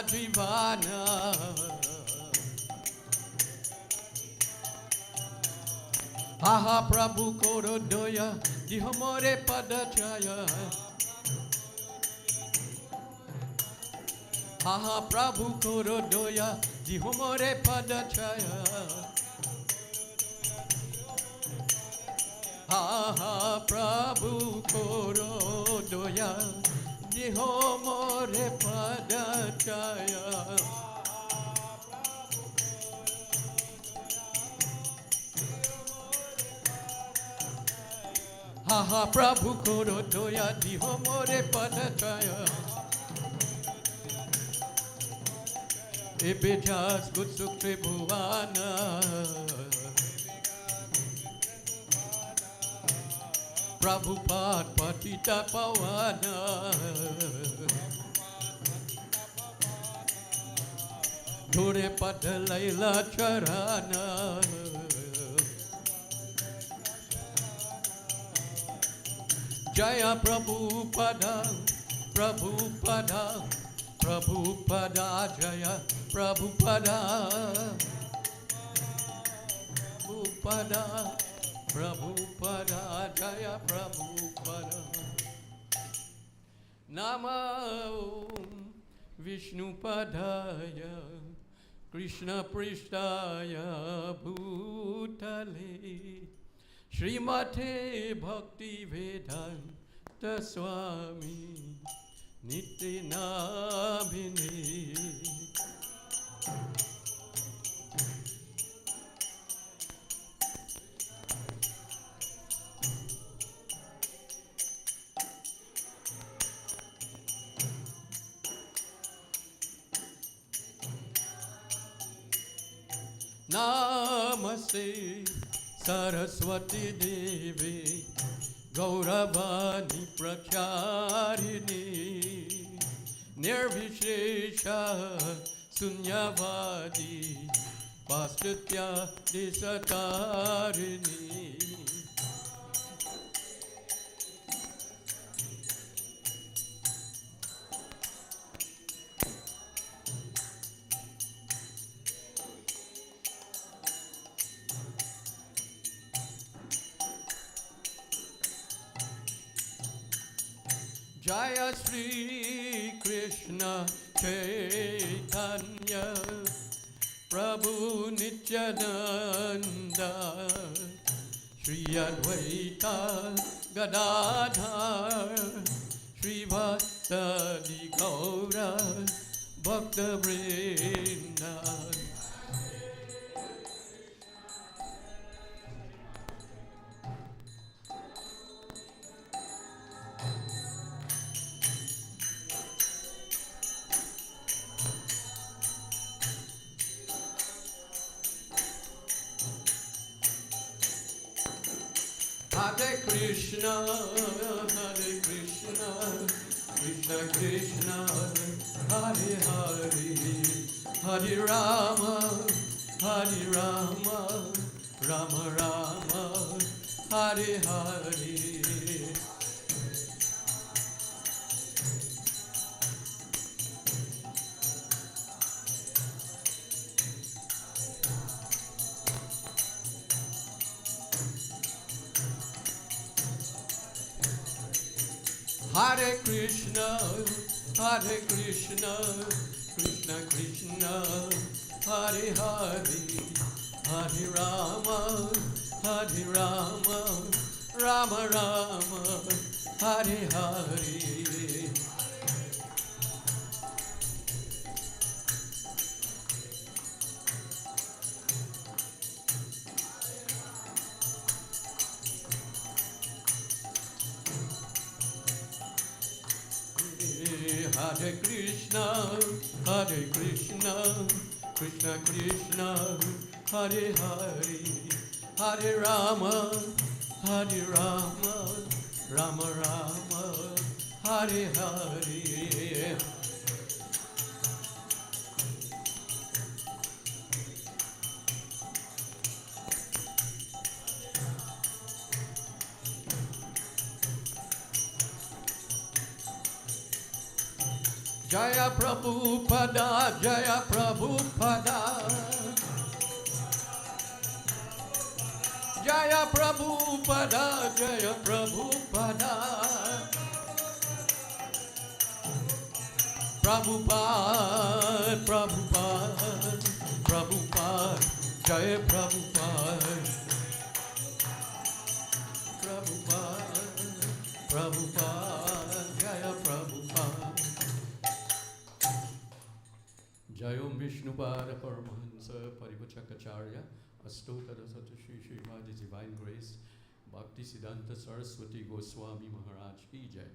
Jivana Aha Prabhu Korodoya Dihomore Padachaya Aha Prabhu Korodoya Dihomore Padachaya Aha Prabhu Korodoya Dihomore Padachaya Aha Prabhu Korodoya Dihomore Padachaya Ebijas Gutsuk Tribhuwana Prabhupada Patita Pawana Dure Patalaila Charana Jaya Prabhupada Prabhupada Prabhupada Jaya Prabhupada Prabhupada Prabhupada Jaya Prabhupada Namo Vishnupadaya Krishna Prishtaya Bhutale Srimate Bhakti Vedanta Swami Nitinabhini Namaste Saraswati Devi Gauravani Pracharini Nirvishesha Sunyavadi Pastatya Disatarini Jaya Shri Krishna Chaitanya Prabhu Nityananda Shri Advaita Gadadhar Shri Bhattadi Gaura Bhakta Vrinda Hare Krishna, Krishna Krishna, Hare Hare, Hare Rama, Rama Rama, Hare Hare. Hare Krishna, Krishna Krishna, Hare Hare, Hare Rama, Rama Rama, Hare Hare. Hare Krishna, Krishna Krishna, Hare Hare, Hare Rama, Rama Rama, Hare Hare. Jaya Prabhupada, Jaya Prabhupada. Jaya Prabhupada, Jaya Prabhupada. Prabhupada, Prabhupada, Prabhupada, Jaya Prabhupada. Prabhupada, Prabhupada, Jaya Prabhupada. Jayom Vishnupada Paramahansa Parivachakacharya Astotara Satashi Srimadi Divine Grace Bhakti Siddhanta Saraswati Goswami Maharaj Ki Jai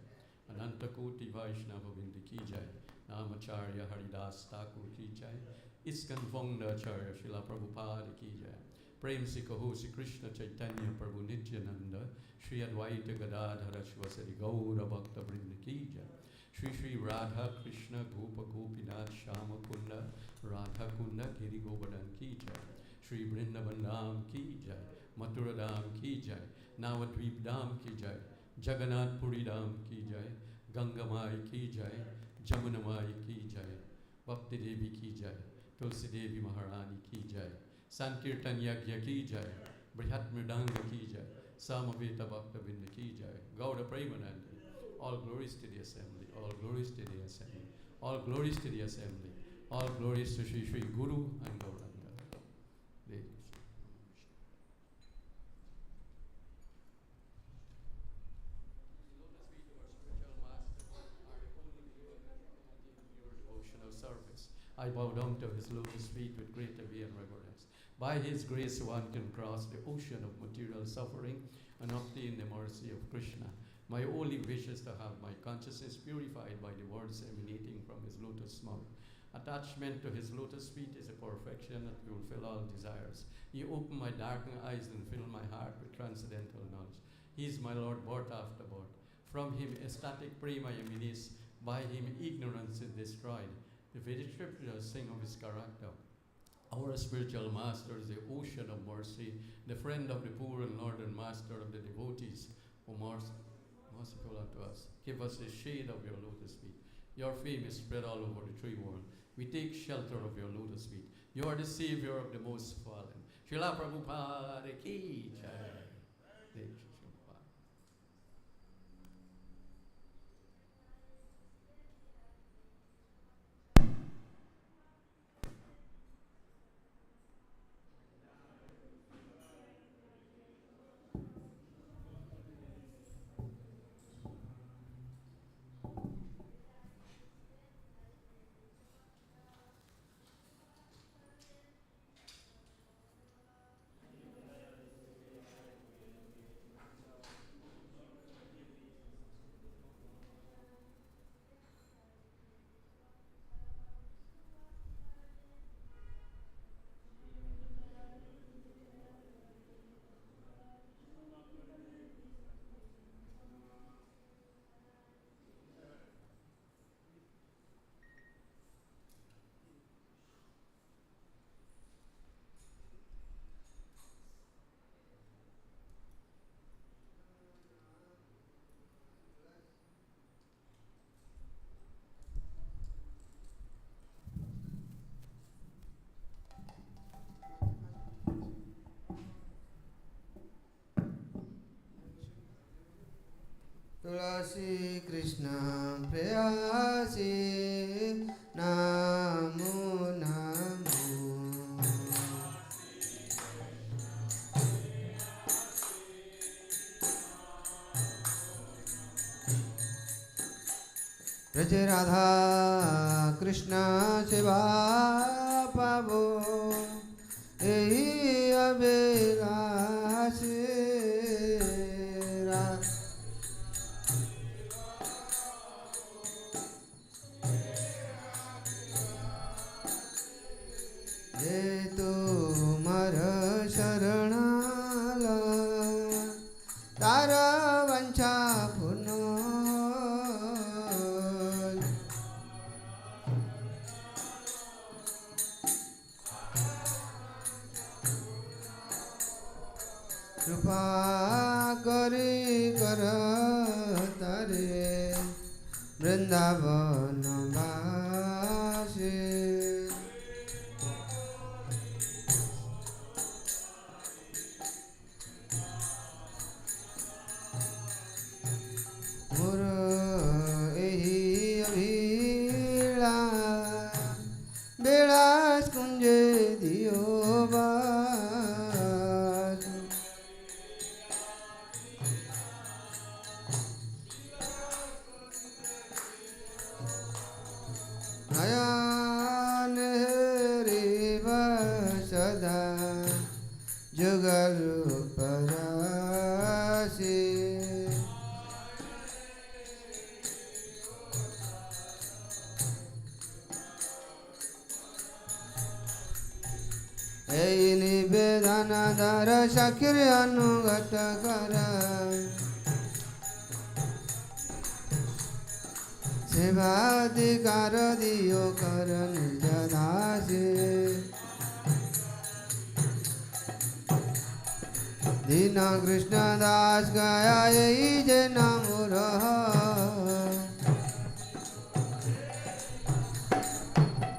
Ananta Koti Vaishnava Vindi Ki Jai Namacharya Haridas Thakur Ki Jai Iskan Vongdacharya Srila Prabhupada Ki Jai Prem Si Kaho Si Krishna Chaitanya Prabhu Nityananda Shri Advaita Gadadhara Shivasari Gaura Bhakta Vrinda Ki Jai Shri Shri Radha Krishna Gopa Gopinath Shama Kunda Radha Kunda Giri Govardhan Ki Jai Shri Vrindavan Dham Ki Jai Mathura Dham Ki Jai Navadvip Dham Ki Jai Jagannath Puri Dham Ki Jai Ganga Mai Ki Jai Jamuna Mai Ki Jai Bhakti Devi Ki Jai Tulsi Devi Maharani Ki Jai Sankirtan Yagya Ki Jai Brihat Mridanga Ki Jai Samaveta Bhakta Vinda Ki Jai Gauda Premanandi. All glories to the assembly, all glories to the assembly, all glories to the assembly, all glories to Shri Shri Guru and Gauranga. Devotional service. I bow down to his lotus feet with great envy and reverence. By his grace one can cross the ocean of material suffering and obtain the mercy of Krishna. My only wish is to have my consciousness purified by the words emanating from his lotus mouth. Attachment to his lotus feet is a perfection that will fill all desires. He opened my darkened eyes and filled my heart with transcendental knowledge. He is my Lord birth after birth. From him ecstatic prema emanates, by him ignorance is destroyed. The Vedic scriptures sing of his character. Our spiritual master is the ocean of mercy, the friend of the poor and Lord and master of the devotees. O merciful unto us. Give us the shade of your lotus feet. Your fame is spread all over the three world. We take shelter of your lotus feet. You are the savior of the most fallen. Srila Prabhupada Ki Jai. Tulasi Krishna Prayasi Namo Namo Raja Radha Krishna Seva Pavo Ehi Abhilasi कृपा करी कर तारे वृंदावन बा जुगल परासी এই নিবেদন ধর সখির অনুগত কর সেবাধিকার দিও কর নিজ দাসে दीन कृष्ण दास गया यही जे नाम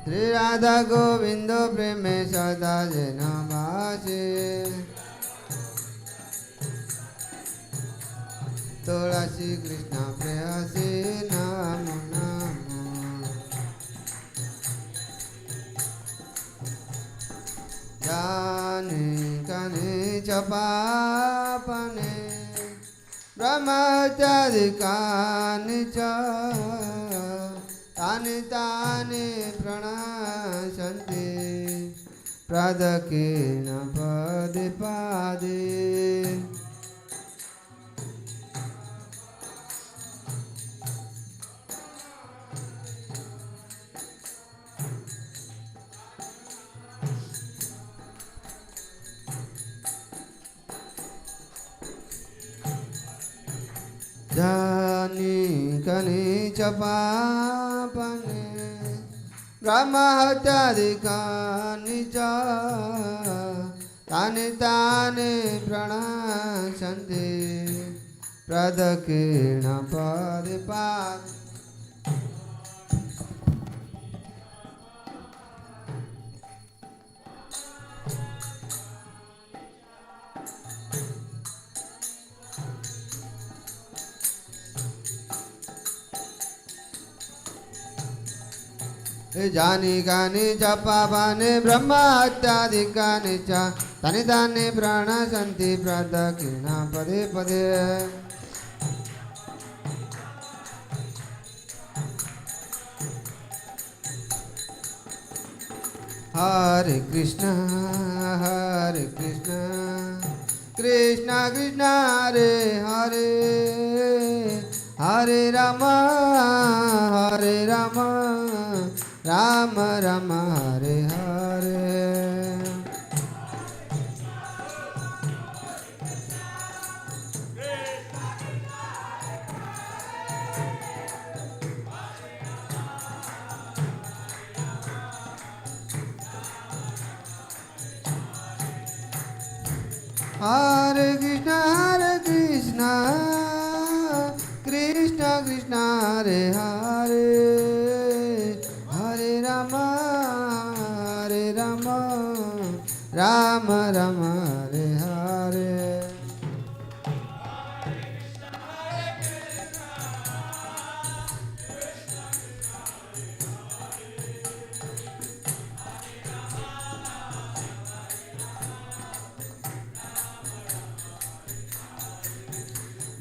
श्री राधा गोविंद प्रेम सदा जे नामासे तुलसी कृष्ण प्रेयसी नाम नाम जाने कने जपापने ब्रह्मचारिकानि च तानि तानि प्रणशन्ति प्रादकेन पदे पादे जानी कनि च पापने ब्रह्महत्यादिकानि च तानि तानि प्रणशन्ति प्रदक्षिण पदे पादे जानी कानि च पापानि ब्रह्महत्यादिकानि च तानि तानि प्रणशन्ति प्रदक्षिण पदे पदे हरे कृष्ण कृष्ण कृष्ण हरे हरे हरे राम राम राम हरे हरे हरे कृष्ण कृष्ण कृष्ण हरे हरे हरे राम राम राम हरे हरे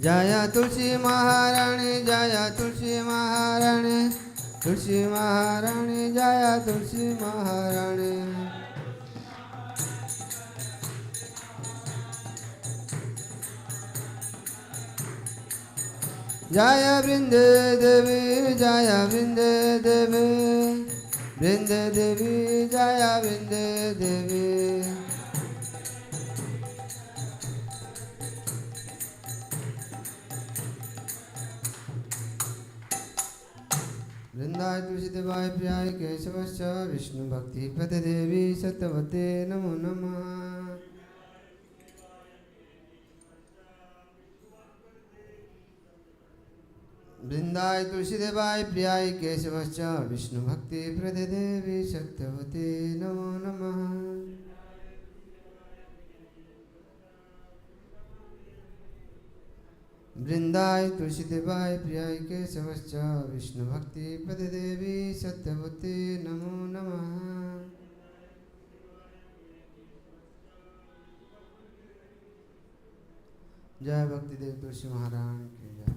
जय तुलसी महारानी जय तुलसी महारानी तुलसी महारानी जय तुलसी महारानी जय वृंदे देवी जय वृंदे देवी वृंदे देवी जय वृंदे देवी वृंदाय तुलसी देवाय प्रियाय केशवश्च विष्णु भक्ति पते देवी सत्यवते नमो नमः वृंदाय तुलसी देवाय प्रियाय केशवश्च विष्णु भक्ति प्रदे देवी सत्यवते नमो नमः वृंदाय तुलसी देवाय प्रियाय केशवश्च विष्णु भक्ति प्रदे देवी सत्यवते नमो नमः जय भक्ति देव तुलसी महाराज की जय।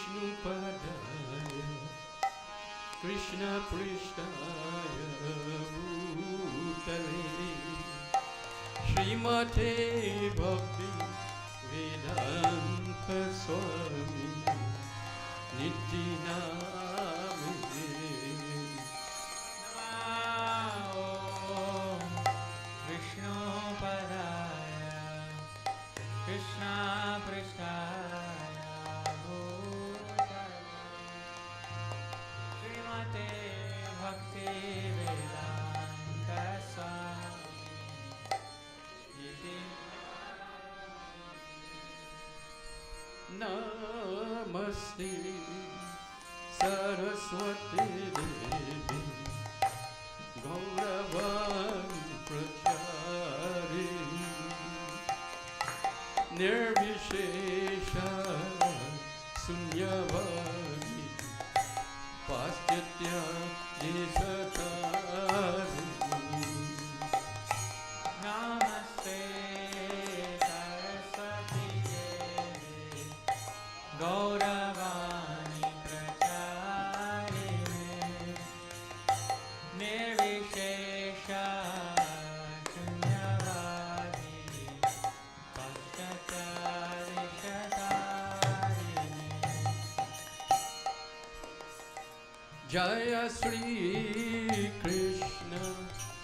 Vishnupadaya Krishna Prishtaya Bhutale Srimate Bhakti Vedanta Swami Nityanamane Om Vishnupadaya Krishna Prishtaya Bhutale Srimate Bhakti Vedanta Swami Namaste Saraswati Devi Gauravani Pracharini Nirvishesha Sunyavani Paschatya Desatarini Namaste Saraswati Devi Gauravani Pracharini Nirvishesha Sunyavadi Paschatya Desatarini Jaya Sri Krishna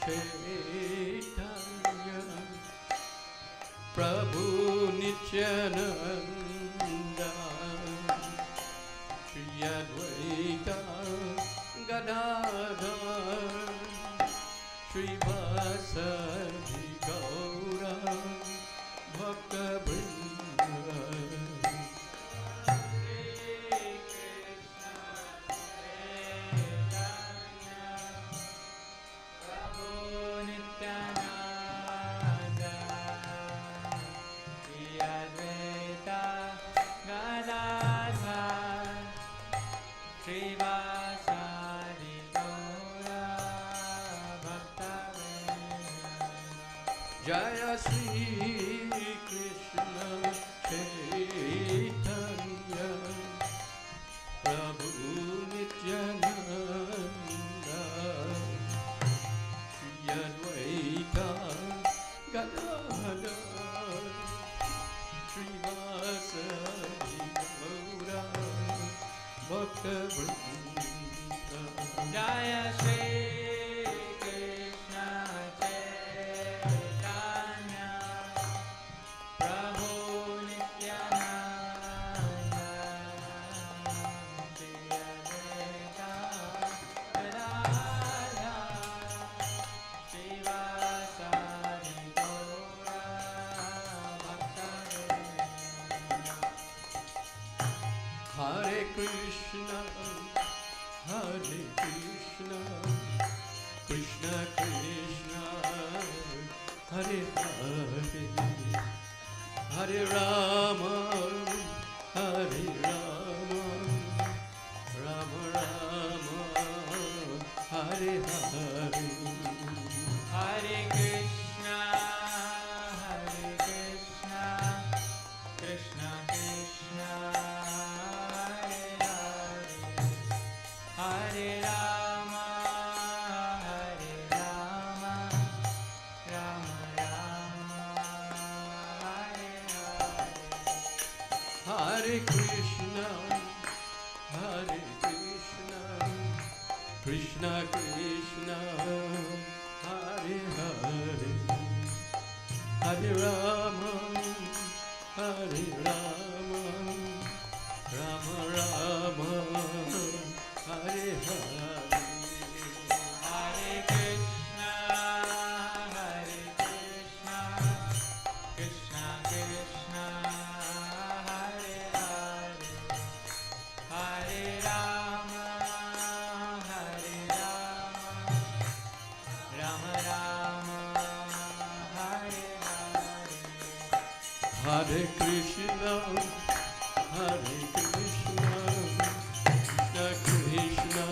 Chaitanya Prabhu Nityananda Shri Advaita Gadadhar Shri Vasadi Gaura Bhakta Vrinda Jaya Sri Krishna Chaitanya Prabhu Nityananda Shri Advaita Gadadhar Shri Vasadi Gaura Bhakta Vrinda Jaya Shri Krishna Chaitanya Prabhu Nityananda Shri Advaita Gadadhar Shri Vasadi Gaura Bhakta Vrinda Hare Krishna Hare Krishna Krishna Krishna Hare Hare Hare Rama Hare Rama Rama Rama Hare Hare Hare Krishna Krishna Krishna Hare Hare Hare Rama Rama Rama Hare Hare Hare Krishna Krishna Krishna Hare Hare Hare Rama Rama Rama Hare Hare Hare Krishna Krishna Krishna Hare Hare Hare Rama Rama Rama Hare Hare Hare Krishna Krishna Krishna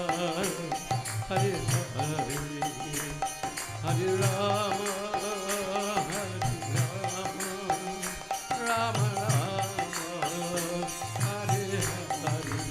Hare Hare Hare Rama Rama Rama Hare Hare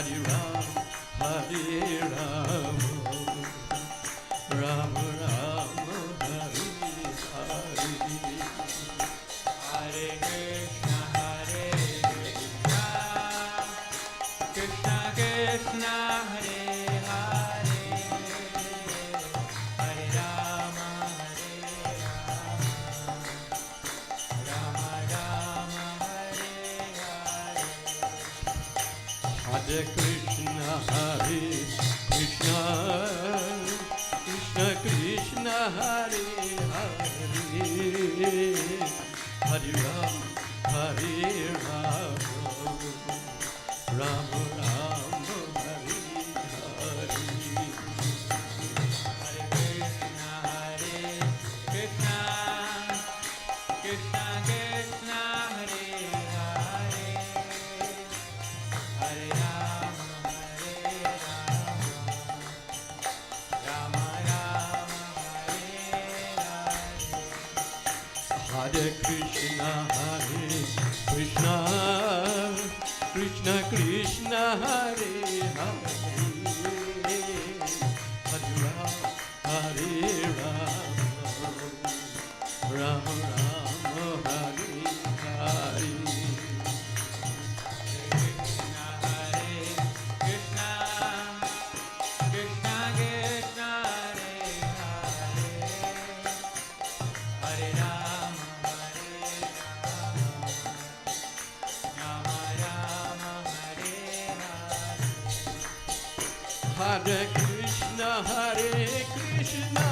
Hare Ram, Hare Ram, Ram Ram, Hare Hare. Hare Krishna, Krishna Krishna, Hare Hare, Hare Rama, Rama Rama, Hare Hare. Hare Krishna, Krishna Krishna, Hare Hare, Hare Ram, Hare Ram, Ram Ram, Hare Hare. Hare Krishna, Krishna Krishna, Hare Hare, Hare Rama, Rama Rama, Hare Hare. Hare Krishna, Krishna Krishna, Hare Hare, Hare Ram, Hare Ram, Ram Ram, Hare Hare. Krishna,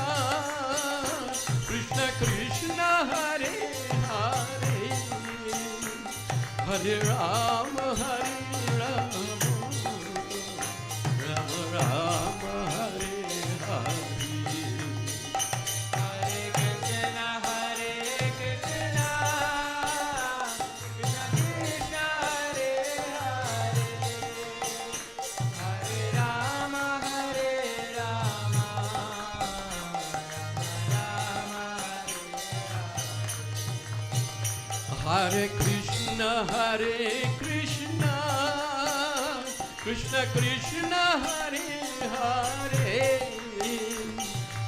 Krishna Krishna, Hare Hare, Hare Rama, Rama Rama, Hare Hare. Hare Krishna, Krishna Krishna, Hare Hare, Hare Ram, Hare Ram, Ram Ram, Hare Hare. Hare Krishna, Krishna Krishna, Hare Hare, Hare Rama, Rama Rama, Hare Krishna, Krishna Krishna, Hare Hare,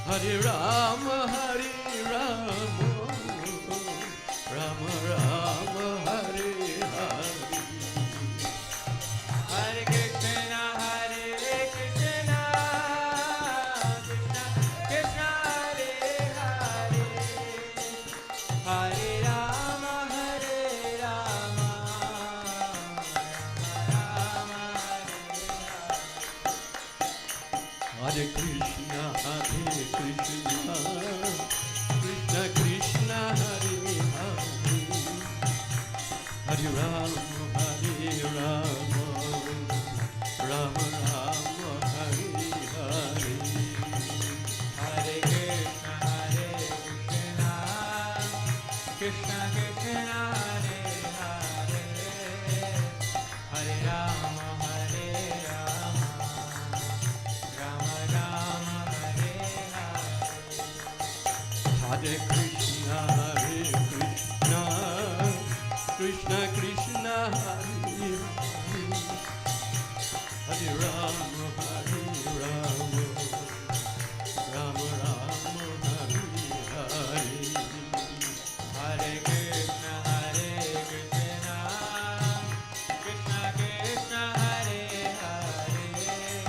Hare Ram, Hare Ram, Ram Ram, Hare Hare. Hare Krishna, Krishna Krishna, Hare Hare, Hare Rama, Rama Rama, Hare Krishna, Krishna Krishna, Hare Hare, Hare Ram, Hare Ram, Ram Ram, Hare Hare. Hare Krishna, Krishna Krishna, Hare Hare, Hare Rama, Rama Rama, Hare Hare. Hare Krishna, Krishna Krishna, Hare Hare,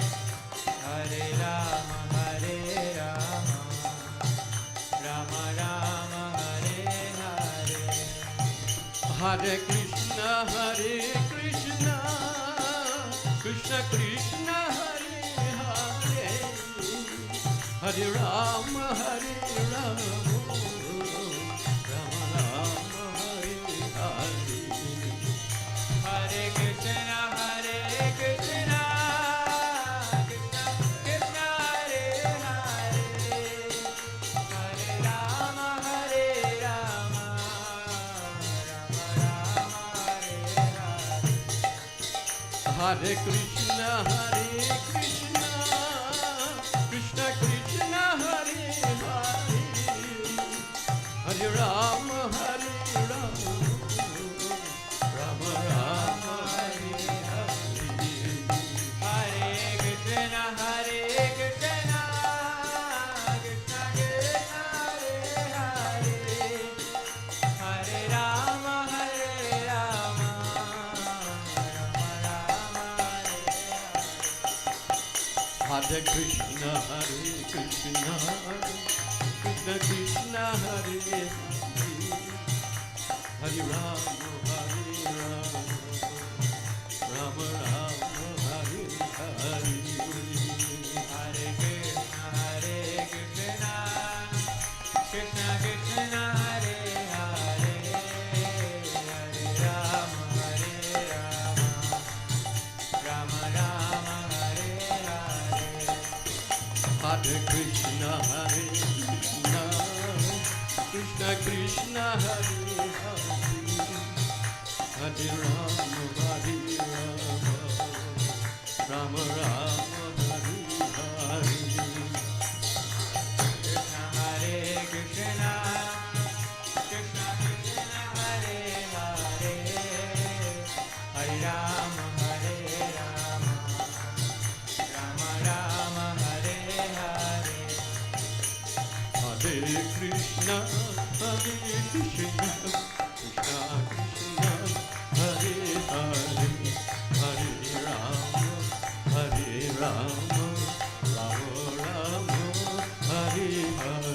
Hare Ram, Hare Ram, Ram Ram, Hare Hare. Hare Krishna, Krishna Krishna, Hare Hare, Hare Rama, Rama Rama, Hare Hare. Hare Krishna, Krishna Krishna, Hare Hare, Hare Ram, Hare Ram, Ram Ram, Hare Hare. Hare Krishna, Krishna Krishna, Hare Hare, Hare Rama, Rama Rama, Hare Hare. Hare Krishna, Krishna Krishna, Hare Hare, Hare Ram, Hare Ram, Ram Ram, Hare Hare. Hare Krishna, Krishna Krishna, Hare Hare, Hare Rama, Rama Rama, Hare Hare. Hare Krishna, Krishna Krishna, Hare Hare, Hare Rama, Rama Rama, Hare Hare. Hare Krishna, Krishna Krishna, Hare Hare, Hare Rama, Rama Rama, Hare Hare. Hare Krishna, Krishna Krishna, Hare Hare, Hare Rama, Rama Rama, Hare Hare.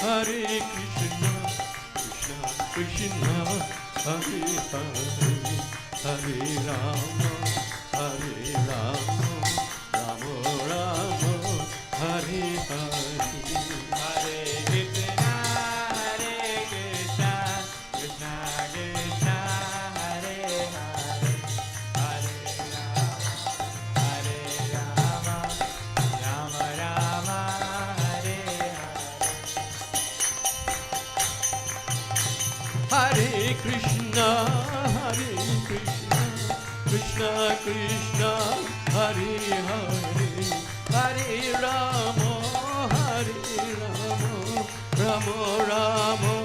Hare Krishna, Krishna Krishna, Hare Hare, Hare Rama, Rama Rama, Hare Hare. Hare Krishna, Krishna Hare Hare, Hare Rama, Rama Rama, Hare Hare. Hare Krishna, Krishna Krishna, Hare Hare, Hare Rama, Rama Rama,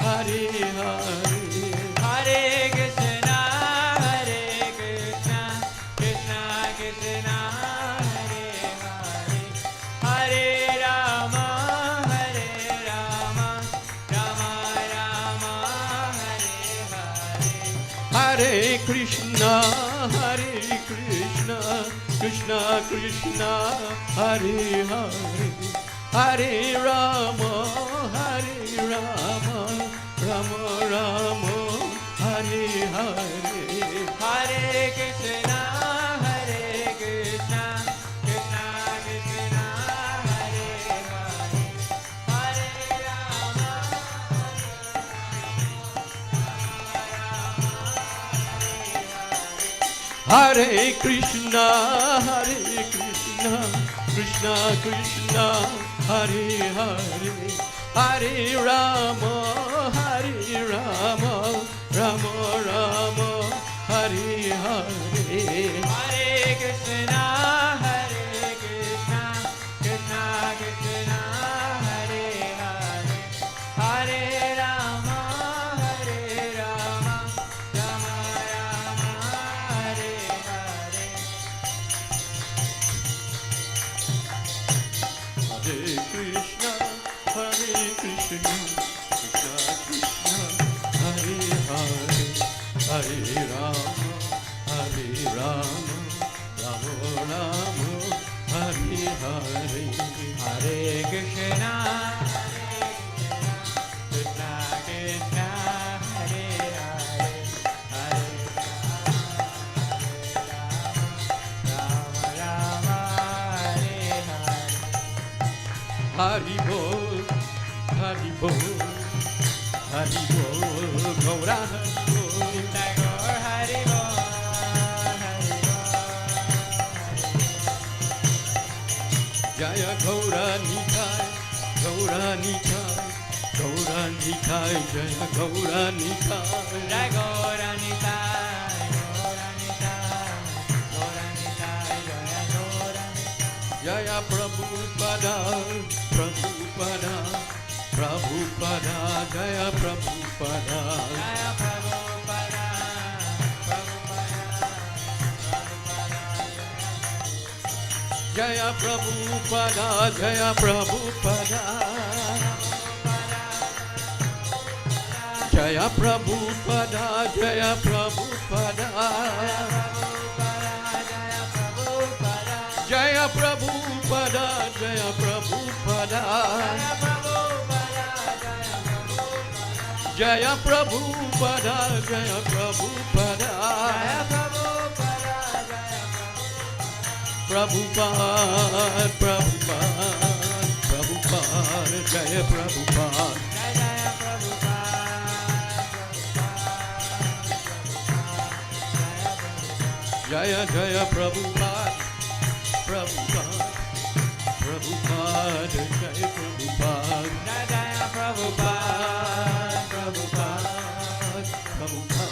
Hare Hare. Hare Krishna, Krishna Krishna, Hare Hare, Hare Rama, Rama Rama, Hare Hare. Hare Krishna, Krishna Krishna, Hare Hare, Hare Rama, Rama Rama, Hare Hare. Hare Krishna, Krishna Krishna, Hare Hare, Hare Rama, Hare Krishna, Krishna Krishna, Hare Hare, Hare Rama, Rama Rama, Hare Hare. Hare Krishna, Krishna Krishna, Hare Hare, Hare Rama, Rama Rama, Hare Hare. Hare Krishna, Krishna Krishna, Hare Hare, Hare Rama, Rama Rama, Hare Hare. Hare Krishna, Krishna Krishna, Hare Hare, Hare Rama, Rama Hare Hare. Hari Bol, Hari Bol, Hari Bol, Gaura Hari Bol. Tagore Hari Bol, Hari Bol, Jaya Gaura Nitai, Gaura Nitai, Gaura Nitai, Jaya Gaura Nitai. Jai Gaura Nitai, Gaura Nitai, Gaura Nitai, Jaya Gaura Nitai. Jaya Prabhupada, Prabhupada, Prabhupada, Jaya Prabhupada. Jaya Prabhupada, Prabhupada, Jaya Prabhupada, Jaya Prabhupada. Jaya Prabhupada, Jaya Prabhupada. Jaya Prabhupada, Jaya Prabhupada. Jaya Prabhupada, Jaya Prabhupada. Prabhupada, Prabhupada, Prabhupada, Jaya Prabhupada. Jaya Jaya Prabhupada, Prabhupada, Prabhupada, Jaya Prabhupada. Jaya Prabhupada, Prabhupada, Prabhupada,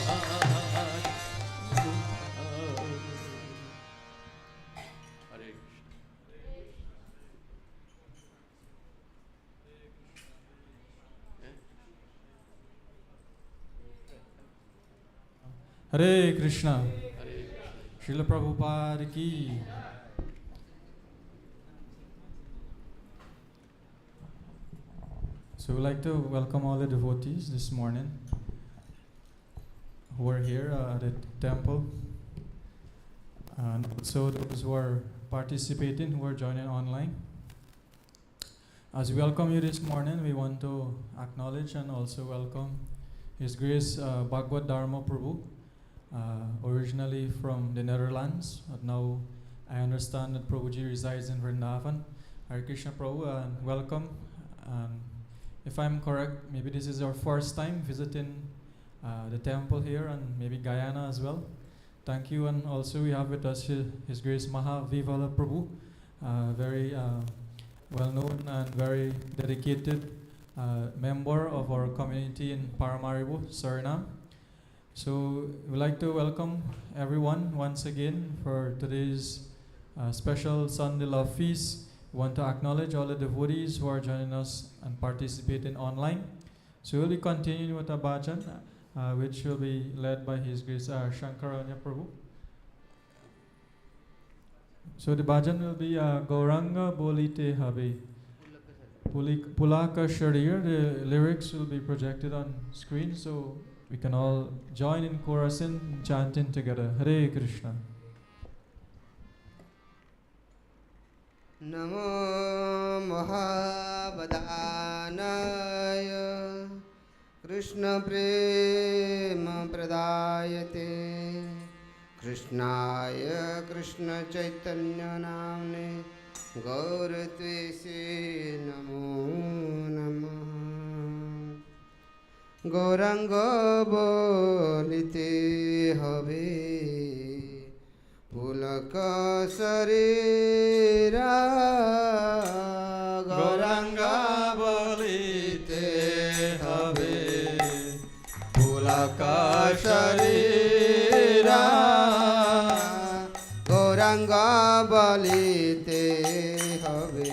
Hare Hare Krishna. Hare Srila Prabhupada ki. So we'd like to welcome all the devotees this morning who are here at the temple, and also those who are participating, who are joining online. As we welcome you this morning, we want to acknowledge and also welcome His Grace Bhagavad Dharma Prabhu, originally from the Netherlands, but now I understand that Prabhuji resides in Vrindavan. Hare Krishna Prabhu, and welcome. If I'm correct, maybe this is our first time visiting the temple here, and maybe Guyana as well. Thank you. And also we have with us His Grace Mahavivala Prabhu, very well known and very dedicated member of our community in Paramaribo, Suriname. So we'd like to welcome everyone once again for today's special Sunday Love Feast. We want to acknowledge all the devotees who are joining us and participating online. So we'll be continuing with a bhajan, which will be led by His Grace Shankaranya Prabhu. So the bhajan will be Gauranga Bolite Habe Pulaka Sharir. The lyrics will be projected on screen, so we can all join in chorusing, chanting together. Hare Krishna. Namo Mahabhadanaya Krishna Prema Pradayate Krishnaya Krishna Chaitanya Namne Gauratve Namo Namah Gauranga Bolite Habe Pulaka Sarira Gauranga Bolite Habe Pulaka Sarira Gauranga Bolite Habe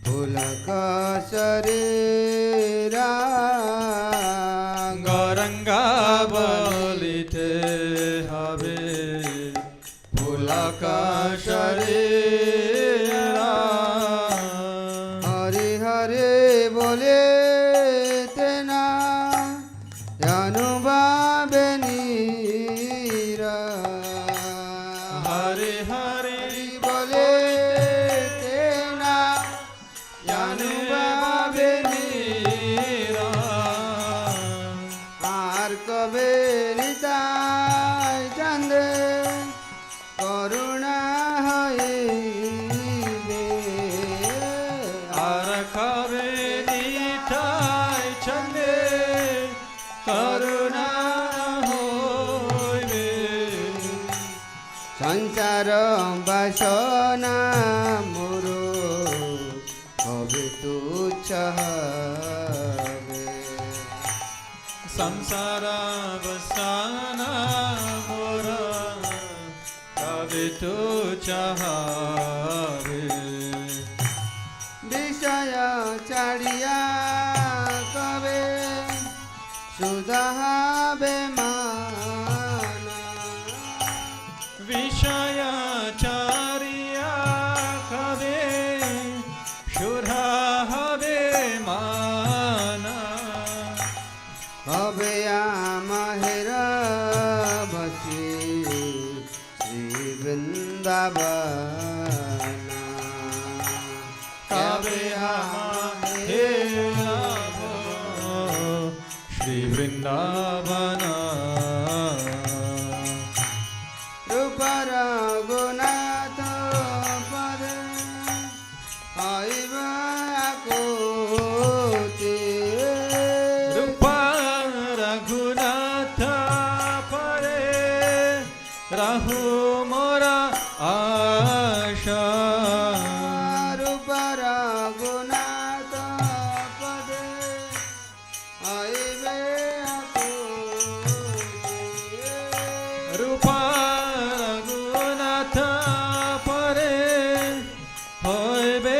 Pulaka Sarira Gauranga Bolite Habe Pulaka Sarira Hare Hare Bole Tena Yanubhabe Nira Hare Hare Bole Tena Yanubhabe Nira Ar Kabe Nitai Chande Karuna Haibe Ar Kabe Nitai Chande Karuna Haibe Sanchara Vasana Muru Habe Tuchha Habe Samsara Vasana Mora Kavitu Chahave Vishaya Chariya Kabe Sudhabe Mana Vishaya Chariya Vrindavan कबे हम हे लाभो श्री वृंदावन रूप रघुनाथ पद आइब आकुति रूप रघुनाथ परे राहु मोरा आशा रूप रघुनाथ पद आइब आकुति रूप रघुनाथ परे होइबे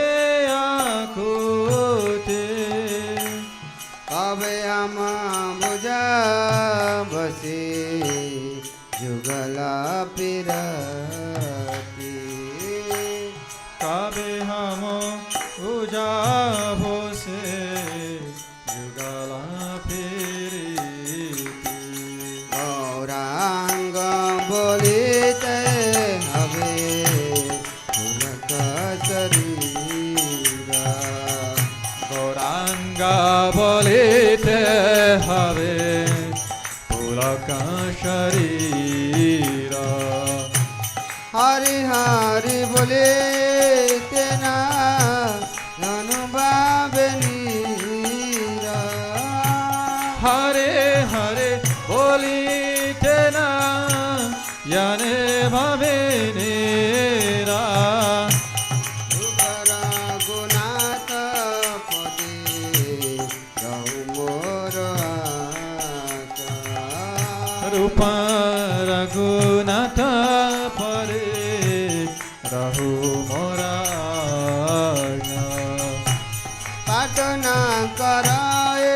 आकुति कबे हम बुझा बसी जुगला पिरती कबे हम उजाभो से जुगला फिरीती गौरांग बोलिते हवे पुलक शरीरा गौरांगा बोलिते हवे पुलक शरीरा हरि हरि बोले तेना अनुभावे नीरा हरे हरे बोलिते ना याने भावे नेरा रघुनाथ पदे रहु मोर आशा रूप रघुनाथ परे रहु मोरा पाटना कराए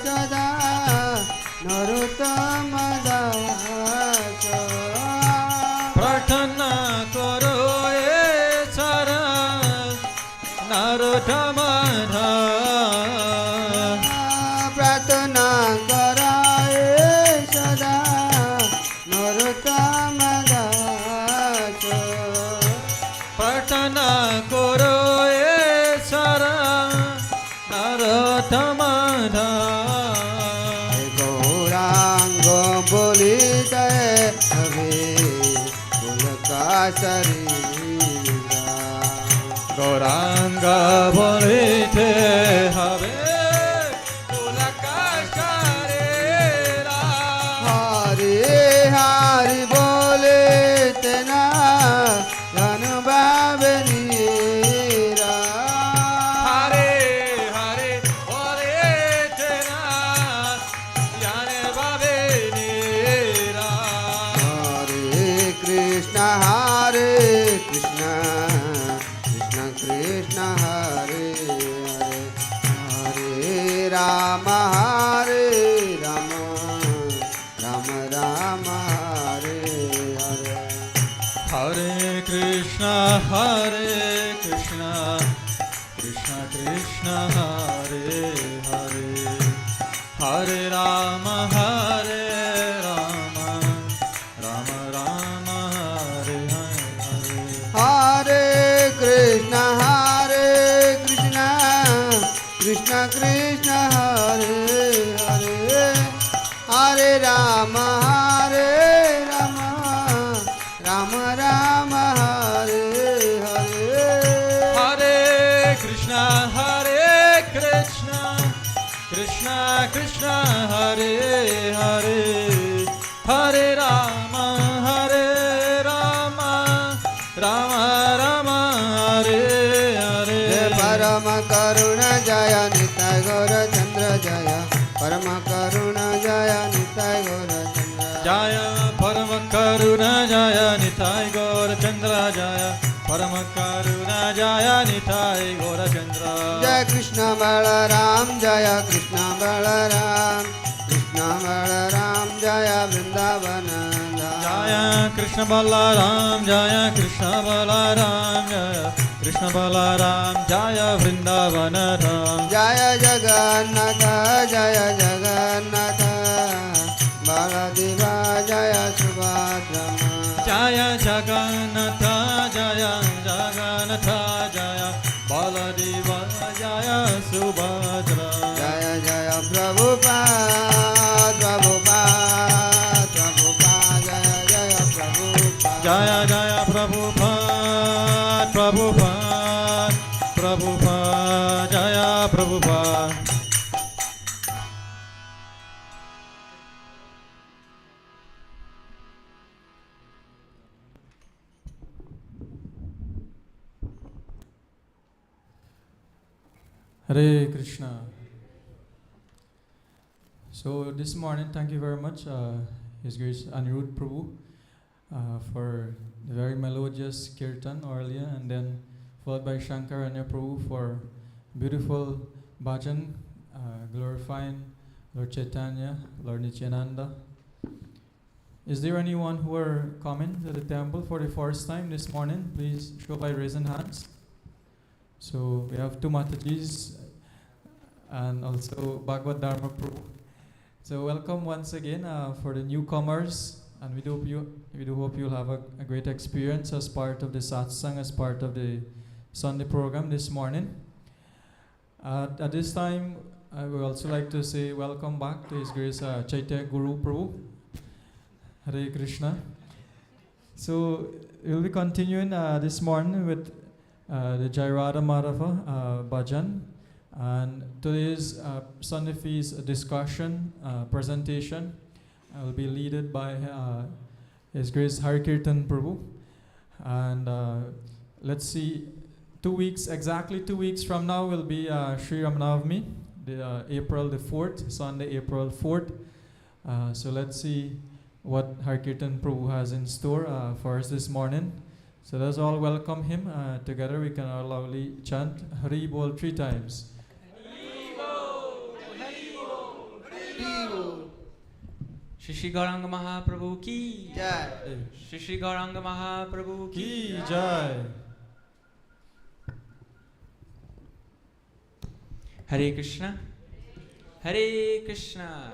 सदा नरोत्तम दास प्रार्थना करो ए सारा नरोत्तम प्रार्थना कराए सदा नरोत्तम दास प्रार्थना करो ए सारा नरोत्तम गौरांग बोली जय हवे पुलका शरीरा गौरांग बोलिते हवे पुलक शरीरा हरे हरि बोले तेना अनुभावे नीरा हरे हरे बोलिते ना याने बाबे नीरा हरे कृष्ण कृष्ण कृष्ण हरे हरे हरे राम राम राम राम हरे हरे हरे कृष्ण कृष्ण कृष्ण हरे हरे हरे राम राम राम हरे हरे हरे कृष्ण कृष्ण कृष्ण हरे हरे हरे राम राम राम राम हरे हरे हरे कृष्ण कृष्ण कृष्ण हरे हरे हरे राम राम राम हरे हरे जय परम करुण जय निताय गौर चंद्र जय परम करुण जय निताय गौर चंद्र जय परम करुणा जय निताय गौर चंद्र जय परम करुणा जय निताय गौर चंद्र जय कृष्ण बलराम जय कृष्ण बलराम जय वृंदावन जय कृष्ण बलराम जय कृष्ण बलराम जय कृष्ण बलराम जय वृंदावन धाम जय जगन्नाथ बलदेवा जय सुभद्रमा जय Jagannath Jaya Jaya Prabhupada, Prabhupada, Prabhupada, Jaya Prabhupada. Hare Krishna. So this morning, thank you very much, His Grace Anirudh Prabhu, for the very melodious kirtan earlier, and then followed by Shankaranya Prabhu for beautiful bhajan, glorifying Lord Chaitanya, Lord Nityananda. Is there anyone who are coming to the temple for the first time this morning? Please show by raising hands. So we have two Matajis and also Bhagavad Dharma Prabhu. So welcome once again for the newcomers, and we do hope you'll have a great experience as part of the satsang, as part of the Sunday program this morning. At this time, I would also like to say welcome back to His Grace Chaitanya Guru Prabhu. Hare Krishna. So we'll be continuing this morning with the Jai Radha Madhava bhajan, and today's Sunday feast discussion presentation will be led by His Grace Hari Kirtan Prabhu. And let's see, exactly 2 weeks from now will be Sri Ramanavami, April the 4th, Sunday, April 4th. So let's see what Hari Kirtan Prabhu has in store for us this morning. So let's all welcome him. Together we can all loudly chant Hari Bol 3 times. Hari Bol, Hari Bol, Hari Bol. Shri Gauranga Mahaprabhu ki Jai. Shri Gauranga Mahaprabhu Ki Jai. Hare Krishna, Hare Krishna,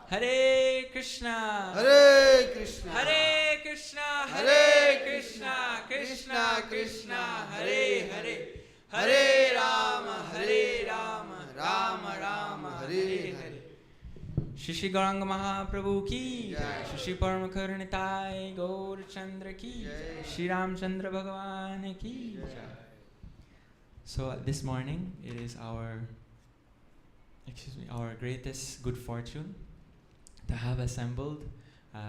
Hare Krishna, Hare Krishna. Hare Krishna, Hare Krishna, Krishna Krishna, Hare Hare, Hare Rama, Rama Rama, Hare Hare. Shri Gauranga Mahaprabhu ki Jai. Shri Parama Karunitai Gaur Chandra ki Jai. Shri Ram Chandra Bhagavan ki Jai. So this morning it is our greatest good fortune to have assembled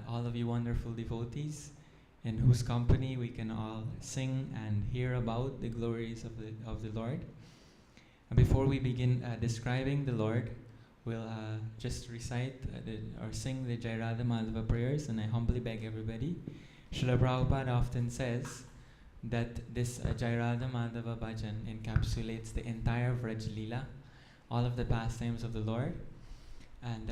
all of you wonderful devotees, in whose company we can all sing and hear about the glories of the Lord. And before we begin describing the Lord, we'll just recite or sing the Jai Radha Madhava prayers, and I humbly beg everybody. Srila Prabhupada often says that this Jai Radha Madhava bhajan encapsulates the entire Vraj Leela, all of the pastimes of the Lord, and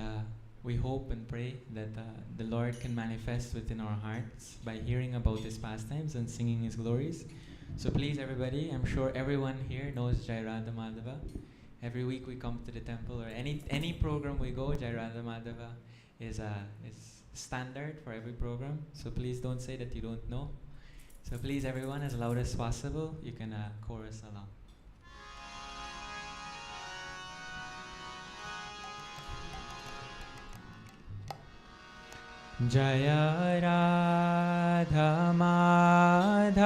we hope and pray that the Lord can manifest within our hearts by hearing about His pastimes and singing His glories. So please everybody, I'm sure everyone here knows Jai Radha Madhava. Every week we come to the temple, or any program we go, Jai Radha Madhava is standard for every program. So please don't say that you don't know. So please everyone, as loud as possible, you can chorus along. Jaya Radha Madhava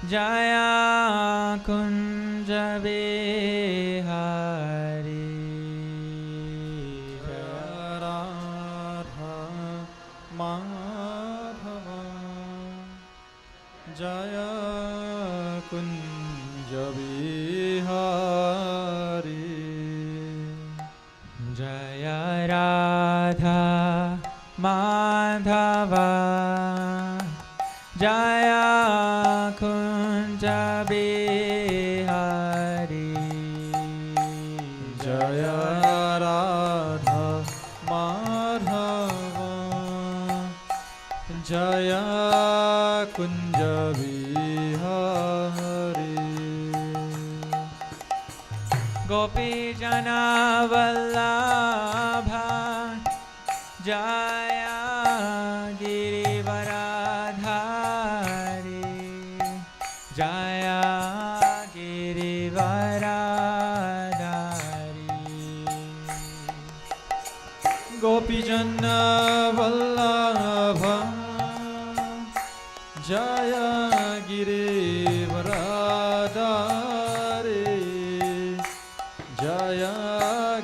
Jaya Kunja Bihari Jaya Radha Madhava Jaya Kunja Bihari Jaya Radha Madhava Jaya Kunja Bihari Jaya Radha Madhava Jaya Kunja Bihari Gopi Jana Vallabha Jaya Girivaradhari Jaya Girivaradhari Gopijana Vallabha Jaya Girivaradare Jaya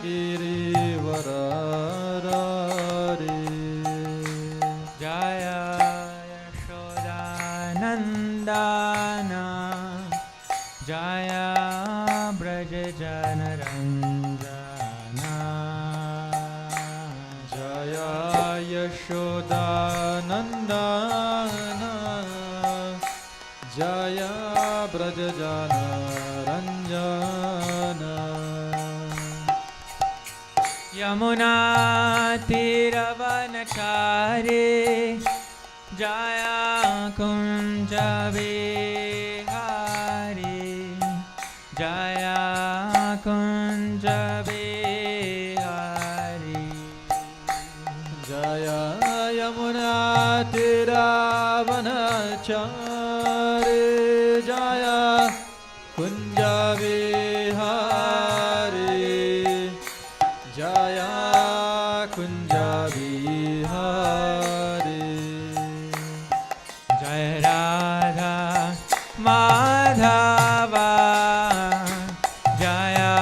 Girivaradare Jaya Yashodanandana Jaya Braja Janaranjana Jaya Yashodanandana Jaya Brajajana Ranjana Yamuna Tiravanachare Jaya Kunja Vihari Jaya Kunja Vihari Jaya Yamuna Tiravanachare Jaya Kunja Vihari Jaya Kunja Vihari Jaya Radha Madhava Jaya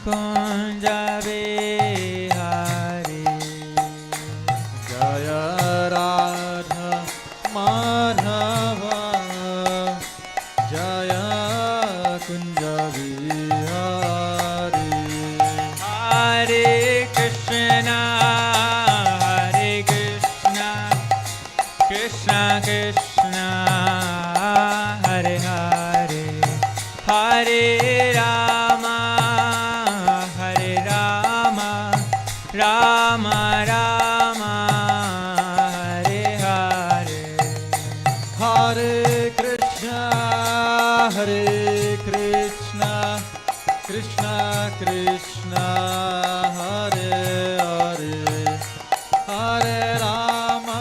Kunja Vihari Jaya Radha Madhava Jaya Kunja Vihari Hare Krishna Hare Krishna Krishna Krishna Hare Hare Hare Rama Hare Rama Rama Rama Hare Hare Hare Krishna Krishna Krishna Hare Hare Hare Rama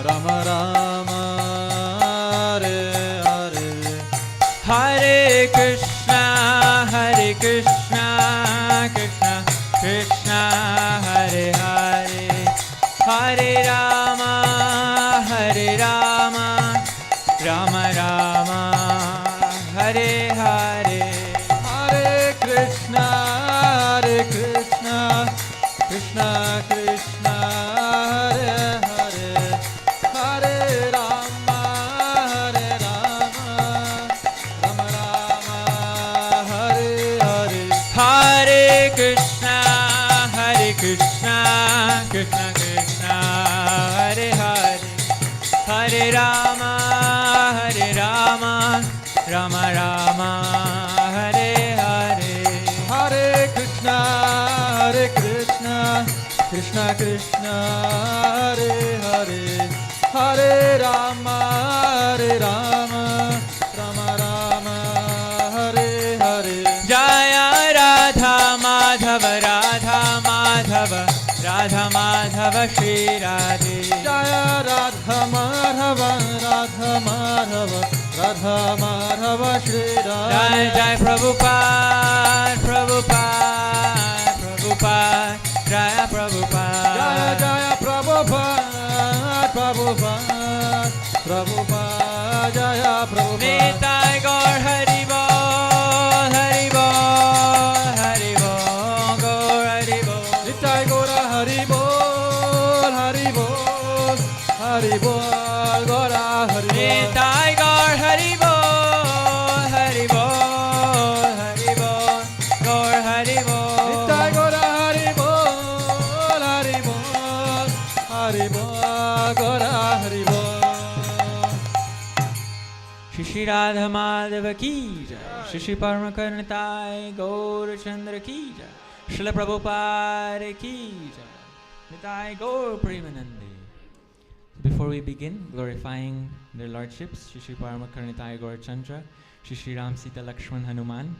Rama Rama Hare Hare Hare Krishna Krishna Krishna Hare Hare Hare Rama Rama Rama Hare Hare Hare Krishna Krishna Krishna Hare Hare Hare Rama Rama Rama Hare Hare Hare Krishna Krishna Krishna Hare Hare Hare Rama Rama Rama Hare Hare Hare Krishna Krishna Krishna Hare Hare Hare Rama Rama Rama Hare Hare Jaya Radha Madhava Radha Madhava Shri Radhe Jaya Radha Madhava Shri Radhe Jai Jai Prabhupada Jaya Prabhupada Jaya Jaya Prabhupada Jaya Prabhupada Nitai Gaur Hari Bol Hari Bol Hari Bol Gaur Hari Bol Nitai Gora Hari Bol Hari Bol Hari Bol Gora Hari Bol Nitai Gaur Hari Bol Hari Bol Hari Bol Gaur Hari Bol Nitai Gora Hari Bol Hari Bol Hari Bol Gora Hari Bol Shri Shri Radha Madhava Ki Jai Shri Shri Paramakarnitai Gaur Chandra Ki Jai Srila Prabhupada Ki Jai Nitai Gaur Premanande. Before we begin glorifying their lordships, Shri Shri Paramakarnitai Gaur Chandra, Shri Shri Ram Sita Lakshman Hanuman,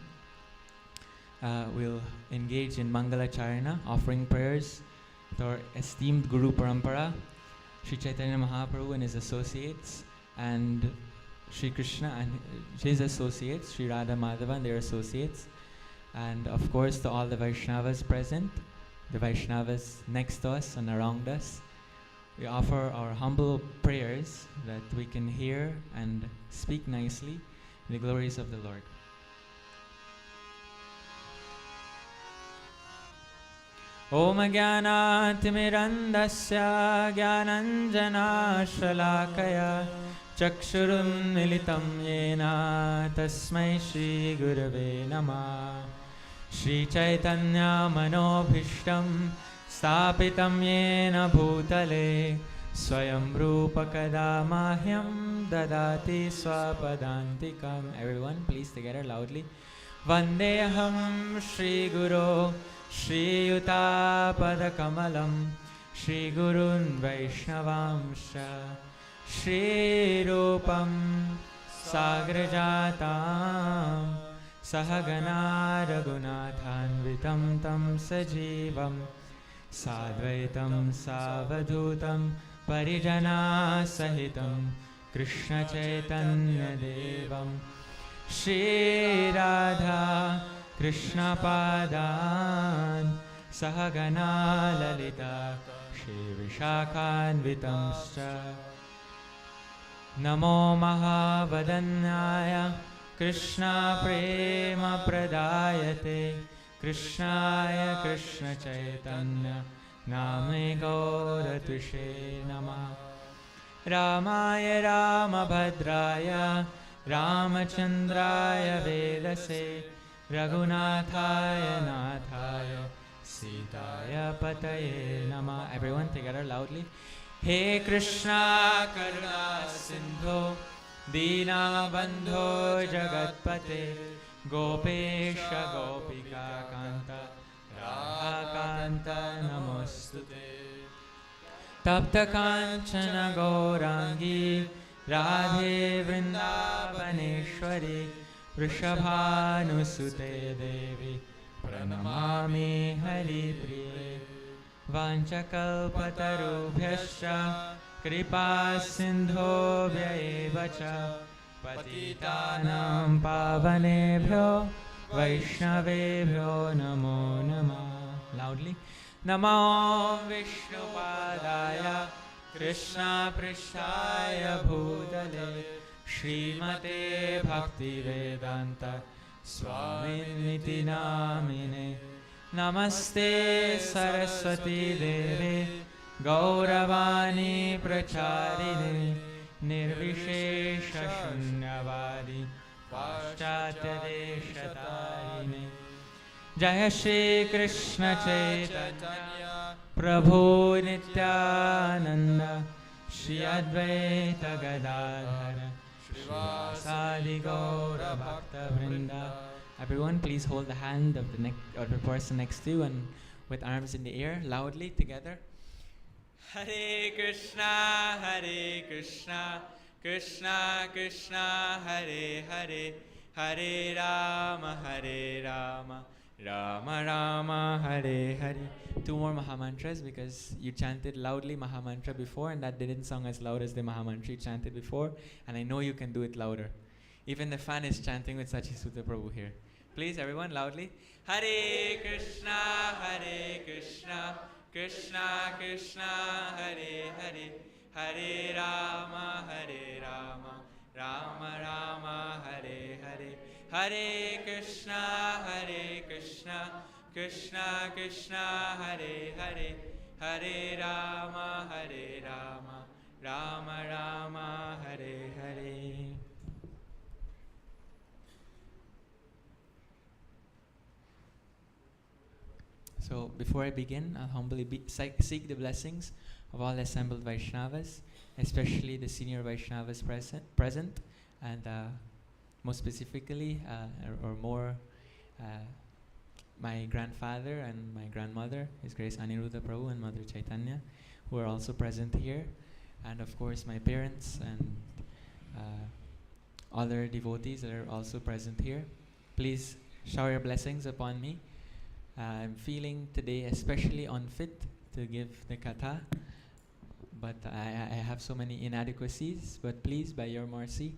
we'll engage in Mangala Charana, offering prayers to our esteemed Guru Parampara, Shri Chaitanya Mahaprabhu and his associates, and Shri Krishna and his associates, Shri Radha Madhava and their associates, And of course, to all the Vaishnavas present, the Vaishnavas next to us and around us, we offer our humble prayers that we can hear and speak nicely the glories of the Lord. Om Jnanatimirandasya Jnananjanashalakaya Chakshurunmilitam Yena Tasmai Shri Gurave Namah. Shri Chaitanya Manobhishtam Stapitam Yena Bhutale Swayam Rupa Kada Mahyam Dadati Swapadantikam. Everyone, please together loudly. Vandeham Shri Guru Shri Yuta Padakamalam Shri Gurun Vaishnavamsha Shri Rupam Sagrajatam Sahagana Raghunathanvitam Tam Sajivam Sadvaitam Savadhutam Parijana Sahitam Krishna Chaitanya Devam Shri Radha Krishna Padan Sahagana Lalita Shri Vishakhanvitamscha Namo Mahavadanyaya Krishna Prema Pradayate Krishnaya Krishna Chaitanya Name Gauratvishe Namah Ramaya Ramabhadraya Ramachandraya Vedase Raghunathaya Nathaya Sitaya Pataye Namah. Everyone together loudly. He Krishna Karuna Sindhu Dina Bandho Jagatpate Gopesha Gopika Kanta Radha Kanta Namostute Tapta Kanchana Gaurangi Radhe Vrindavaneshwari Vrishabhanusute Devi Pranamami Haripriye Vanchakalpatarubhyascha Kripa Sindhobhya eva cha Patitanam Pavanebhyo Vaishnavebhyo Namo Namah. Loudly. Namo Vishnupadaya Krishna Prishtaya Bhutale Srimate Bhaktivedanta Swaminiti Namine Namaste Saraswati Deve Gauravani Pracharine Nirvishesha Shunyavadi Paschatya Deshatarine Jaya Shri Krishna Chaitanya Prabhu Nityananda Shri Advaita Gadadhara Srivasadi Gaura Bhakta Vrinda. Everyone, please hold the hand of the person next to you and with arms in the air, loudly together. Hare Krishna, Hare Krishna, Krishna Krishna, Hare Hare, Hare Rama, Hare Rama, Rama Rama, Hare Hare. Two more Mahamantras because you chanted loudly Mahamantra before and that didn't sound as loud as the Mahamantra you chanted before, and I know you can do it louder. Even the fan is chanting with Sachisuta Prabhu here. Please, everyone, loudly. Hare Krishna, Hare Krishna, Krishna Krishna, Hare Hare, Hare Rama, Hare Rama, Rama Rama, Hare Hare. Hare Krishna, Hare Krishna, Krishna Krishna, Hare Hare, Hare Rama, Hare Rama, Rama Rama, Hare Hare. So before I begin, I'll humbly seek the blessings of all assembled Vaishnavas, especially the senior Vaishnavas present and most specifically my grandfather and my grandmother, His Grace Aniruddha Prabhu and Mother Chaitanya, who are also present here, and of course my parents and other devotees that are also present here. Please shower your blessings upon me. I'm feeling today especially unfit to give the katha, but I have so many inadequacies, but please, by your mercy,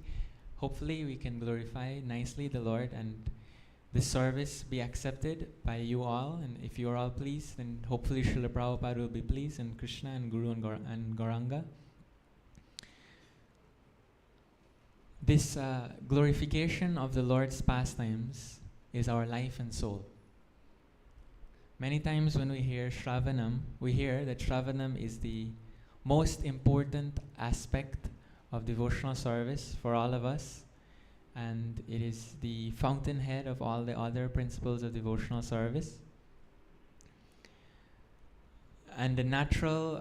hopefully we can glorify nicely the Lord and this service be accepted by you all, and if you are all pleased, then hopefully Srila Prabhupada will be pleased, and Krishna and Guru and Gauranga. This glorification of the Lord's pastimes is our life and soul. Many times when we hear Shravanam, we hear that Shravanam is the most important aspect of devotional service for all of us, and it is the fountainhead of all the other principles of devotional service. And the natural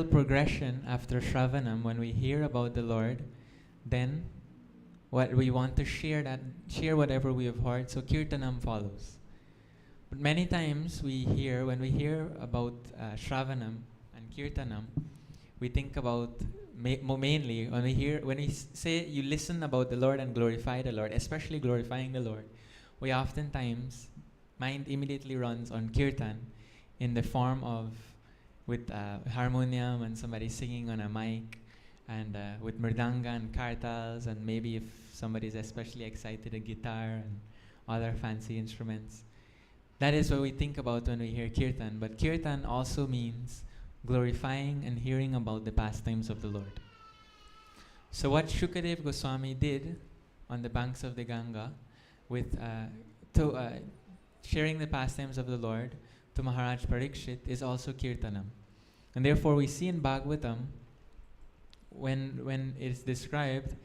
progression after Shravanam, when we hear about the Lord, then what we want to share whatever we have heard, so Kirtanam follows. But many times when we hear about Shravanam and Kirtanam, we think about mainly when we say you listen about the Lord and glorify the Lord, especially glorifying the Lord, we oftentimes mind immediately runs on Kirtan in the form of with harmonium and somebody singing on a mic, and with mridanga and kartals, and maybe if somebody is especially excited, a guitar and other fancy instruments. That is what we think about when we hear Kirtan. But Kirtan also means glorifying and hearing about the pastimes of the Lord. So what Shukadev Goswami did on the banks of the Ganga with sharing the pastimes of the Lord to Maharaj Parikshit is also Kirtanam. And therefore we see in Bhagavatam, when it is described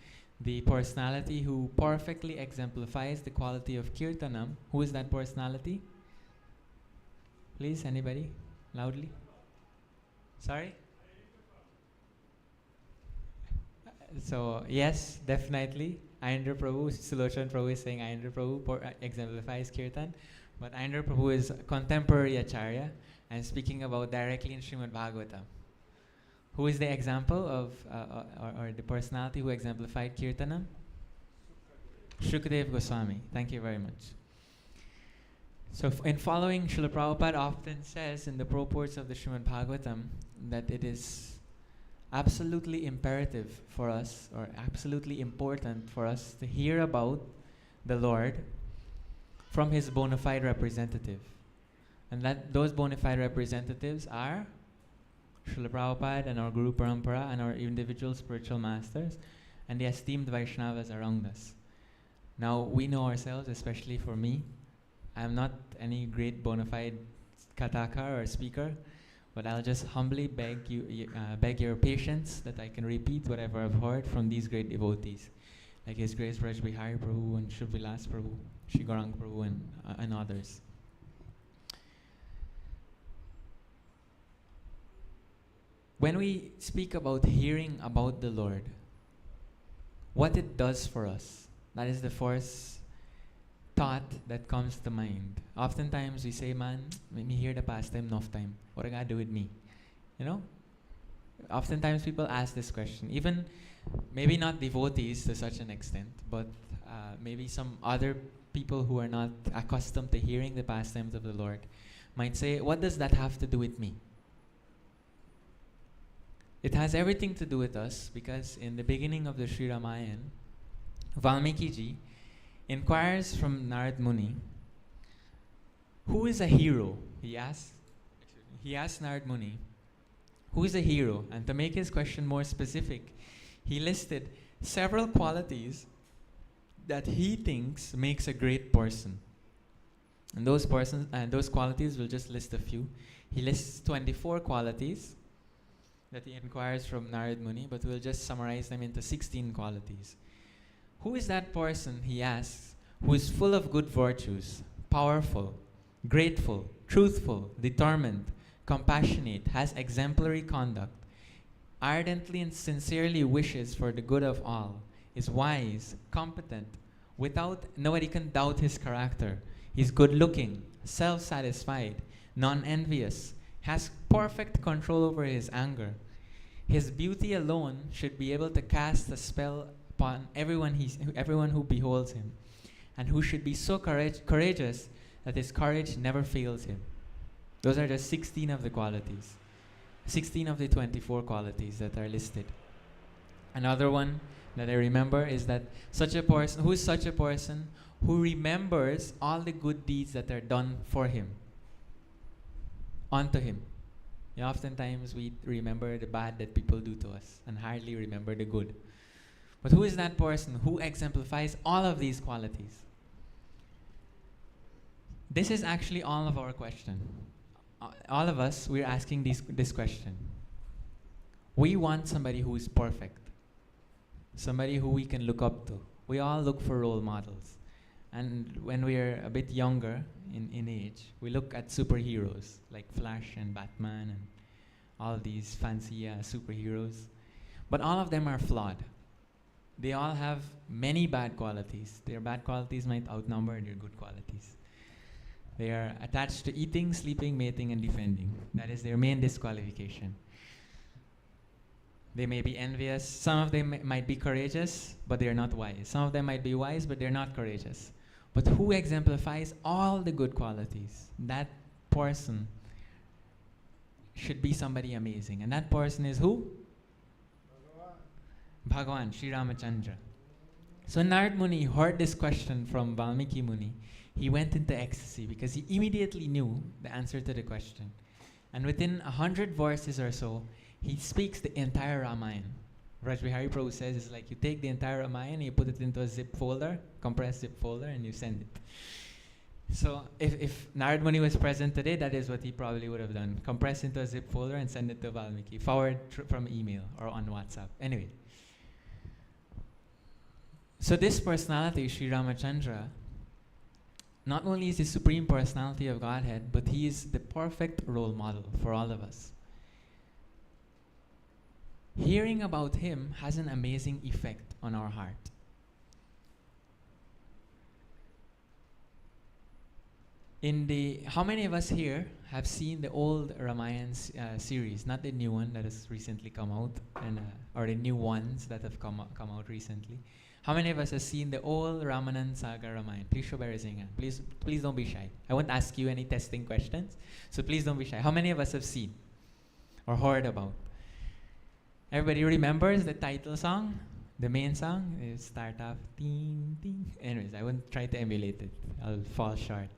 the personality who perfectly exemplifies the quality of Kirtanam, who is that personality? Please, anybody? Loudly. Sorry? So, yes, definitely. Ayendra Prabhu, Sulochan Prabhu is saying Ayendra Prabhu exemplifies Kirtan. But Ayendra Prabhu is contemporary Acharya and speaking about directly in Srimad Bhagavatam. Who is the example of, or the personality who exemplified Kirtanam? Shukadev Goswami. Thank you very much. So in following, Srila Prabhupada often says in the purports of the Srimad Bhagavatam that it is absolutely imperative for us, or absolutely important for us to hear about the Lord from his bona fide representative. And that those bona fide representatives are Srila Prabhupada and our Guru Parampara and our individual spiritual masters and the esteemed Vaishnavas around us. Now, we know ourselves, especially for me, I'm not any great bona fide kataka or speaker, but I'll just humbly beg your patience that I can repeat whatever I've heard from these great devotees, like His Grace Braj Bihari Prabhu and Shri Vilas Prabhu, Shri Gaurang Prabhu, and others. When we speak about hearing about the Lord, what it does for us, that is the first thought that comes to mind. Oftentimes we say, man, let me hear the pastime enough time. What I gotta do with me? You know? Oftentimes people ask this question. Even, maybe not devotees to such an extent, but maybe some other people who are not accustomed to hearing the pastimes of the Lord might say, what does that have to do with me? It has everything to do with us, because in the beginning of the Sri Ramayana, Valmiki ji inquires from Narad Muni, who is a hero? He asks Narad Muni, who is a hero? And to make his question more specific, he listed several qualities that he thinks makes a great person. And those qualities, we'll just list a few. He lists 24 qualities that he inquires from Narad Muni, but we'll just summarize them into 16 qualities. Who is that person, he asks, who is full of good virtues, powerful, grateful, truthful, determined, compassionate, has exemplary conduct, ardently and sincerely wishes for the good of all, is wise, competent, nobody can doubt his character, he's good-looking, self-satisfied, non-envious, has perfect control over his anger. His beauty alone should be able to cast a spell upon everyone who beholds him, and who should be so courageous that his courage never fails him. Those are just 16 of the qualities. 16 of the 24 qualities that are listed. Another one that I remember is that such a person, who is such a person who remembers all the good deeds that are done for him, onto him. Oftentimes we remember the bad that people do to us and hardly remember the good. But who is that person who exemplifies all of these qualities? This is actually all of our question. All of us, we're asking this question. We want somebody who is perfect. Somebody who we can look up to. We all look for role models. And when we're a bit younger in age, we look at superheroes like Flash and Batman and all these fancy superheroes. But all of them are flawed. They all have many bad qualities. Their bad qualities might outnumber their good qualities. They are attached to eating, sleeping, mating, and defending. That is their main disqualification. They may be envious. Some of them might be courageous, but they're not wise. Some of them might be wise, but they're not courageous. But who exemplifies all the good qualities? That person should be somebody amazing. And that person is who? Bhagavan, Sri Ramachandra. So Narad Muni heard this question from Valmiki Muni. He went into ecstasy because he immediately knew the answer to the question. And within 100 verses or so, he speaks the entire Ramayana. Rajbihari Prabhu says it's like you take the entire Ramayana, you put it into a zip folder, compressed zip folder, and you send it. So if Narad Muni was present today, that is what he probably would have done. Compress into a zip folder and send it to Valmiki. Forward from email or on WhatsApp. Anyway. So this personality, Sri Ramachandra, not only is the supreme personality of Godhead, but he is the perfect role model for all of us. Hearing about him has an amazing effect on our heart. How many of us here have seen the old Ramayana series, not the new one that has recently come out, or the new ones that have come out recently? How many of us have seen the old Ramanan Saga Ramayana? Please show by raising hand. Please don't be shy. I won't ask you any testing questions, so please don't be shy. How many of us have seen or heard about? Everybody remembers the title song? The main song? It start off, ding, ding. Anyways, I won't try to emulate it. I'll fall short.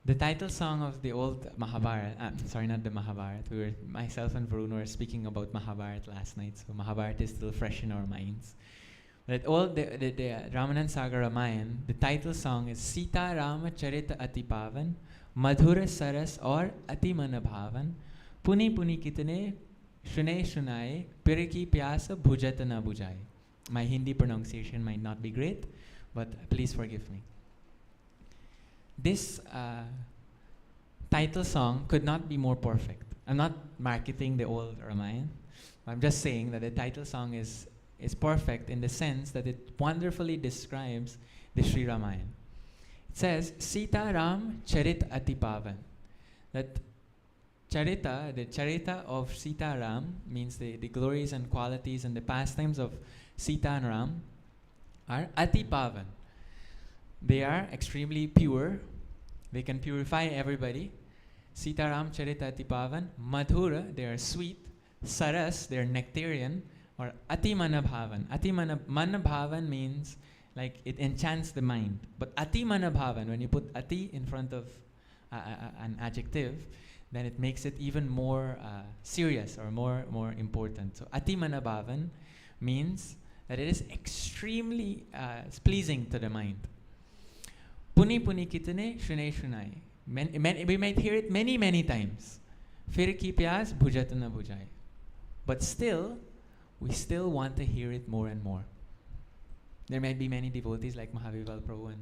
The title song of the old Mahabharata, sorry, not the Mahabharata. Myself and Varun were speaking about Mahabharata last night, so Mahabharata is still fresh in our minds. But the Ramanan Saga Ramayana, the title song is Sita Rama Charita Ati Pavan, Madhura Saras or Ati Manabhavan, Puni Puni Kitane, Shune Shunaye, Piriki Pyasa Bhujata Na Bujai. My Hindi pronunciation might not be great, but please forgive me. This title song could not be more perfect. I'm not marketing the old Ramayana. I'm just saying that the title song is perfect in the sense that it wonderfully describes the Sri Ramayana. It says, Sita Ram Charit Ati Pavan. That Charita, the Charita of Sita Ram, means the glories and qualities and the pastimes of Sita and Ram are Ati Pavan. They are extremely pure. They can purify everybody. Sita Ram Charita Ati Pavan. Madhura, they are sweet. Saras, they are nectarian. Or Ati Manabhavan. Manabhavan means like it enchants the mind. But Ati Manabhavan, when you put Ati in front of an adjective, then it makes it even more serious or more important. So Ati Manabhavan means that it is extremely pleasing to the mind. Puni Puni Kitane Shunay Shunay. We might hear it many times. Fir ki pyas bhujat na bujai. But still, we still want to hear it more and more. There might be many devotees like Mahavival Prabhu and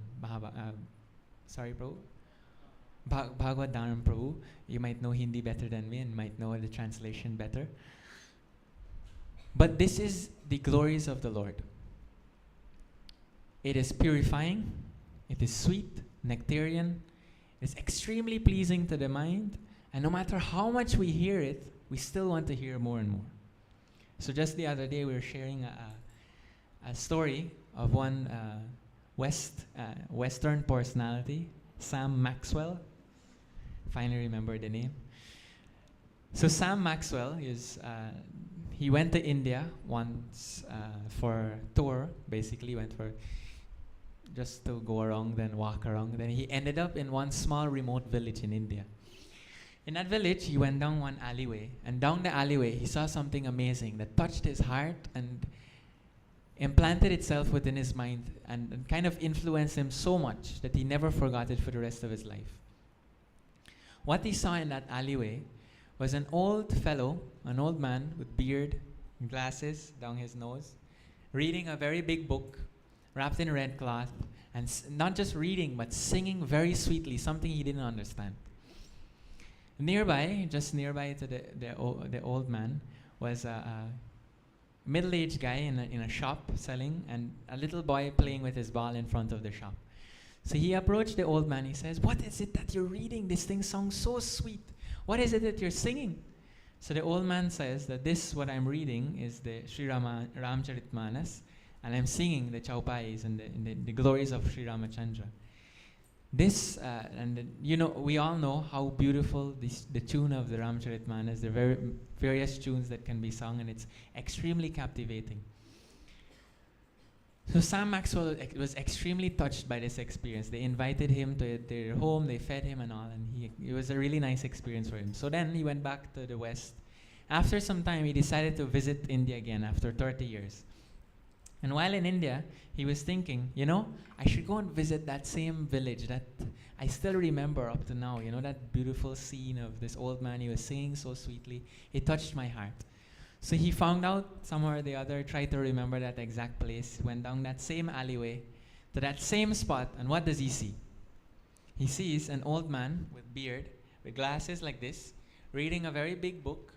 Bhagavad Dharam Prabhu. You might know Hindi better than me and might know the translation better. But this is the glories of the Lord. It is purifying, it is sweet, nectarian, it is extremely pleasing to the mind, and no matter how much we hear it, we still want to hear more and more. So just the other day, we were sharing a story of one Western personality, Sam Maxwell. Finally remember the name. So Sam Maxwell is he went to India once for a tour, basically went for just to go around, then walk around. Then he ended up in one small remote village in India. In that village, he went down one alleyway, and down the alleyway, he saw something amazing that touched his heart and implanted itself within his mind and kind of influenced him so much that he never forgot it for the rest of his life. What he saw in that alleyway was an old fellow, an old man with beard, glasses down his nose, reading a very big book, wrapped in red cloth, and not just reading, but singing very sweetly, something he didn't understand. Nearby, just nearby to the old man, was a middle-aged guy in a shop selling, and a little boy playing with his ball in front of the shop. So he approached the old man. He says, "What is it that you're reading? This thing sounds so sweet. What is it that you're singing?" So the old man says that this, what I'm reading, is the Sri Ramcharitmanas, and I'm singing the Chaupais and the glories of Sri Ramachandra. This, we all know how beautiful the tune of the Ramcharitmanas, the various tunes that can be sung, and it's extremely captivating. So Sam Maxwell was extremely touched by this experience. They invited him to their home, they fed him and all, and it was a really nice experience for him. So then he went back to the West. After some time, he decided to visit India again after 30 years. And while in India, he was thinking, I should go and visit that same village that I still remember up to now, that beautiful scene of this old man. He was singing so sweetly. It touched my heart. So he found out somewhere or the other, tried to remember that exact place, went down that same alleyway to that same spot, and what does he see? He sees an old man with beard, with glasses like this, reading a very big book,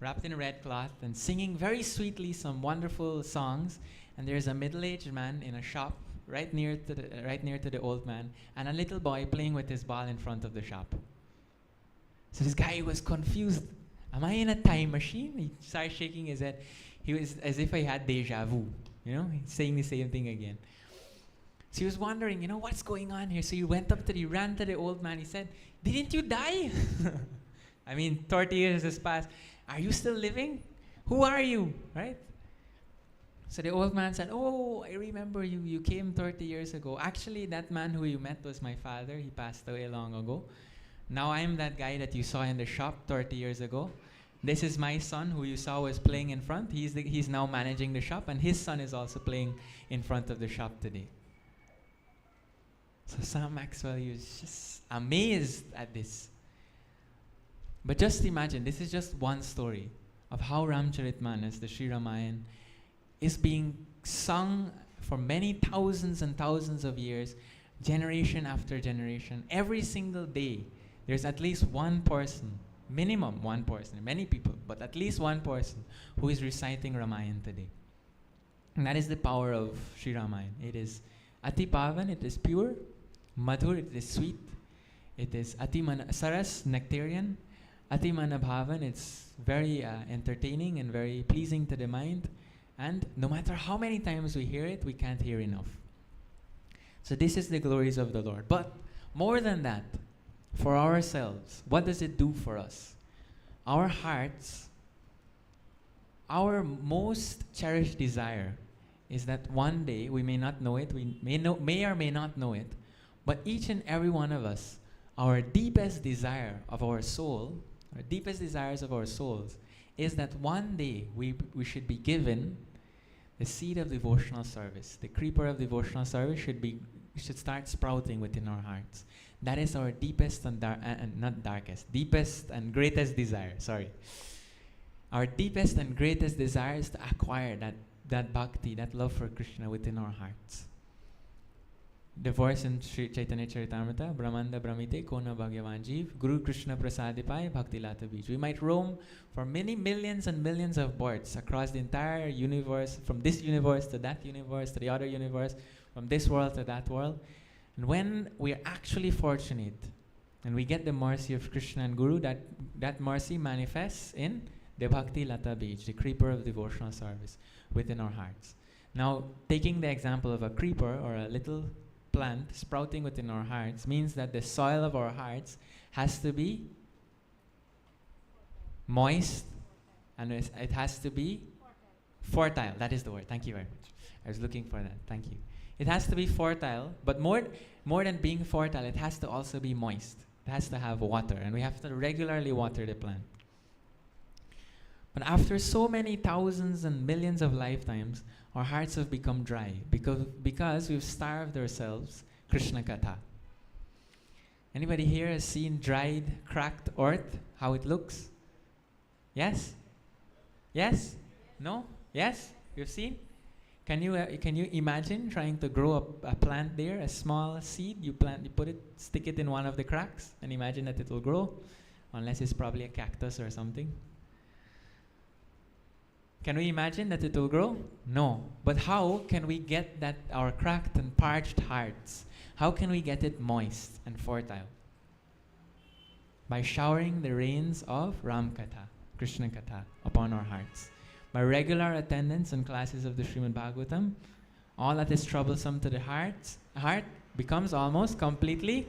wrapped in a red cloth, and singing very sweetly some wonderful songs. And there's a middle-aged man in a shop right near to the old man, and a little boy playing with his ball in front of the shop. So this guy was confused. Am I in a time machine? He started shaking his head. He was as if he had deja vu. He's saying the same thing again. So he was wondering, what's going on here? So he ran to the old man. He said, "Didn't you die?" 30 years has passed. "Are you still living? Who are you?" Right? So the old man said, "Oh, I remember you. You came 30 years ago. Actually, that man who you met was my father. He passed away long ago. Now I'm that guy that you saw in the shop 30 years ago. This is my son who you saw was playing in front. He's now managing the shop, and his son is also playing in front of the shop today." So Sam Maxwell, he was just amazed at this. But just imagine, this is just one story of how Ramcharitmanas, the Sri Ramayana, is being sung for many thousands and thousands of years, generation after generation. Every single day, there's at least one person, minimum one person, many people, but at least one person who is reciting Ramayana today. And that is the power of Sri Ramayana. It is Ati Pavan, it is pure. Madhur, it is sweet. It is Ati Saras, nectarian. Ati Manabhavan, it's very entertaining and very pleasing to the mind. And no matter how many times we hear it, we can't hear enough. So this is the glories of the Lord. But more than that, for ourselves, what does it do for us? Our hearts, our most cherished desire is that one day, we may not know it, we may or may not know it, but each and every one of us, our deepest desire of our soul, our deepest desires of our souls, is that one day we should be given the seed of devotional service. The creeper of devotional service should start sprouting within our hearts. That is our deepest and deepest and greatest desire. Sorry. Our deepest and greatest desire is to acquire that bhakti, that love for Krishna within our hearts. The voice in Sri Chaitanya Charitamrita, Brahmanda Brahmite, Kona Bhagyavan Jeev, Guru Krishna Prasadipai, Bhakti Lata Bij. We might roam for many millions and millions of births across the entire universe, from this universe to that universe to the other universe, from this world to that world. And when we are actually fortunate and we get the mercy of Krishna and Guru, that mercy manifests in the Bhakti Lata Bij, the creeper of devotional service within our hearts. Now, taking the example of a creeper or a little plant sprouting within our hearts means that the soil of our hearts has to be moist And it has to be fertile. That is the word. Thank you very much. I was looking for that. Thank you. It has to be fertile, but more than being fertile, it has to also be moist. It has to have water, and we have to regularly water the plant. But after so many thousands and millions of lifetimes, our hearts have become dry because we've starved ourselves Krishna Katha. Anybody here has seen dried, cracked earth, how it looks? Yes? Yes? No? Yes? You've seen? Can you imagine trying to grow a plant there, a small seed? You put it, stick it in one of the cracks, and imagine that it will grow, unless it's probably a cactus or something. Can we imagine that it will grow? No. But how can we get that our cracked and parched hearts? How can we get it moist and fertile? By showering the rains of Ram Katha, Krishna Katha, upon our hearts. By regular attendance in classes of the Srimad Bhagavatam, all that is troublesome to the heart becomes almost completely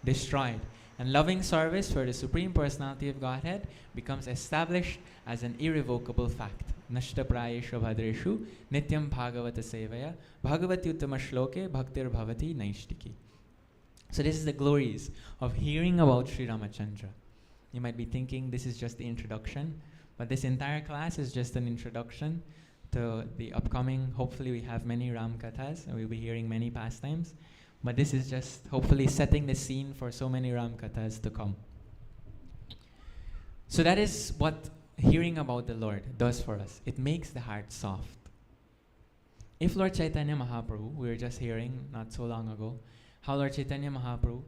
destroyed. And loving service for the Supreme Personality of Godhead becomes established as an irrevocable fact. Nashta prayeshu bhadreshu nityam bhagavata sevaya bhagavati uttama shloke bhaktir bhavati naishtiki. So this is the glories of hearing about Sri Ramachandra. You might be thinking this is just the introduction, but this entire class is just an introduction to the upcoming, hopefully we have many Ram Kathas, and we'll be hearing many pastimes. But this is just hopefully setting the scene for so many Ram Kathas to come. So that is what hearing about the Lord does for us. It makes the heart soft. If Lord Chaitanya Mahaprabhu, we were just hearing not so long ago, how Lord Chaitanya Mahaprabhu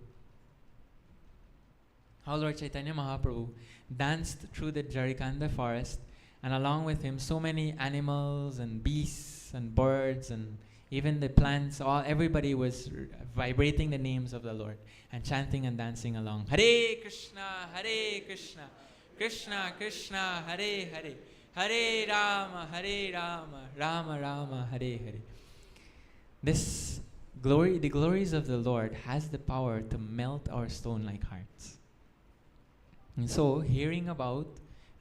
danced through the Jarikanda forest, and along with him so many animals and beasts and birds and even the plants, everybody was vibrating the names of the Lord and chanting and dancing along. Hare Krishna, Krishna Krishna, Hare Hare, Hare Rama, Rama Rama, Hare Hare. This glory, the glories of the Lord has the power to melt our stone-like hearts. And so, hearing about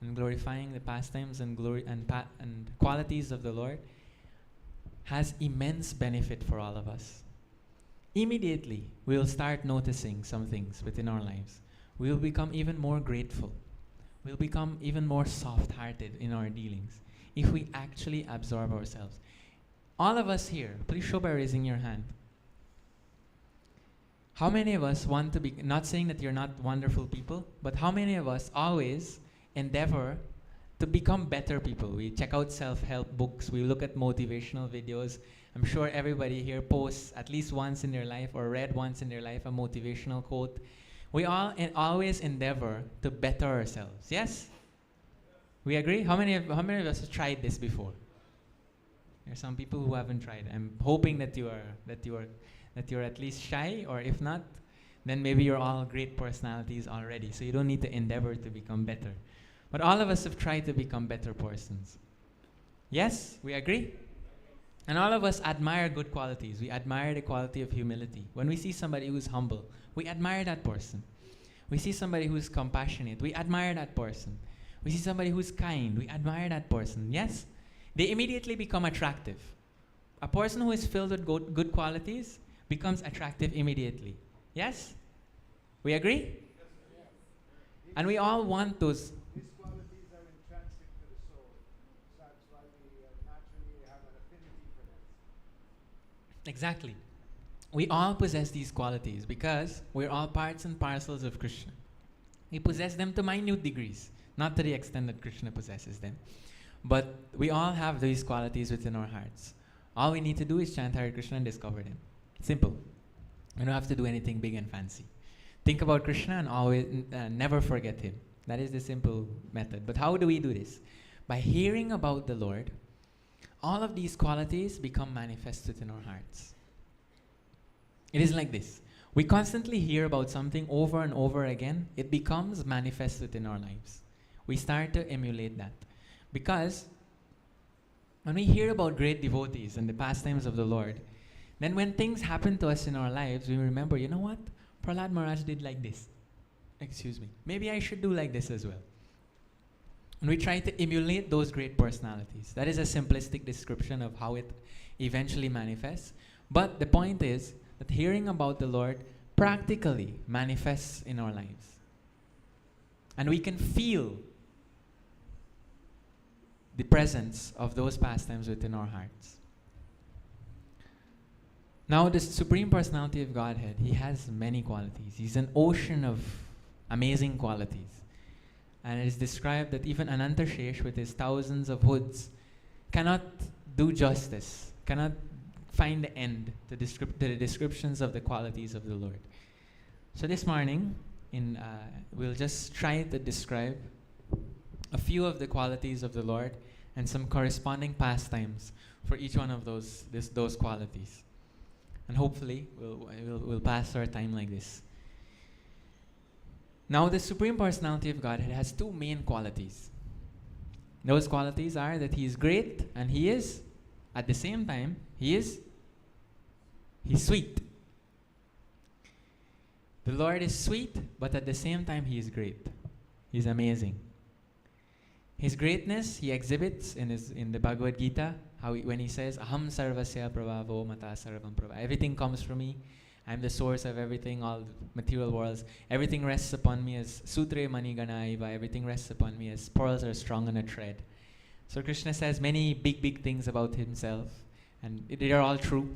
and glorifying the pastimes and glory and qualities of the Lord has immense benefit for all of us. Immediately, we'll start noticing some things within our lives. We'll become even more grateful. We'll become even more soft-hearted in our dealings if we actually absorb ourselves. All of us here, please show by raising your hand. How many of us want to be, not saying that you're not wonderful people, but how many of us always endeavor to become better people? We check out self-help books, we look at motivational videos. I'm sure everybody here posts at least once in their life or read once in their life a motivational quote. We all always endeavor to better ourselves. Yes? We agree? How many of us have tried this before? There are some people who haven't tried. I'm hoping that you're at least shy, or if not, then maybe you're all great personalities already, so you don't need to endeavor to become better. But all of us have tried to become better persons. Yes? We agree? And all of us admire good qualities. We admire the quality of humility. When we see somebody who's humble, we admire that person. We see somebody who's compassionate, we admire that person. We see somebody who's kind, we admire that person. Yes? They immediately become attractive. A person who is filled with good qualities becomes attractive immediately. Yes? We agree? And we all want those. These qualities are intrinsic to the soul. So that's why we naturally have an affinity for this. Exactly. We all possess these qualities because we're all parts and parcels of Krishna. We possess them to minute degrees, not to the extent that Krishna possesses them. But we all have these qualities within our hearts. All we need to do is chant Hare Krishna and discover them. Simple. We don't have to do anything big and fancy. Think about Krishna and always never forget him. That is the simple method. But how do we do this? By hearing about the Lord, all of these qualities become manifest within our hearts. It is like this. We constantly hear about something over and over again. It becomes manifest within our lives. We start to emulate that. Because when we hear about great devotees and the pastimes of the Lord, then when things happen to us in our lives, we remember, you know what? Prahlad Maharaj did like this. Excuse me. Maybe I should do like this as well. And we try to emulate those great personalities. That is a simplistic description of how it eventually manifests. But the point is that hearing about the Lord practically manifests in our lives. And we can feel the presence of those pastimes within our hearts. Now, the Supreme Personality of Godhead, He has many qualities. He's an ocean of amazing qualities. And it is described that even Anantashesh, with his thousands of hoods, cannot do justice, cannot find the end to the descriptions of the qualities of the Lord. So this morning, we'll just try to describe a few of the qualities of the Lord and some corresponding pastimes for each one of those qualities. And hopefully, we'll pass our time like this. Now, the Supreme Personality of Godhead has two main qualities. Those qualities are that He is great and He is, at the same time, He's sweet. The Lord is sweet, but at the same time, He is great. He's amazing. His greatness He exhibits in the Bhagavad Gita, when He says, Aham sarvasya prabhavo mata sarvam prabha. Everything comes from me. I'm the source of everything, all material worlds. Everything rests upon me as sutre manigana iva. Everything rests upon me as pearls are strung on a thread. So Krishna says many big things about Himself, and they are all true.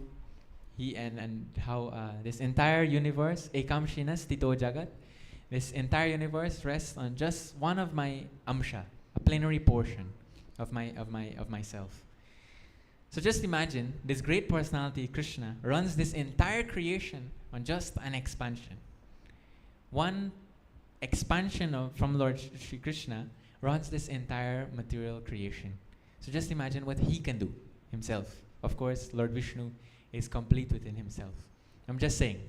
And how this entire universe, ekam shinas tito jagat, this entire universe rests on just one of my amsha, a plenary portion of myself. So just imagine this great personality, Krishna, runs this entire creation on just an expansion. One expansion from Lord Shri Krishna runs this entire material creation. So just imagine what He can do Himself. Of course, Lord Vishnu is complete within Himself. I'm just saying,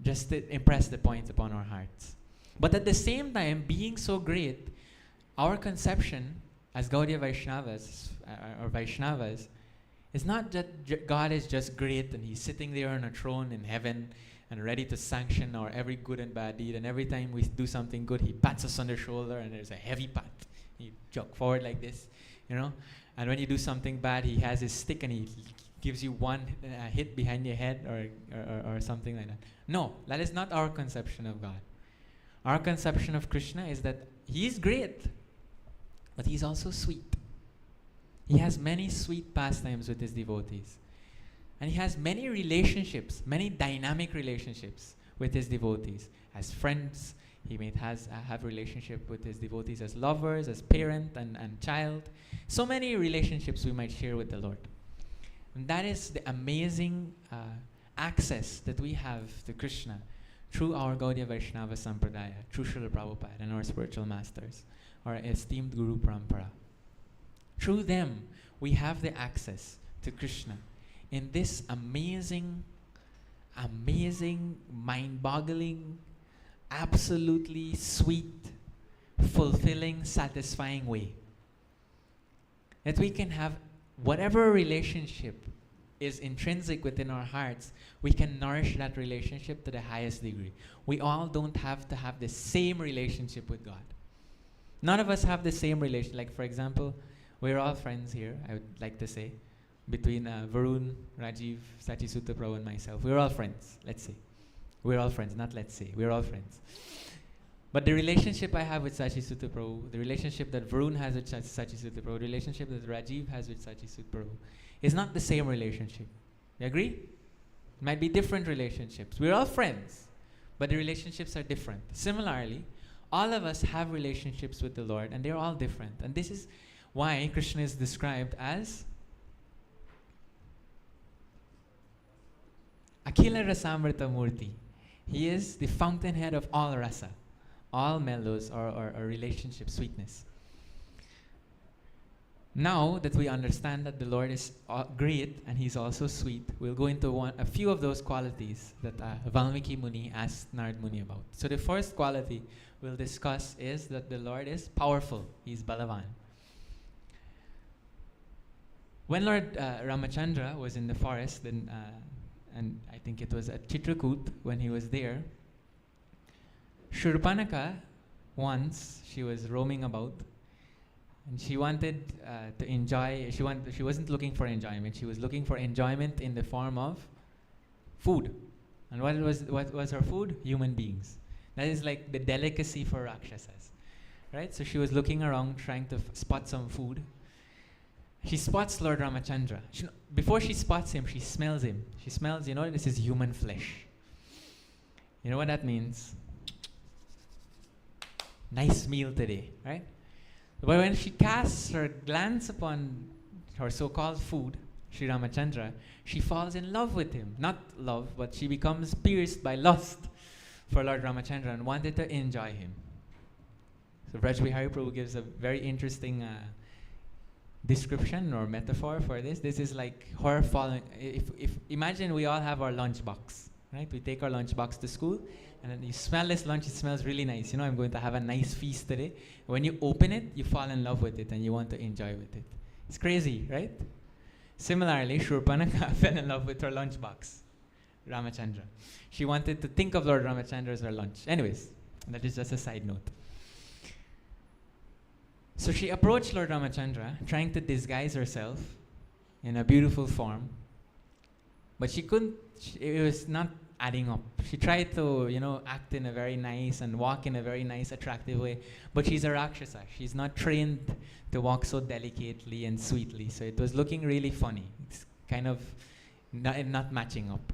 just to impress the point upon our hearts. But at the same time, being so great, our conception as Gaudiya Vaishnavas, or Vaishnavas, is not that God is just great and He's sitting there on a throne in heaven and ready to sanction our every good and bad deed, and every time we do something good, He pats us on the shoulder and there's a heavy pat. He jog forward like this, and when you do something bad, He has His stick and He gives you one hit behind your head or something like that. No, that is not our conception of God. Our conception of Krishna is that He is great, but He's also sweet. He has many sweet pastimes with His devotees. And He has many relationships, many dynamic relationships with His devotees. As friends, He may have relationship with His devotees as lovers, as parent and child. So many relationships we might share with the Lord. And that is the amazing access that we have to Krishna through our Gaudiya Vaishnava Sampradaya, through Srila Prabhupada and our spiritual masters, our esteemed Guru Parampara. Through them, we have the access to Krishna in this amazing, mind-boggling, absolutely sweet, fulfilling, satisfying way. That we can have whatever relationship is intrinsic within our hearts, we can nourish that relationship to the highest degree. We all don't have to have the same relationship with God. None of us have the same relation. Like, for example, we're all friends here, I would like to say, between Varun, Rajiv, Sachisuta Prabhu, and myself. We're all friends, let's say. We're all friends, not let's say. We're all friends. But the relationship I have with Sachisuta Prabhu, the relationship that Varun has with Sachisuta Prabhu, the relationship that Rajiv has with Sachisuta Prabhu, is not the same relationship. You agree? It might be different relationships. We're all friends, but the relationships are different. Similarly, all of us have relationships with the Lord, and they're all different. And this is why Krishna is described as Akhila Rasamrita Murti. He is the fountainhead of all rasa, all mellows or relationship sweetness. Now that we understand that the Lord is great and He's also sweet, we'll go into a few of those qualities that Valmiki Muni asked Narad Muni about. So the first quality we'll discuss is that the Lord is powerful. He's Balavan. When Lord Ramachandra was in the forest, and I think it was at Chitrakoot when he was there, Shurpanaka, once she was roaming about, And she wanted to enjoy. She wasn't looking for enjoyment. She was looking for enjoyment in the form of food. And what was her food? Human beings. That is like the delicacy for Rakshasas, right? So she was looking around trying to spot some food. She spots Lord Ramachandra. Before she spots him, she smells him. She smells, this is human flesh. You know what that means? Nice meal today, right? But when she casts her glance upon her so-called food, Sri Ramachandra, she falls in love with him. Not love, but she becomes pierced by lust for Lord Ramachandra and wanted to enjoy him. So Braj Bihari Prabhu gives a very interesting description or metaphor for this. This is like her falling. If imagine we all have our lunch box, right? We take our lunch box to school, and then you smell this lunch. It smells really nice. I'm going to have a nice feast today. When you open it, you fall in love with it, and you want to enjoy with it. It's crazy, right? Similarly, Shurpanakha fell in love with her lunch box, Ramachandra. She wanted to think of Lord Ramachandra as her lunch. Anyways, that is just a side note. So she approached Lord Ramachandra, trying to disguise herself in a beautiful form. But she couldn't, it was not adding up. She tried to, act in a very nice and walk in a very nice, attractive way. But she's a Rakshasa. She's not trained to walk so delicately and sweetly. So it was looking really funny. It's kind of not matching up.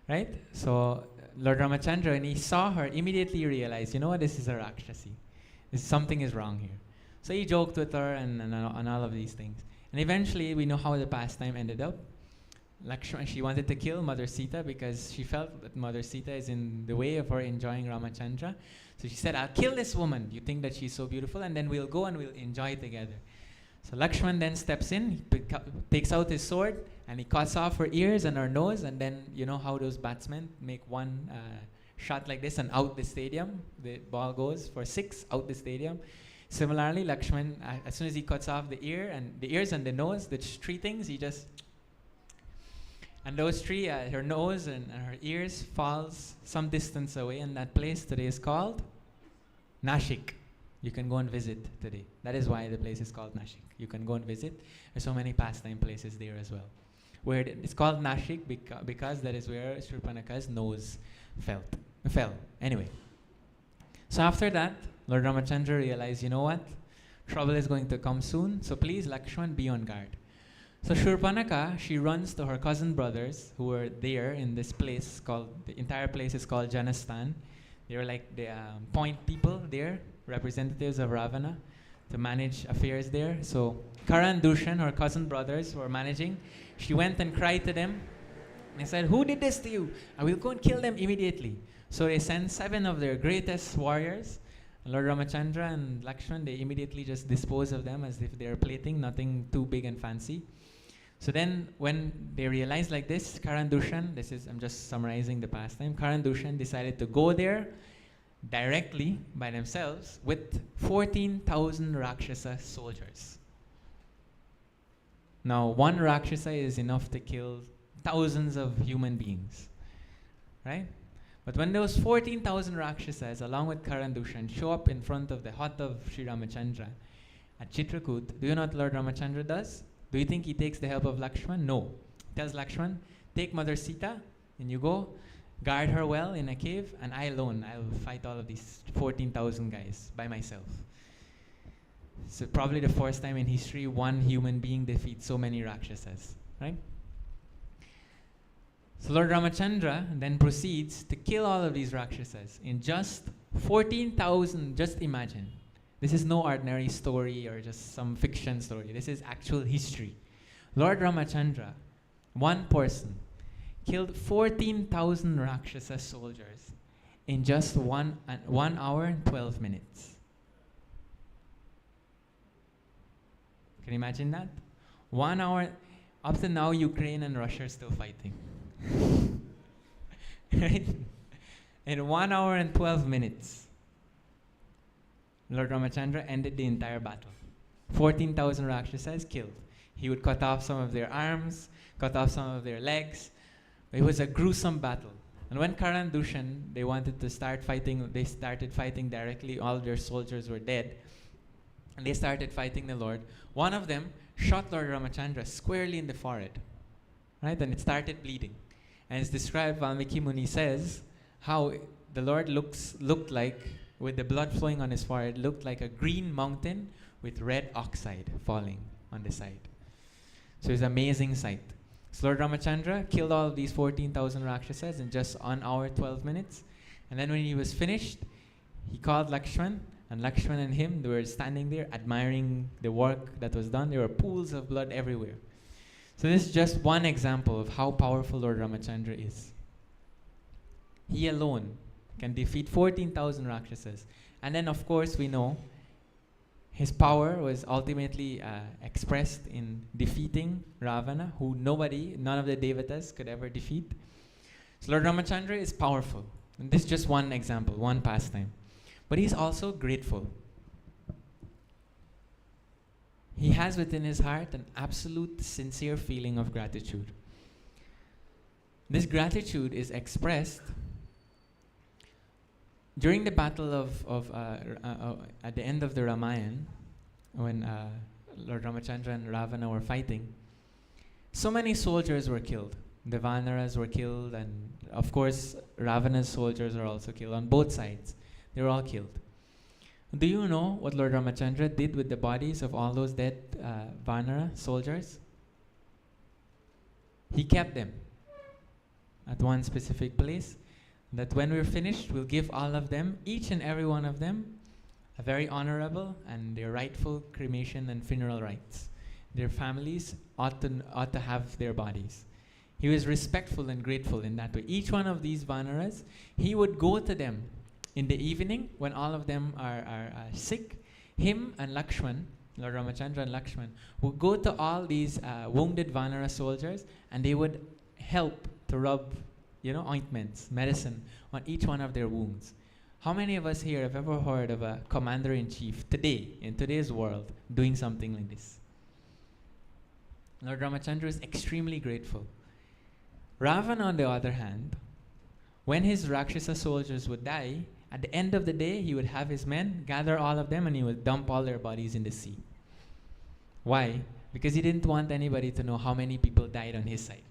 Right? So Lord Ramachandra, when he saw her, immediately realized, this is a Rakshasi. Something is wrong here. So he joked with her and all of these things. And eventually, we know how the pastime ended up. Lakshmana, she wanted to kill Mother Sita because she felt that Mother Sita is in the way of her enjoying Ramachandra. So she said, I'll kill this woman. You think that she's so beautiful? And then we'll go and we'll enjoy together. So Lakshman then steps in, he takes out his sword, and he cuts off her ears and her nose. And then, you know how those batsmen make one shot like this and out the stadium? The ball goes for 6 out the stadium. Similarly, Lakshman, as soon as he cuts off the ears and the nose, the 3 things, he just... And those 3, her nose and her ears falls some distance away, and that place today is called Nashik. You can go and visit today. That is why the place is called Nashik. You can go and visit. There's so many pastime places there as well. Where it's called Nashik because that is where Shurpanakha's nose fell. Anyway. So after that, Lord Ramachandra realized, you know what? Trouble is going to come soon, so please, Lakshman, be on guard. So Shurpanakha, she runs to her cousin brothers who were there in this place the entire place is called Janastan. They were like the point people there, representatives of Ravana, to manage affairs there. So Karan, Dushan, her cousin brothers who were managing, she went and cried to them and said, who did this to you? I will go and kill them immediately. So they sent 7 of their greatest warriors, Lord Ramachandra and Lakshman. They immediately just dispose of them as if they are plaything, nothing too big and fancy. So then when they realized like this, Karan Dushan, I'm just summarizing the pastime, Karan Dushan decided to go there directly by themselves with 14,000 Rakshasa soldiers. Now, one Rakshasa is enough to kill thousands of human beings, right? But when those 14,000 Rakshasas, along with Karan Dushan, show up in front of the hut of Sri Ramachandra at Chitrakoot, do you know what Lord Ramachandra does? Do you think he takes the help of Lakshman? No. He tells Lakshman, take Mother Sita, and you go, guard her well in a cave, and I alone, I'll fight all of these 14,000 guys by myself. So probably the first time in history one human being defeats so many Rakshasas, right? So Lord Ramachandra then proceeds to kill all of these Rakshasas in just 14,000, just imagine. This is no ordinary story or just some fiction story. This is actual history. Lord Ramachandra, one person, killed 14,000 Rakshasa soldiers in just 1 hour and 12 minutes. Can you imagine that? 1 hour. Up to now, Ukraine and Russia are still fighting. Right? In 1 hour and 12 minutes. Lord Ramachandra ended the entire battle. 14,000 Rakshasas killed. He would cut off some of their arms, cut off some of their legs. It was a gruesome battle. And when Karan Dushan, they wanted to start fighting, they started fighting directly, all their soldiers were dead. and they started fighting the Lord. One of them shot Lord Ramachandra squarely in the forehead, right? And it started bleeding. And it's described, Valmiki Muni says, how the Lord looked like, with the blood flowing on his forehead, looked like a green mountain with red oxide falling on the side. So it's an amazing sight. So Lord Ramachandra killed all of these 14,000 Rakshasas in just 1 hour, 12 minutes. And then when he was finished, he called Lakshman, and Lakshman and him, they were standing there admiring the work that was done. There were pools of blood everywhere. So this is just one example of how powerful Lord Ramachandra is. He alone can defeat 14,000 Rakshasas. And then of course we know his power was ultimately expressed in defeating Ravana, who none of the Devatas could ever defeat. So Lord Ramachandra is powerful. And this is just one example, one pastime. But he's also grateful. He has within his heart an absolute sincere feeling of gratitude. This gratitude is expressed during the battle at the end of the Ramayana, when Lord Ramachandra and Ravana were fighting. So many soldiers were killed. The Vanaras were killed, and of course Ravana's soldiers were also killed on both sides. They were all killed. Do you know what Lord Ramachandra did with the bodies of all those dead Vanara soldiers? He kept them at one specific place, that when we're finished, we'll give all of them, each and every one of them, a very honorable and their rightful cremation and funeral rites. Their families ought to have their bodies. He was respectful and grateful in that way. Each one of these Vanaras, he would go to them in the evening when all of them are sick. Him and Lakshman, Lord Ramachandra and Lakshman, would go to all these wounded Vanara soldiers, and they would help to rub ointments, medicine on each one of their wounds. How many of us here have ever heard of a commander-in-chief today, in today's world, doing something like this? Lord Ramachandra is extremely grateful. Ravana, on the other hand, when his Rakshasa soldiers would die, at the end of the day, he would have his men gather all of them and he would dump all their bodies in the sea. Why? Because he didn't want anybody to know how many people died on his side.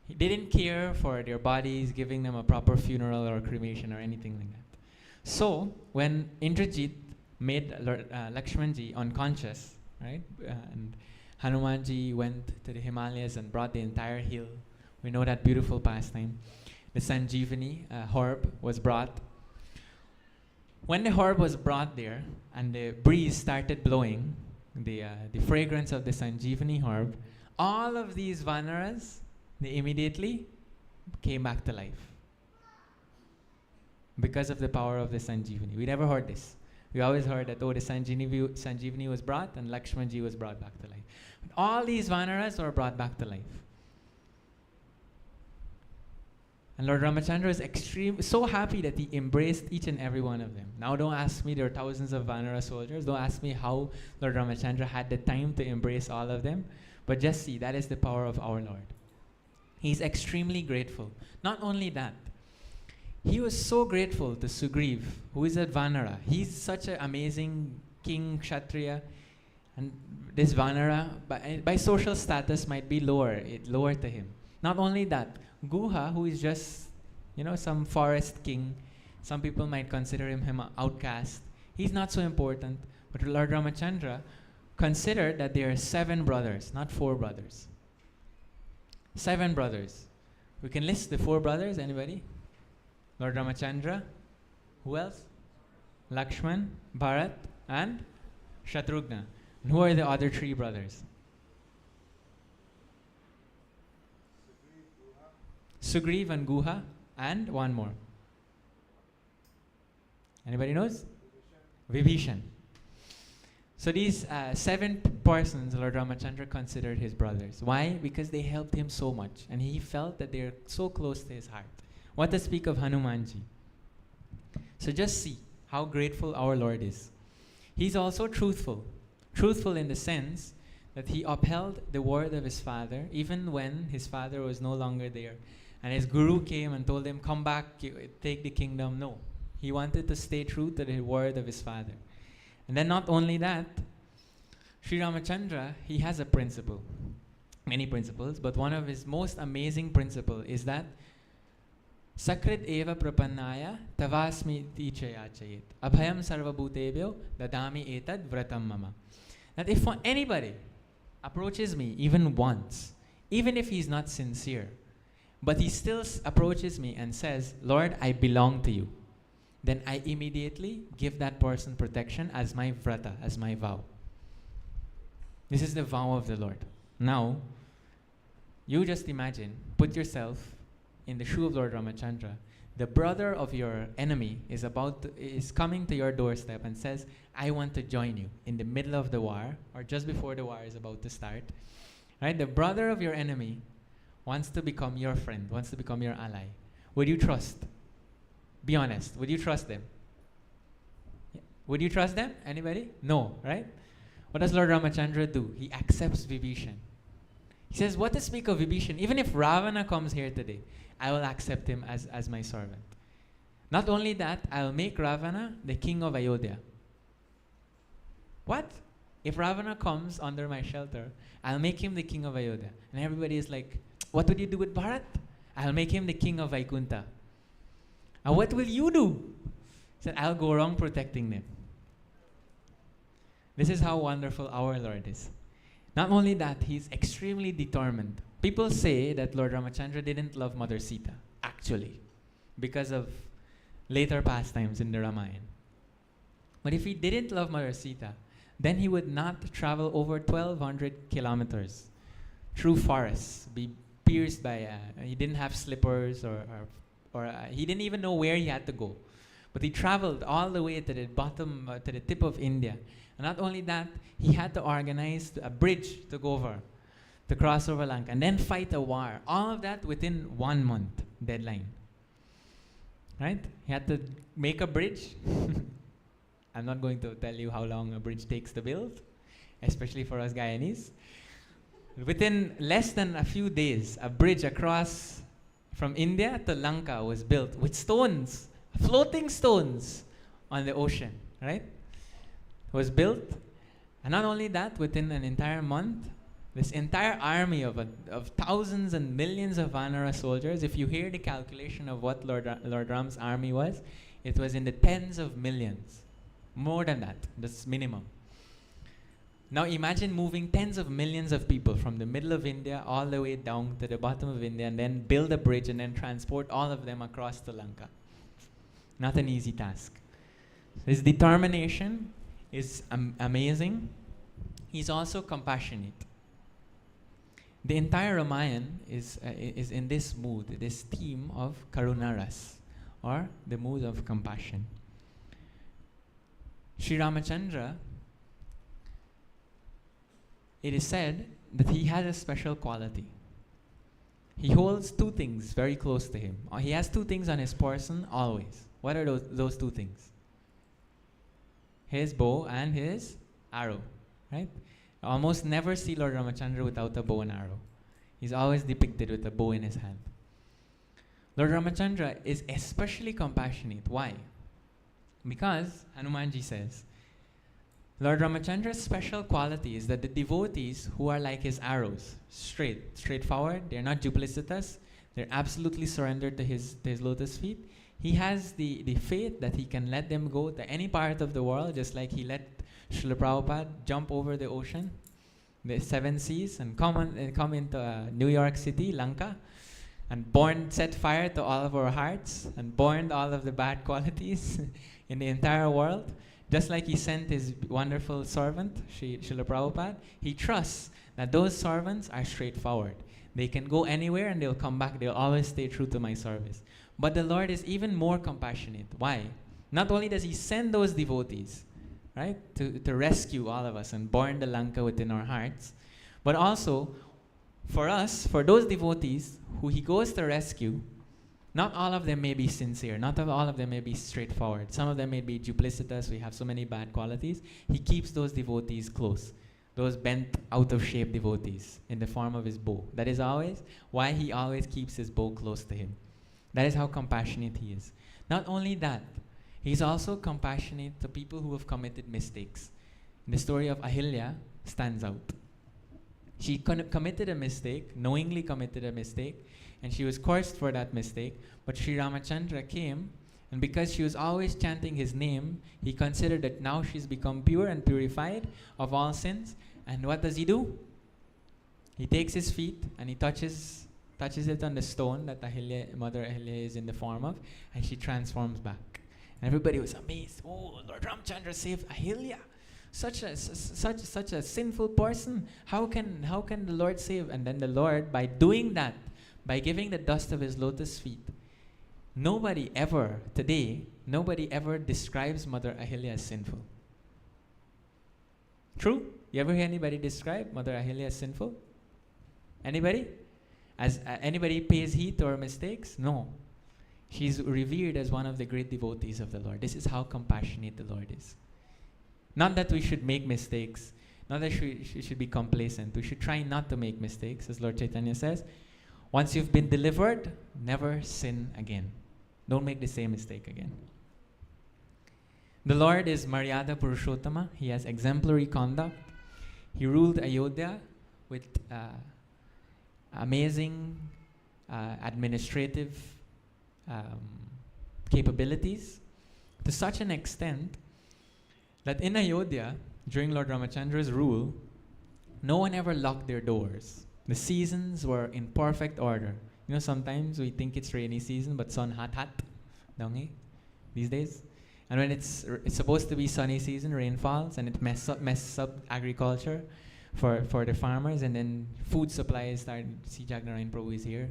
He didn't care for their bodies, giving them a proper funeral or cremation or anything like that. So, when Indrajit made Lakshmanji unconscious, right, and Hanumanji went to the Himalayas and brought the entire hill. We know that beautiful pastime. The Sanjeevani herb was brought. When the herb was brought there and the breeze started blowing, the fragrance of the Sanjeevani herb, all of these Vanaras, they immediately came back to life because of the power of the Sanjeevani. We never heard this. We always heard that, the Sanjeevani was brought and Lakshmanji was brought back to life. But all these Vanaras were brought back to life. And Lord Ramachandra is so happy that he embraced each and every one of them. Now don't ask me, there are thousands of Vanara soldiers. Don't ask me how Lord Ramachandra had the time to embrace all of them. But just see, that is the power of our Lord. He's extremely grateful. Not only that, he was so grateful to Sugriv, who is a Vanara. He's such an amazing king, Kshatriya. And this Vanara, by social status, might be lower to him. Not only that, Guha, who is just, some forest king, some people might consider him an outcast. He's not so important. But Lord Ramachandra considered that there are 7 brothers, not 4 brothers. 7 brothers. We can list the 4 brothers, anybody? Lord Ramachandra. Who else? Lakshman, Bharat, and Shatrughna. And who are the other 3 brothers? Sugriv and Guha, and one more. Anybody knows? Vibhishan. So these 7 persons, Lord Ramachandra considered his brothers. Why? Because they helped him so much, and he felt that they're so close to his heart. What to speak of Hanumanji? So just see how grateful our Lord is. He's also truthful. Truthful in the sense that he upheld the word of his father, even when his father was no longer there. And his guru came and told him, come back, take the kingdom. No. He wanted to stay true to the word of his father. And then not only that, Sri Ramachandra, he has a principle, many principles, but one of his most amazing principle is that Sakrit eva prapannaya tavasmi tichayachayet abhayam sarvabhutebhyo dadami etad vratam mama. That if anybody approaches me even once, even if he's not sincere, but he still approaches me and says, Lord, I belong to you, then I immediately give that person protection as my vrata, as my vow. This is the vow of the Lord. Now, you just imagine, put yourself in the shoe of Lord Ramachandra. The brother of your enemy is coming to your doorstep and says, I want to join you in the middle of the war, or just before the war is about to start. Right? The brother of your enemy wants to become your friend, wants to become your ally. Would you trust? Be honest. Would you trust them? Yeah. Would you trust them? Anybody? No, right? What does Lord Ramachandra do? He accepts Vibhishan. He says, what to speak of Vibhishan? Even if Ravana comes here today, I will accept him as my servant. Not only that, I'll make Ravana the king of Ayodhya. What? If Ravana comes under my shelter, I'll make him the king of Ayodhya. And everybody is like, what would you do with Bharat? I'll make him the king of Vaikunta. And what will you do? He said, I'll go around protecting them. This is how wonderful our Lord is. Not only that, he's extremely determined. People say that Lord Ramachandra didn't love Mother Sita, actually, because of later pastimes in the Ramayana. But if he didn't love Mother Sita, then he would not travel over 1,200 kilometers through forests, be pierced by, he didn't have slippers or he didn't even know where he had to go. But he traveled all the way to the bottom, to the tip of India. And not only that, he had to organize a bridge to go over, to cross over Lanka, and then fight a war. All of that within 1 month deadline. Right? He had to make a bridge. I'm not going to tell you how long a bridge takes to build, especially for us Guyanese. Within less than a few days, a bridge across from India to Lanka was built with stones, floating stones on the ocean, right? Was built. And not only that, within an entire month, this entire army of thousands and millions of Vanara soldiers, if you hear the calculation of what Lord Ram's army was, it was in the tens of millions. More than that, that's minimum. Now imagine moving tens of millions of people from the middle of India all the way down to the bottom of India and then build a bridge and then transport all of them across to Lanka. Not an easy task. His determination is amazing. He's also compassionate. The entire Ramayana is in this mood, this theme of Karunaras, or the mood of compassion. Sri Ramachandra, it is said that he has a special quality. He holds two things very close to him. He has two things on his person always. What are those two things? His bow and his arrow, right? Almost never see Lord Ramachandra without a bow and arrow. He's always depicted with a bow in his hand. Lord Ramachandra is especially compassionate. Why? Because Hanumanji says, Lord Ramachandra's special quality is that the devotees who are like his arrows, straightforward, they're not duplicitous, they're absolutely surrendered to his lotus feet. He has the faith that he can let them go to any part of the world, just like he let Srila Prabhupada jump over the ocean, the 7 seas, and come into New York City, Lanka, and set fire to all of our hearts, and burned all of the bad qualities in the entire world. Just like he sent his wonderful servant, Srila Prabhupada, he trusts that those servants are straightforward. They can go anywhere and they'll come back. They'll always stay true to my service. But the Lord is even more compassionate. Why? Not only does he send those devotees, right, to rescue all of us and burn the Lanka within our hearts, but also for us, for those devotees who he goes to rescue, not all of them may be sincere. Not all of them may be straightforward. Some of them may be duplicitous. We have so many bad qualities. He keeps those devotees close. Those bent, out of shape devotees in the form of his bow. That is always why he always keeps his bow close to him. That is how compassionate he is. Not only that, He's also compassionate to people who have committed mistakes. The story of Ahilya stands out. She committed a mistake, knowingly committed a mistake, and she was cursed for that mistake. But Sri Ramachandra came, and because she was always chanting his name, he considered that now she's become pure and purified of all sins. And what does he do? He takes his feet and he touches it on the stone that Mother Ahilya is in the form of, and she transforms back. And everybody was amazed. Oh, Lord Ramchandra saved Ahilya. Such a sinful person. How can the Lord save? And then the Lord, by doing that, by giving the dust of his lotus feet, nobody ever describes Mother Ahilya as sinful. True? You ever hear anybody describe Mother Ahilya as sinful? Anybody? Anybody pays heed to her mistakes? No. She's revered as one of the great devotees of the Lord. This is how compassionate the Lord is. Not that we should make mistakes. Not that we should be complacent. We should try not to make mistakes, as Lord Chaitanya says. Once you've been delivered, never sin again. Don't make the same mistake again. The Lord is Maryada Purushottama. He has exemplary conduct. He ruled Ayodhya with amazing administrative capabilities, to such an extent that in Ayodhya, during Lord Ramachandra's rule, no one ever locked their doors. The seasons were in perfect order. You know, sometimes we think it's rainy season, but sun hot, these days. And when it's supposed to be sunny season, rain falls, and it messes up agriculture for the farmers, and then food supply started. See, Jagnarayan Prabhu is here.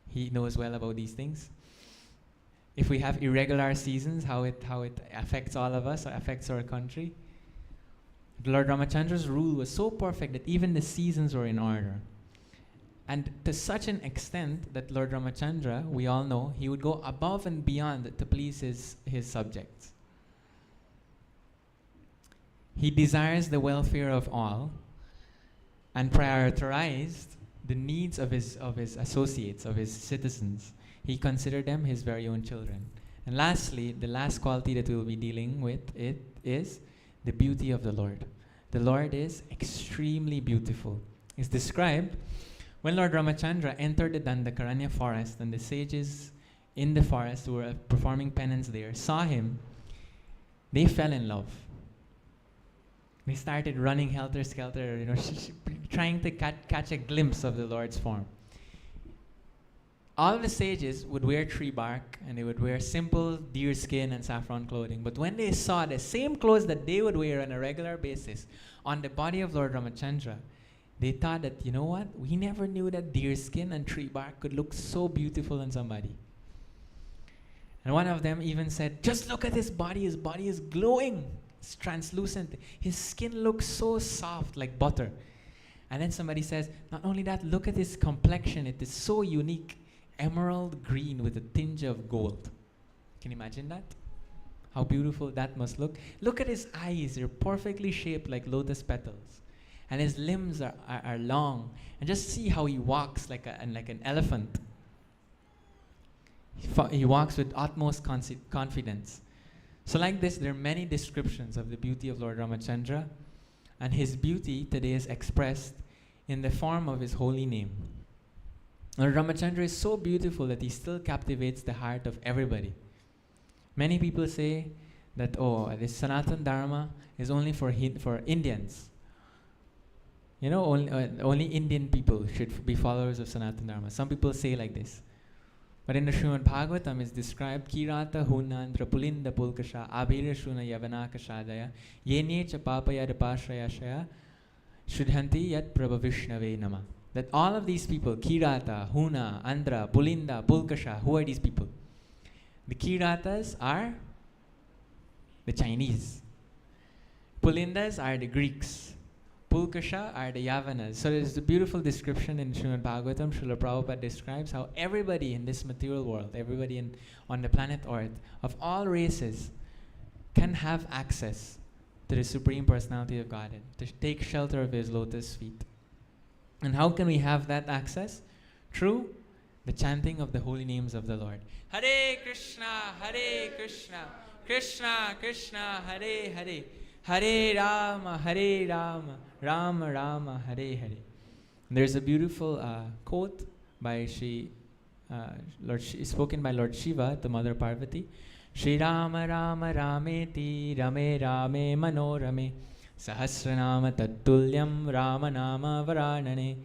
He knows well about these things. If we have irregular seasons, how it affects all of us, or affects our country. Lord Ramachandra's rule was so perfect that even the seasons were in order. And to such an extent that Lord Ramachandra, we all know, he would go above and beyond to please his subjects. He desires the welfare of all and prioritized the needs of his associates, of his citizens. He considered them his very own children. And lastly, the last quality that we'll be dealing with is the beauty of the Lord. The Lord is extremely beautiful. It's described when Lord Ramachandra entered the Dandakaranya forest, and the sages in the forest who were performing penance there saw him. They fell in love. They started running helter-skelter, trying to catch a glimpse of the Lord's form. All the sages would wear tree bark, and they would wear simple deer skin and saffron clothing. But when they saw the same clothes that they would wear on a regular basis on the body of Lord Ramachandra, they thought that, you know what? We never knew that deer skin and tree bark could look so beautiful on somebody. And one of them even said, just look at his body. His body is glowing. It's translucent. His skin looks so soft, like butter. And then somebody says, not only that, look at his complexion. It is so unique. Emerald green with a tinge of gold. Can you imagine that? How beautiful that must look. Look at his eyes. They're perfectly shaped like lotus petals. And his limbs are long. And just see how he walks like an elephant. He walks with utmost confidence. So like this, there are many descriptions of the beauty of Lord Ramachandra. And his beauty today is expressed in the form of his holy name. Lord Ramachandra is so beautiful that he still captivates the heart of everybody. Many people say that, this Sanatana Dharma is only for Indians. Only Indian people should be followers of Sanatana Dharma. Some people say like this. But in the Srimad Bhagavatam is described, Kirata hunandra pulinda pulkasha abhira shruna yavanakashadaya yenye cha papaya dapashrayashaya shudhanti yat prabha vishnave nama. That all of these people, Kirata, Huna, Andhra, Pulinda, Pulkasha, who are these people? The Kiratas are the Chinese. Pulindas are the Greeks. Pulkasha are the Yavanas. So there's a beautiful description in Srimad Bhagavatam. Srila Prabhupada describes how everybody in this material world, everybody on the planet Earth, of all races, can have access to the Supreme Personality of Godhead, to take shelter of His lotus feet. And how can we have that access? Through the chanting of the holy names of the Lord. Hare Krishna, Krishna Krishna, Hare Hare, Hare Rama, Rama Rama, Hare Hare. There's a beautiful quote by spoken by Lord Shiva to Mother Parvati. Shri Rama Rama Rameti Rame Rame Manorame Sahasranama Tattulyam Rama Nama Varanane.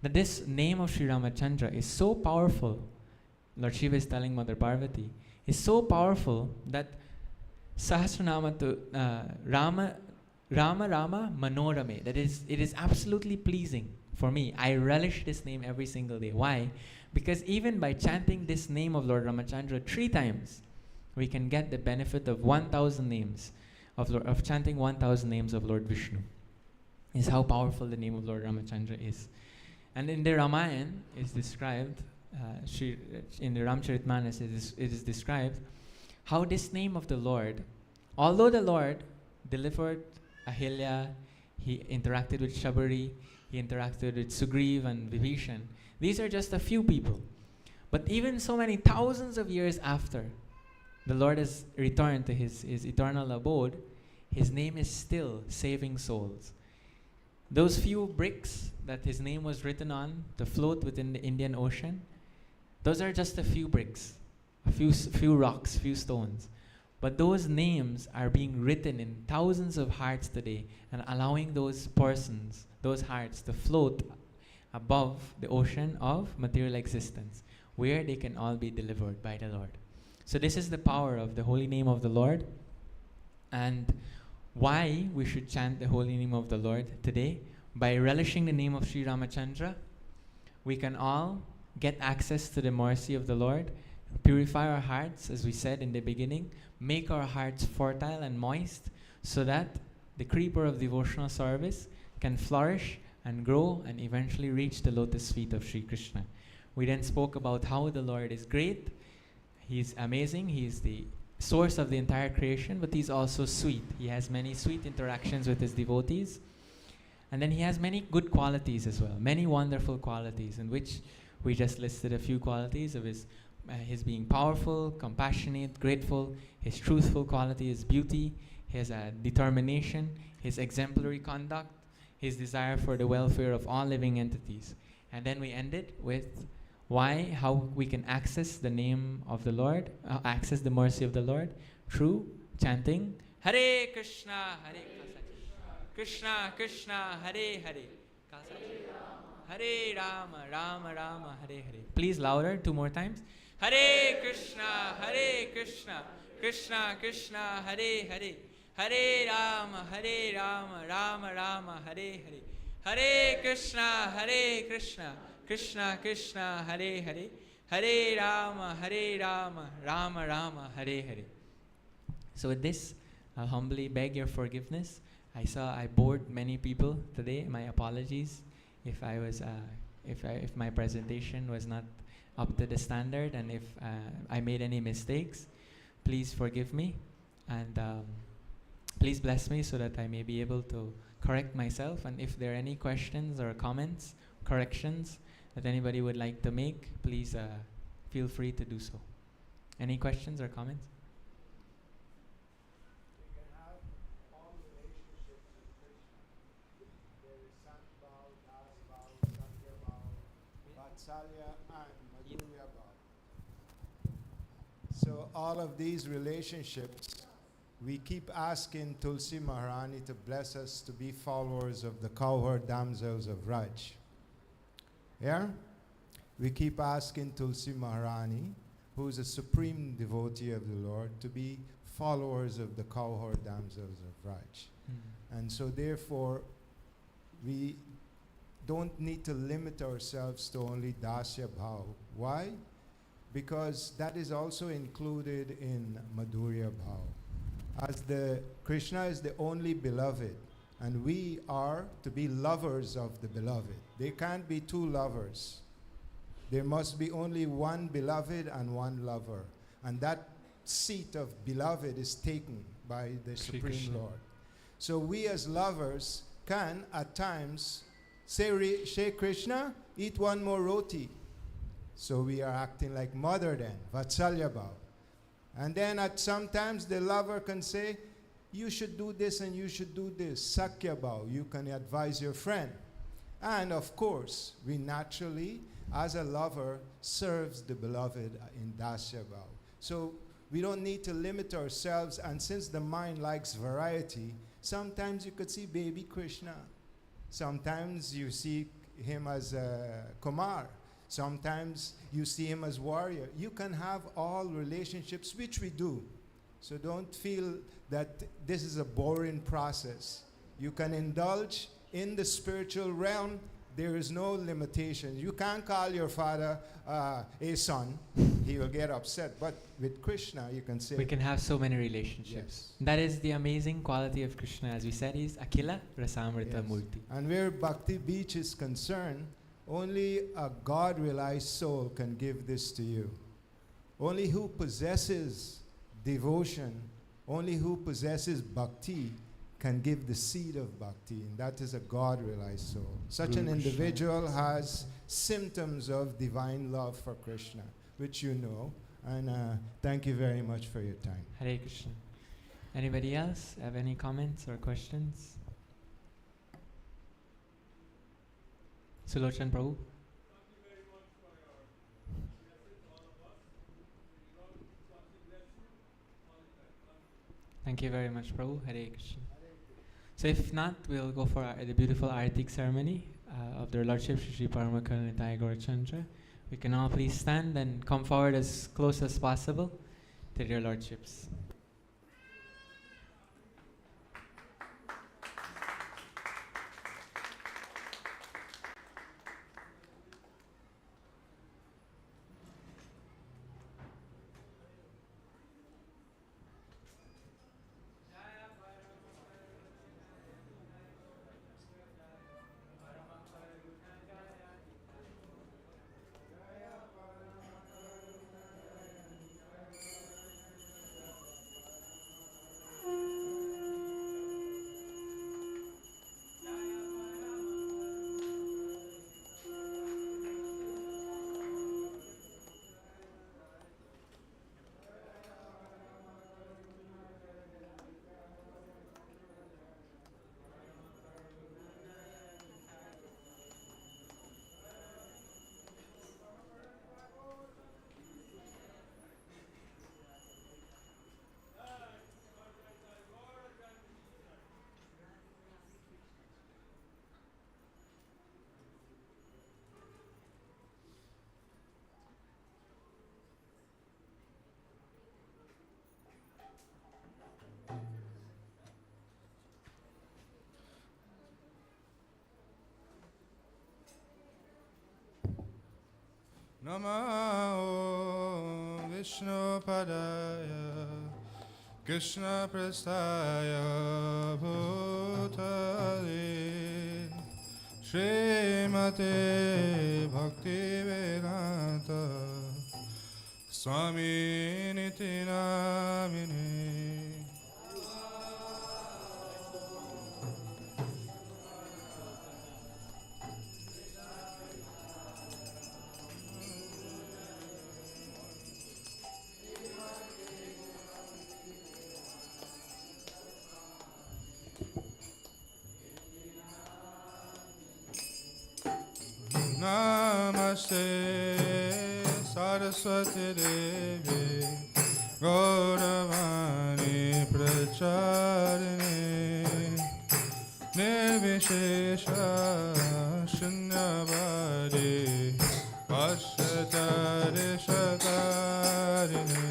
That this name of Sri Ramachandra is so powerful, Lord Shiva is telling Mother Parvati, is so powerful that Sahasranama to Rama Manorame, that is, it is absolutely pleasing for me. I relish this name every single day. Why? Because even by chanting this name of Lord Ramachandra 3 times, we can get the benefit of 1,000 names, of chanting 1,000 names of Lord Vishnu. Is how powerful the name of Lord Ramachandra is. And in the Ramayana is described, in the Ramcharitmanas it is described how this name of the Lord, although the Lord delivered Ahilya, he interacted with Shabari, he interacted with Sugriv and Vibhishan. These are just a few people. But even so many thousands of years after the Lord has returned to his eternal abode, his name is still saving souls. Those few bricks that his name was written on to float within the Indian Ocean, those are just a few bricks, a few rocks, few stones. But those names are being written in thousands of hearts today and allowing those persons, those hearts to float above the ocean of material existence, where they can all be delivered by the Lord. So this is the power of the holy name of the Lord, and why we should chant the holy name of the Lord today. By relishing the name of Sri Ramachandra, we can all get access to the mercy of the Lord, purify our hearts, as we said in the beginning, make our hearts fertile and moist, so that the creeper of devotional service can flourish and grow and eventually reach the lotus feet of Sri Krishna. We then spoke about how the Lord is great, He's amazing, He's the source of the entire creation, but He's also sweet. He has many sweet interactions with His devotees. And then He has many good qualities as well, many wonderful qualities, in which we just listed a few qualities of His being powerful, compassionate, grateful, His truthful quality, His beauty, His determination, His exemplary conduct, His desire for the welfare of all living entities. And then we ended with how we can access the name of the Lord, access the mercy of the Lord through chanting Hare Krishna, Krishna Krishna, Hare Hare, Hare Rama, Rama Rama, Hare Hare. Please louder, 2 more times. Hare Krishna, Krishna Krishna, Hare Hare, Hare Rama, Rama Rama, Hare Hare. Hare Krishna, Krishna Krishna, Hare Hare, Hare Rama, Rama Rama, Hare Hare. So with this, I'll humbly beg your forgiveness. I bored many people today. My apologies if my presentation was not up to the standard, and if I made any mistakes. Please forgive me, and please bless me so that I may be able to correct myself. And if there are any questions or comments, corrections that anybody would like to make, please feel free to do so. Any questions or comments? We can have all relationships with Krishna. There is Santbhav, Dasbhav, Satyabhav, Vatsalya, and Madhurya Bhav. So all of these relationships, we keep asking Tulsi Maharani to bless us to be followers of the cowherd damsels of Raj. Yeah? We keep asking Tulsi Maharani, who is a supreme devotee of the Lord, to be followers of the cowherd damsels of Raj. And so therefore, we don't need to limit ourselves to only Dasya Bhav. Why? Because that is also included in Madhurya Bhav. As Krishna is the only beloved, and we are to be lovers of the beloved. There can't be 2 lovers. There must be only one beloved and one lover. And that seat of beloved is taken by the Shri Supreme Krishna. Lord. So we as lovers can at times say, Shri Krishna, eat one more roti. So we are acting like mother then, Vatsalya Bhav. And then at sometimes the lover can say, you should do this and you should do this, Sakya Bhav. You can advise your friend. And of course, we naturally, as a lover, serves the beloved in Dasya Bhav. So we don't need to limit ourselves, and since the mind likes variety, sometimes you could see baby Krishna. Sometimes you see him as Kumar. Sometimes you see him as warrior. You can have all relationships, which we do. So don't feel that this is a boring process. You can indulge in the spiritual realm. There is no limitation. You can't call your father a son. He will get upset. But with Krishna, you can say... We can have so many relationships. Yes. That is the amazing quality of Krishna. As we said, is Akhila Rasamrita Yes. Murti. And where Bhakti Beach is concerned, only a God-realized soul can give this to you. Only who possesses devotion, only who possesses bhakti can give the seed of bhakti, and that is a God-realized soul. Such an individual has symptoms of divine love for Krishna, which you know, and thank you very much for your time. Hare Krishna. Anybody else have any comments or questions? Sulochan Prabhu. Thank you very much, Prabhu. Hare Krishna. So if not, we'll go for the beautiful Artik ceremony of their Lordship, Shri Paramahansa Nitai Gaurachandra. We can all please stand and come forward as close as possible to their Lordships. Namo Vishnu Padaya Krishna Prastaya Bhutale Srimate Bhakti Vedanta Swami Niti Namine. Namaste Saraswati Devi Gauravani Pracharini Nirvishesha Shunyavadi Vashatari Shatarini.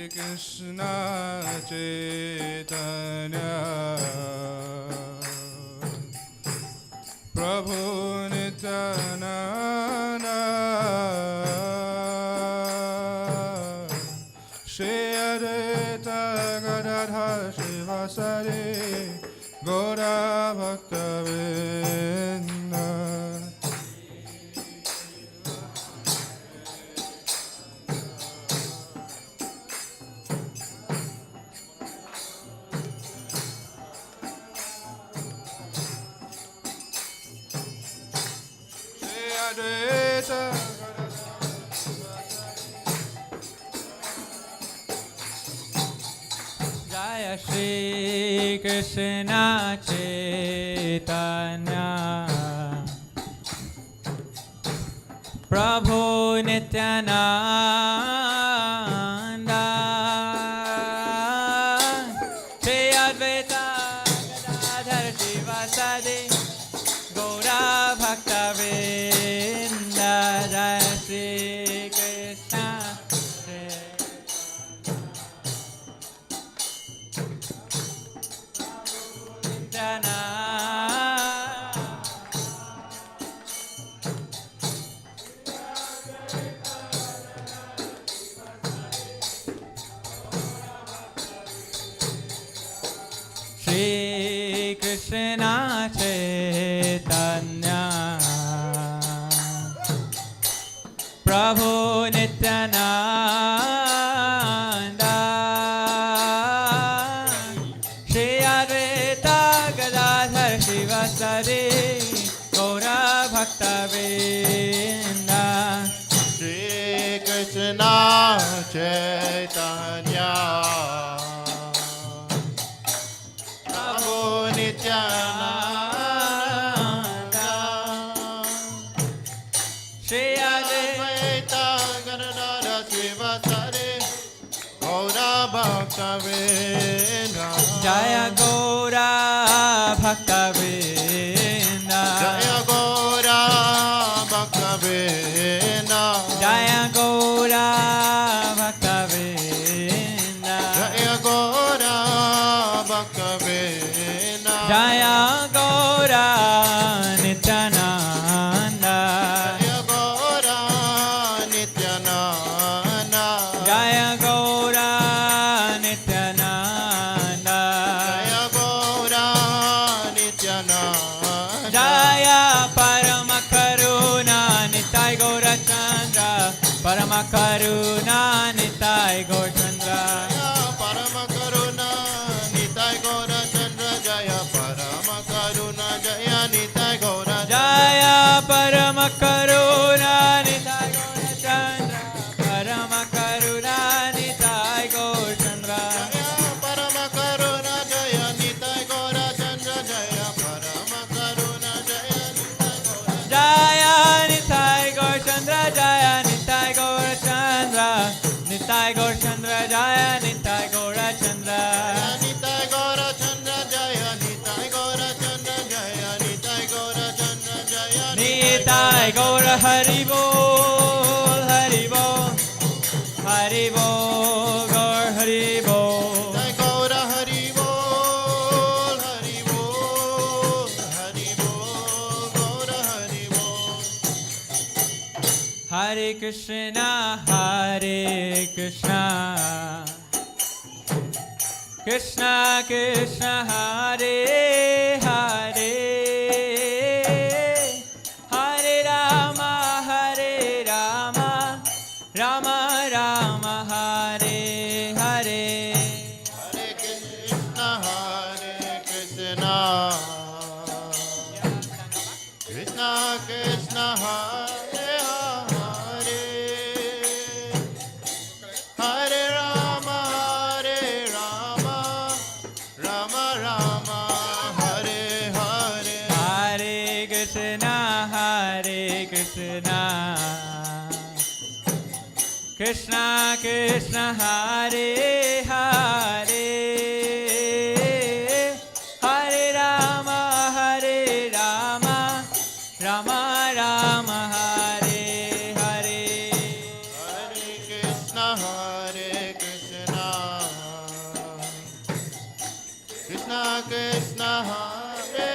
Krishna Chaitanya Prabhu Nityananda Shri Advaita Gadadhar Shivasari Advaita Jaya Shri Krishna Chaitanya Prabhu Nityananda Shri Advaita Gadadhar Shivasadi Gaura Bhakta Vrinda Jaya Shri Krishna Chaitanya Shri Krishna Chaitanya Prabhu Nityananda Shri Advaita Gadadhar Shivasadi Gaura Bhakta Vrinda Shri Krishna Chaitanya Prabhu Nityananda Shri Advaita Advaita Gadadhar Shivasadi Gaura Bhakta Vrinda Jaya Gaura Bhakta Vrinda Jaya Gaura Bhakta Vrinda Jaya Gaura Bhakta Vrinda Jaya Gaura Bhakta Vrinda Jaya Gaura Nityananda Jaya Gaura Nityananda Jaya Gaura Nityananda Jaya Gaura Nityananda Jaya Parama Karuna Nitai Gaura Chandra Parama Karuna Nitai Gaura Chandra Jaya Parama Karuna Nitai Gaura Chandra Jaya Parama Karuna Jaya Nitai Gaura Jaya Parama Karuna Nitai Gaura Chandra Parama Karuna Nitai Gaura Chandra Jaya Parama Karuna Jaya Nitai Gaura Chandra Jaya Parama Karuna Jaya Nitai Gaura Jaya Nitai Gaura Chandra Jaya Nitai Gaura Chandra Nitai Gaura Chandra Jaya Nitai Gaura Chandra Nitai Gaura Chandra Jaya Nitai Gaura Chandra Jaya Nitai Gaura Chandra Jaya Nitai Gaura Hari Bol Hari Bol Hari Bol Gaur Hari Bol Nitai Gaura Hari Bol Hari Bol Hari Bol Gaura Hari Bol Hare Krishna Hare Krishna Krishna Krishna Hare Hare Hare Rama Hare Rama Rama Rama Hare Hare Hare Krishna Hare Krishna Krishna Krishna Hare Hare Hare Rama Hare Rama Rama Rama Hare Hare Hare Krishna Hare Krishna Krishna Krishna Hare Hare Hare Rama Hare Rama Rama Rama Hare Hare Hare Krishna Hare Krishna Krishna Krishna Hare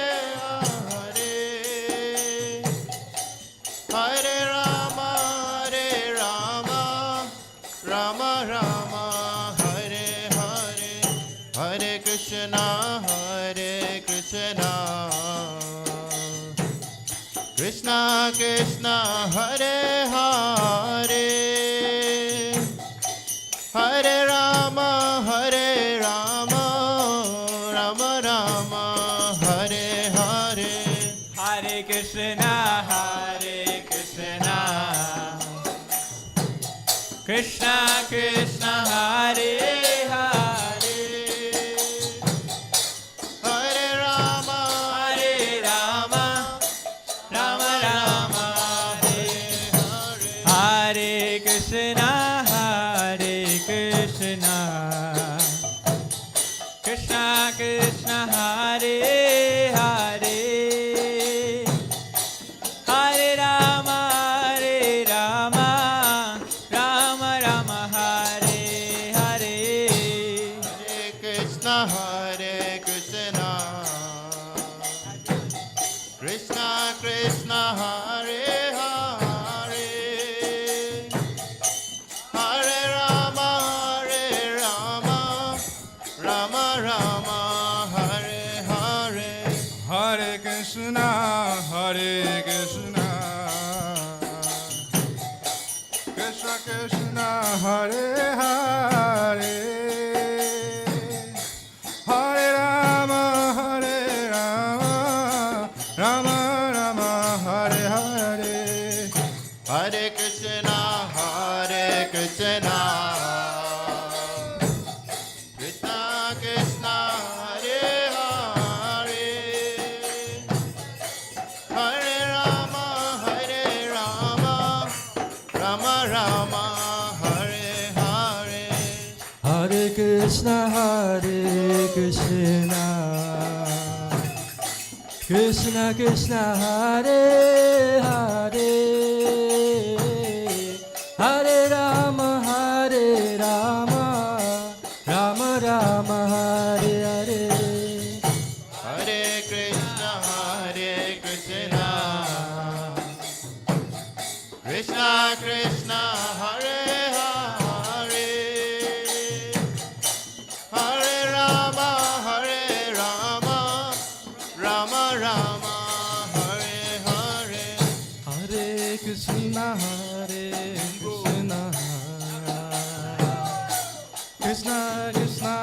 Hare Hare Rama Hare Rama Rama Rama Hare Hare Hare Krishna Hare Krishna Krishna Krishna Hare Hare Hare Rama Hare Rama Rama Rama Hare Hare Hare Krishna Hare Krishna Krishna Krishna Hare Hare, Hare Rama, Hare Rama, Rama Rama, Hare Hare Krishna, Hare Krishna, Krishna Krishna Hare Hare, Hare Rama, Hare Rama, Rama Rama, Hare Hare. Hare Krishna, Krishna Krishna, Hare Hare, Hare Rama, Rama Rama, Hare Hare. Hare Krishna, Krishna Krishna, Hare Hare, Hare Rama, Rama Rama, Hare Hare. Hare Krishna, Krishna Krishna, Hare Hare, Hare Rama, Rama Rama, Hare Hare. Hare Krishna, Krishna Krishna, Hare Hare, Hare Rama, Rama Rama, Hare Hare. Hare Krishna, Krishna Krishna, Hare Hare, Hare Rama, Rama Rama, Hare Hare. Hare Krishna, Krishna Krishna,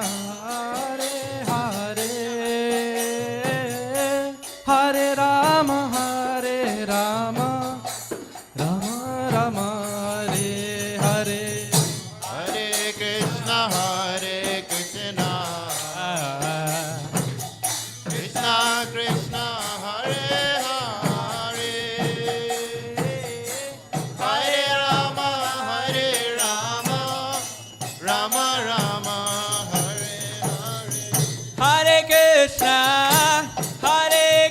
Hare Hare, Hare Rama, Rama Rama, Hare Hare. Hare Krishna, Krishna Krishna, Hare Hare, Hare Rama, Rama Rama, Hare Hare. Hare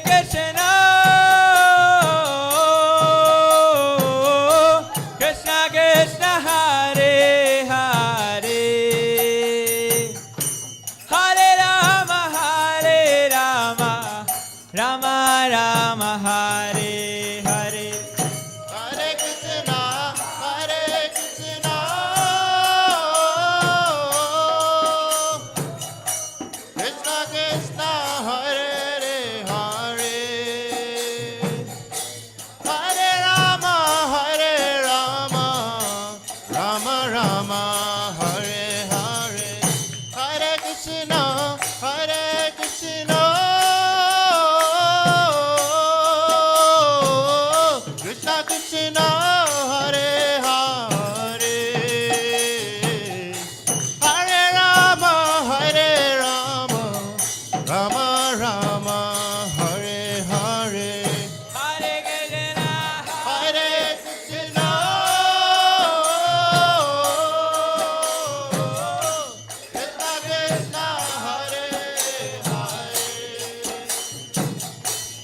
Krishna, Krishna Krishna, Hare Hare, Hare Rama, Rama Rama, Hare Hare. Hare Krishna, Krishna Krishna, Hare Hare, Hare Rama, Rama Rama, Hare Hare. Hare Krishna, Krishna Krishna, Hare Hare, Hare Rama, Rama Rama, Hare Hare. Hare Krishna, Hare Krishna, Krishna Krishna, Hare Hare, Hare Rama,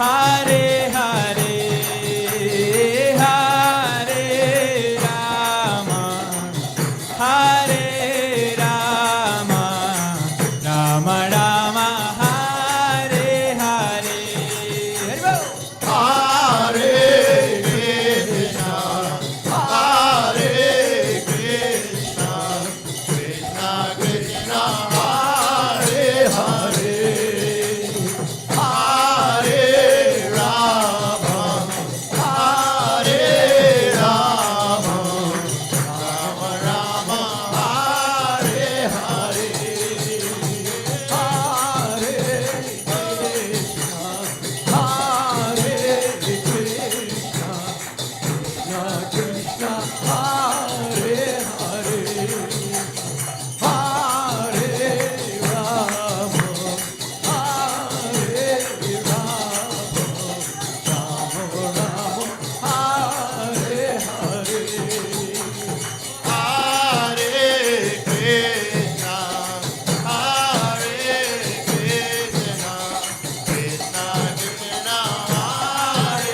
Hare Hare, Hare Rama, Hare Rama, Rama Rama, Hare Hare. Hare Bol. Hare Krishna, Hare Krishna, Krishna Krishna, Hare Hare, Hare Rama, Hare Rama, Rama Rama, Hare Hare, Hare Krishna, Hare Krishna, Krishna Krishna, Hare Hare, Hare Rama, Hare Rama, Rama Rama, Hare Hare, Hare Krishna, Hare Krishna, Krishna Krishna,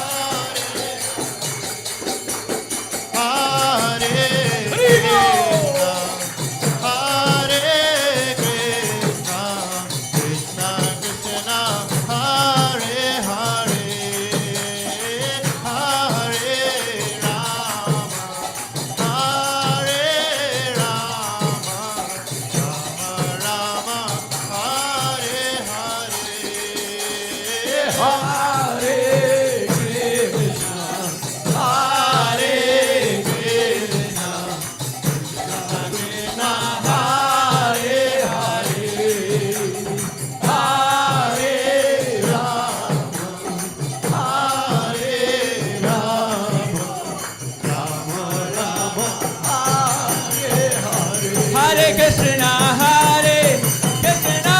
Hare Hare, Hare Rama, Hare Rama, Rama Rama, Hare Krishna, Hare Krishna,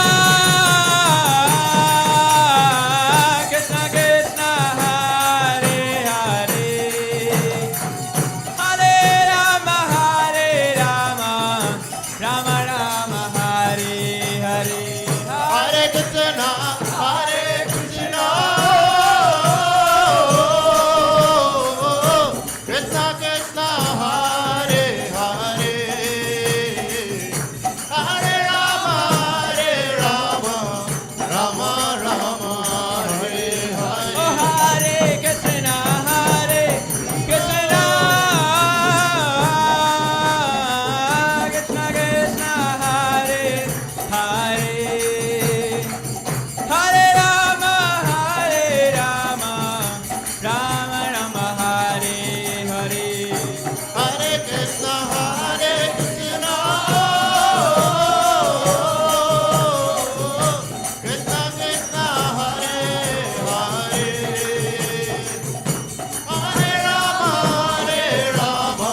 Krishna Krishna, Hare Hare, Hare Rama, Hare Rama, Rama Rama, Hare Hare, Hare Krishna, Hare Krishna, Krishna Hare Hare, Hare Rama, Hare Rama, Rama Rama, Hare Hare, Hare Krishna, Hare Krishna, Krishna Krishna, Hare Hare, Hare Rama, Rama Rama, Hare Hare, Hare Krishna, Hare Krishna, Krishna Krishna, Hare Hare, Hare Rama, Rama Rama, Hare Hare. Oh Hare Krishna, Hare Krishna, Krishna Krishna, Hare Hare, Hare Rama, Rama Rama, Hare Hare. Hare Krishna, Hare Krishna, Krishna Krishna, Hare Hare, Hare Rama,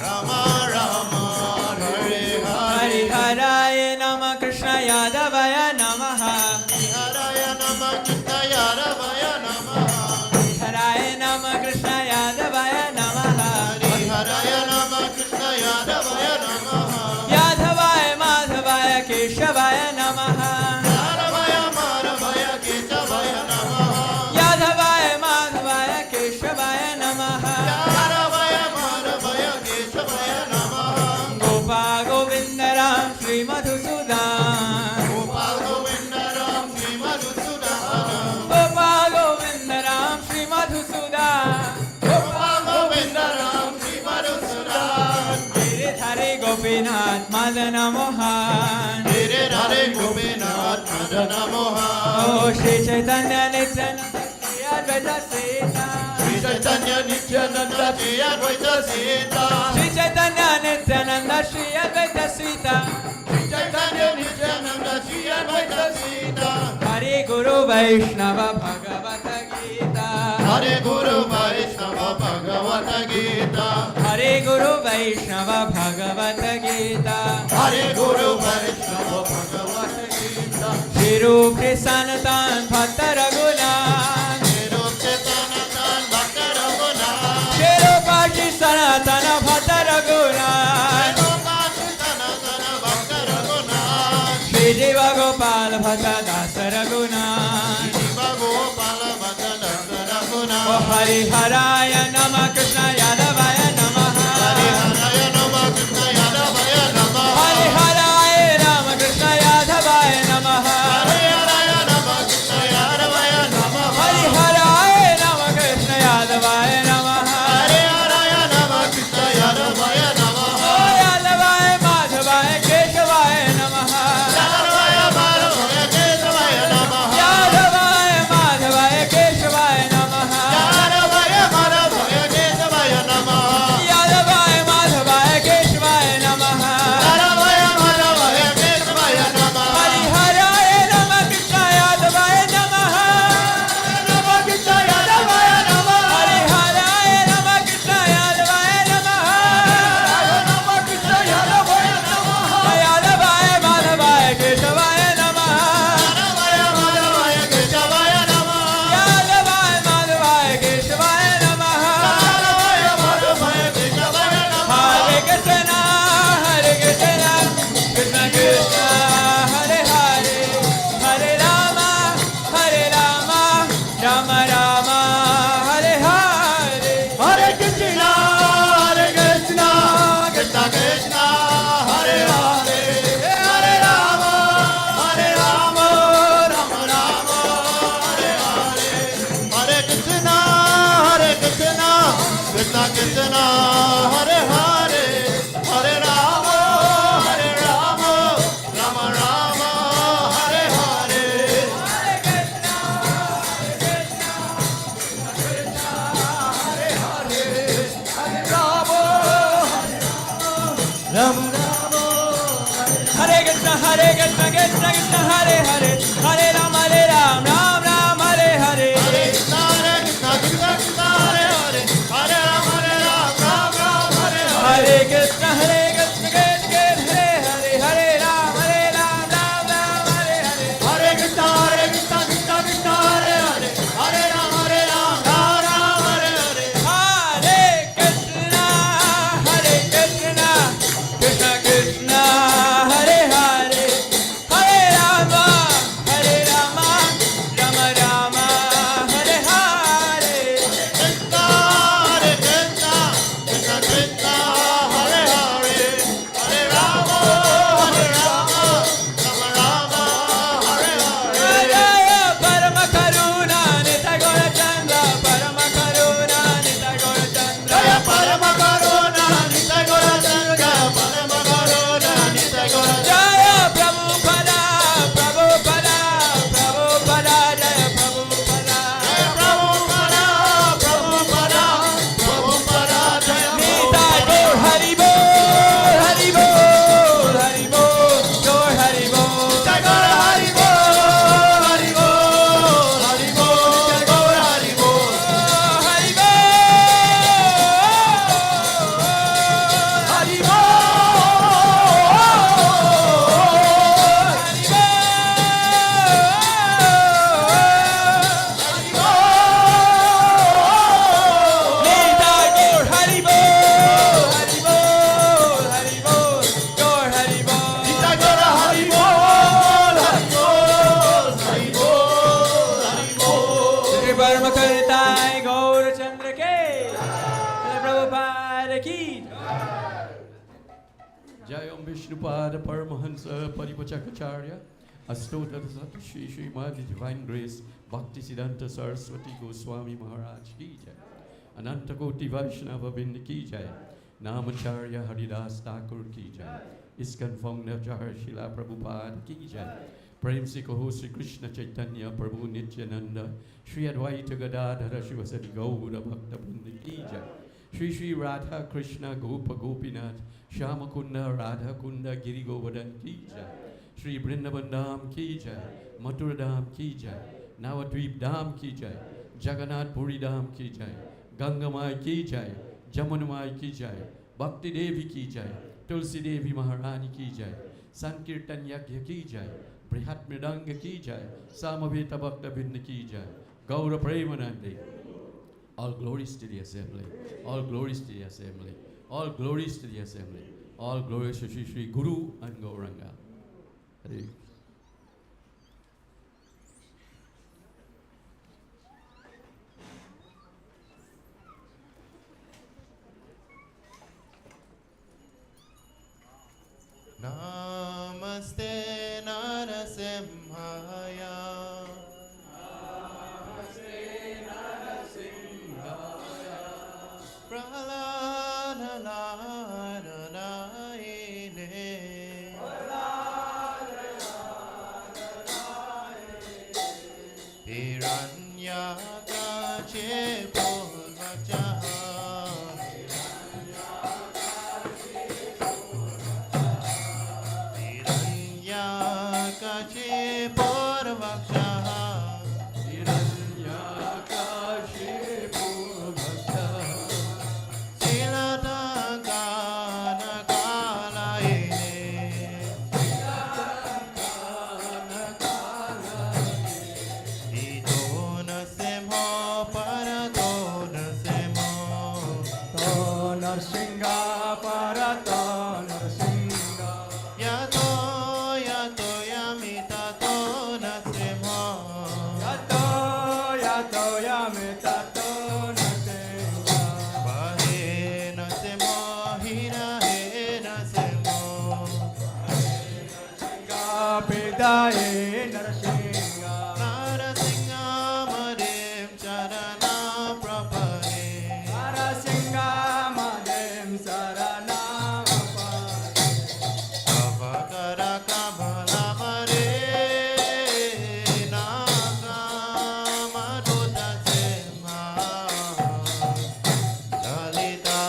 Rama Rama, Hare Hare Hare. Haraya Namah Krishna Yadavaya Namaha, Haraya Namah Krishna Yadavaya Namah, Haraya Namah Krishna Yadavaya Namaha, Haraya Namah Krishna Yadavaya Namah, Yadavaya Madhavaya Keshavaya Namaha, Yaravaya Maravaya Kesavaya Namah, Yadavaya Madhavaya Keshavaya Namaha, Yaravaya Maravaya Kesavaya Namah, Gopa Govinda Ram Shri Madhusudan, Gopal Govinda Ram Shri Madhusudan, Gopa Govinda Ram Shri Madhusudan, Gopal Govinda Ram Shri Madhusudan, Hare Hare Gopinath Madana Mohan, Hare Hare Gopinath Madana Mohan, Oh Shri Chaitanya Nityananda Shri Advaita Sita, Shri Chaitanya Nityananda Shri Advaita Sita, Shri Chaitanya Nityananda Shri Advaita Sita, Shri Chaitanya Nityananda Shri Advaita Sita, Hare Guru Vaishnava Bhagavata Gita, Hare Guru Vaishnava Bhagavata Gita, Hare Guru Vaishnava Bhagavata Gita, Hare Guru Vaishnava Bhagavata Gita, Shri Rup Sanatan Bhatta Raghunath, Shri Rup Chaitanya Bhakta Raghunath, Karuna. Hari Haraya Namah Krishna Yadavaya Namah. Hari Haraya Namah Krishna Yadavaya Namah. Hari Haraya Namah Krishna Yadavaya Namah. Hari Haraya Namah Krishna Yadavaya Namah. Hari Haraya Namah Krishna Yadavaya Namah. Hari Haraya Namah Krishna Yadavaya Namah. Yadavaya Madhavaya Keshavaya Namah. Yadavaya Madhavaya Keshavaya Namah. Yadavaya Madhavaya Keshavaya Namah. Yadavaya Madhavaya Keshavaya Namah. Yadavaya Madhavaya Keshavaya Namah. Yadavaya Madhavaya Keshavaya Namah. Hari Haraya Namah Krishna Yadavaya Namah. Namah Krishna Yadavaya Namah. Hari Haraya Namah Krishna Yadavaya Namah. Namah Krishna Yadavaya Namah. Yadavaya Madhavaya Keshavaya Namah. Yadavaya Madhavaya Keshavaya Namah. Yadavaya Madhavaya Keshavaya Namah. Yadavaya Madhavaya Keshavaya Namah. Hare Krishna, Hare Krishna, Krishna Krishna, Hare Hare, Hare Rama, Rama Rama, Hare Hare. Hare Krishna, Krishna Krishna, Hare Hare, Hare Rama, Rama Rama, Hare Hare. Hare Krishna, Krishna Krishna, Hare Hare, Hare Rama, Rama Rama, Hare Hare. Hare Krishna, Krishna Krishna, Hare Hare, Hare Ram, Ram Ram, Hare Hare. Hare Krishna, Krishna Krishna, Hare Hare, Hare Rama, Ram Ram, Hare Hare. Hare Krishna, Krishna Krishna, Hare Hare, Hare Ram, Ram Ram, Hare Hare. Hare Krishna, Krishna Krishna, Hare Hare, Hare Rama, Ram Ram, Hare Hare. Hare Krishna, Krishna Krishna, Hare Hare, Hare Rama, Rama Rama, Hare Hare. Krishna, Krishna Krishna, Hare Hare, Hare Rama, Rama Rama, Hare Hare. Jaya Parama Karuna Nitya Gaura Chandra, Parama Karuna Nitya Gaura Chandra. Jaya Parama Karuna, Nitya Gaura Chandra, Parama Karuna, Nitya Gaura Chandra. Jaya Prabhupada, Prabhupada, Prabhupada, Jaya Prabhupada. Jaya Prabhupada, Prabhupada, Prabhupada, Jaya Nita Prabhupada. Gaur Hari Bol, Hari Bol, Hari Bol, Gaur Hari Bol. Jai Gaur Hari Bol, Hari Bol, Hari Bol, Jai Gaur Hari Bol. Hari Bol, Hari Bol, Hari Bol, Nita Gaur Hari Bol, Hari Bol, Hari Bol, Gaur Hari Bol. Jai Gaur Hari Bol, Hari Bol, Hari Bol, Hari Bol. Shri Parama Kartai Gaur Chandra ke, Shri Prabhupada ki. Jayam Vishnupada Paramahansa Paripachakacharya Astotra Sati Shri Madi Divine Grace Bhakti Siddhanta Saraswati Goswami Maharaj Ki Jai Ananta Koti Vaishnava Bind Ki Jai Namacharya Haridas Thakur Ki Jai Iskan Founder Jahar Shila Prabhupada Ki Jai Prem Se Kaho Sri Krishna Chaitanya Prabhu Nityananda Shri Advaita Gadadhara Shivasati Gaura Bhakta Bind Ki Jai Shri Shri Radha Krishna Gopa Gopinath Shama Kunda Radha Kunda Giri Govardhan Ki Jai Shri Vrindavan Dham Ki Jai Mathura Dham Ki Jai Navadvip Dham Ki Jai Jagannath Puri Dham Ki Jai Ganga Mai Ki Jai Jamuna Mai Ki Jai Bhakti Devi Ki Jai Tulsi Devi Maharani Ki Jai Sankirtan Yagya Ki Jai Brihat Mridanga Ki Jai Samaveta Bhakta Binda Ki Jai Gaura Premanandi. All glories to the assembly. All glories to the assembly. All glories to the assembly. All glories to Shri Shri Guru and Gauranga. Hare. kache purvachaha Hiranyakache purvachaha Hiranyakashipu bhaktah Siladagana kalaine Ito nasimho parato nasimho To Narsingha Parato Narsingha Yato yato yamita to nasimho Yato Yato Yamita To Narsingha Bahe nasimho hira he nasimho Pidaye Narsingha Narasingha madem charana prapare Narasingha Madem Saranamapa Avakara kabhala mare naga maduta semha Lalita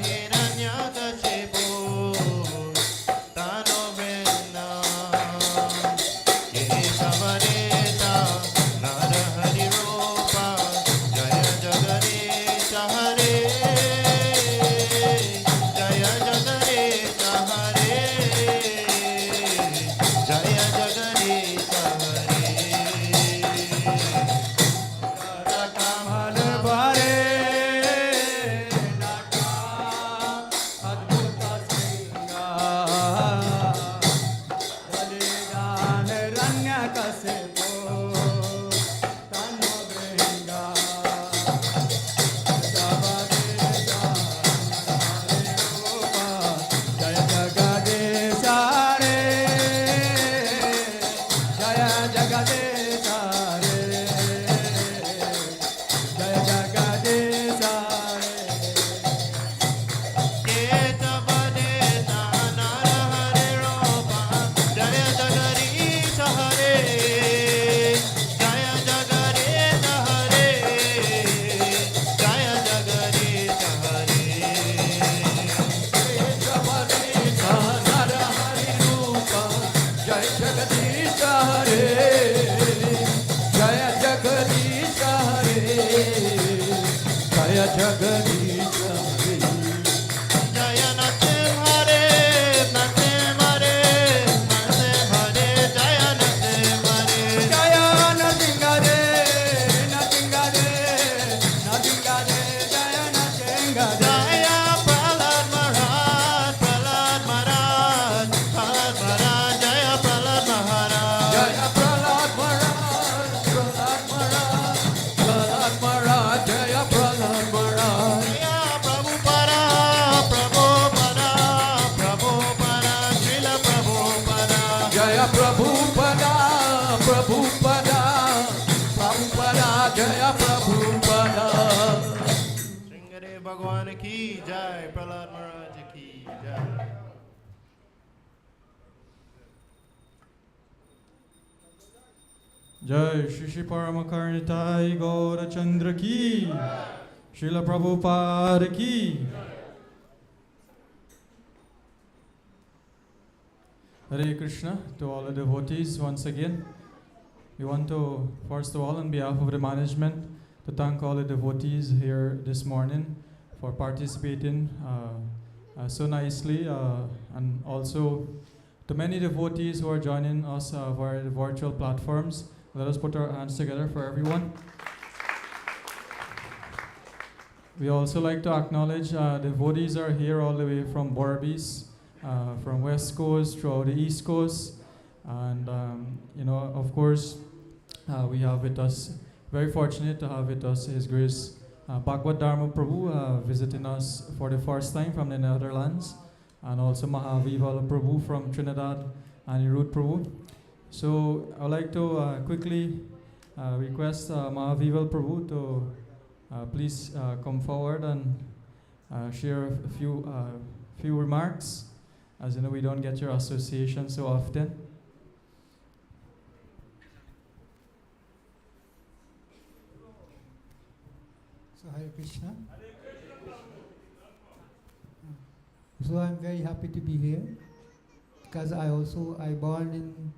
hiranyakashipu tano venna Kesavareta narahari rupa Jaya Jagaresha Hare Jaya Jagaresha Hare Jaya Jagaresha Hare Kamal Bare Naka Adbhuta Singha Balidan Ranyakasipu Tano Bringa Sabadesa Rupa Jaya Jagadesha Hare Jaya Jagadesha Hare Jaya Jagadesha Hare Ketavadeta narahari rupa Jaya Jagaresha Hare Jaya Jagaresha Hare Jaya Jagaresha Hare Ketavadeta narahari rupa Jai Jagadisha Hare Jaya Jagadisha Hare Jaya Jagadisha Hare Jaya Nasim Hare Nasim Hare Nasim Hare Jaya Nasim Hare Jaya Narsingha Narsingha Narsingha Jaya Narsingha Jaya Prahlad Maharaj Prahlad Maharaj Prahlad Maharaj Jaya Prahlad Maharaj Jaya Prahlad Maharaj Prahlad Maharaj Prahlad Maharaj Jaya Prahlad Maharaj Jaya Prabhupada Prabhupada Prabhupada Srila Prabhupada Jaya Prabhupada Prabhupada Prabhupada Jaya Prabhupada Sringadev Bhagwan ki jai Prahlad Maharaj ki jai Jai Shri Shri Paramakarnitai Gaura Chandra ki Srila Prabhupada ki Hare Krishna to all the devotees once again. We want to, first of all, on behalf of the management, to thank all the devotees here this morning for participating so nicely, and also to many devotees who are joining us via the virtual platforms. Let us put our hands together for everyone. We also like to acknowledge devotees are here all the way from Borbis, from West Coast throughout the East Coast, and of course, we have with us, very fortunate to have with us His Grace Bhagavad Dharma Prabhu visiting us for the first time from the Netherlands, and also Mahavivala Prabhu from Trinidad, and Nirud Prabhu. So I would like to quickly request Mahavivala Prabhu to please come forward and share a few remarks. As you know, we don't get your association so often. So Hare Krishna. So I'm very happy to be here because I born in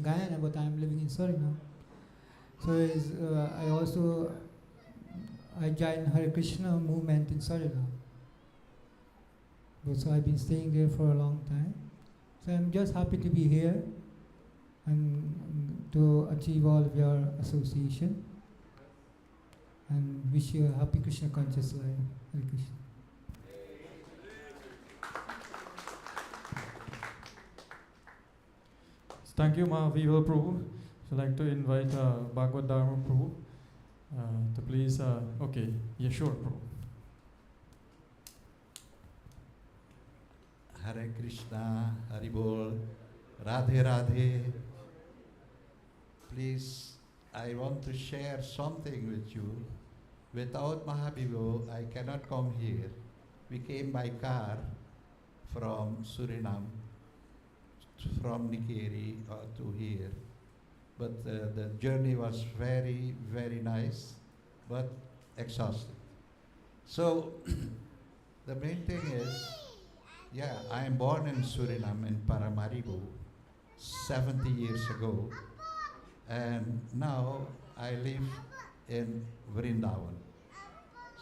Guyana, but I'm living in Suriname. So I joined Hare Krishna movement in Suriname. But so I've been staying there for a long time. So I'm just happy to be here and to achieve all of your association. And wish you a happy Krishna conscious life. Hare Krishna. Thank you, Mahaviva Prabhu. I'd like to invite Bhagavad Dharma Prabhu to please, okay, Yeshua Prabhu. Hare Krishna, Hari Bol, Radhe Radhe. Please, I want to share something with you. Without Mahabibo, I cannot come here. We came by car from Suriname, from Nikeri to here. But the journey was very, very nice, but exhausting. So, the main thing is, yeah, I am born in Suriname, in Paramaribo, 70 years ago. And now I live in Vrindavan.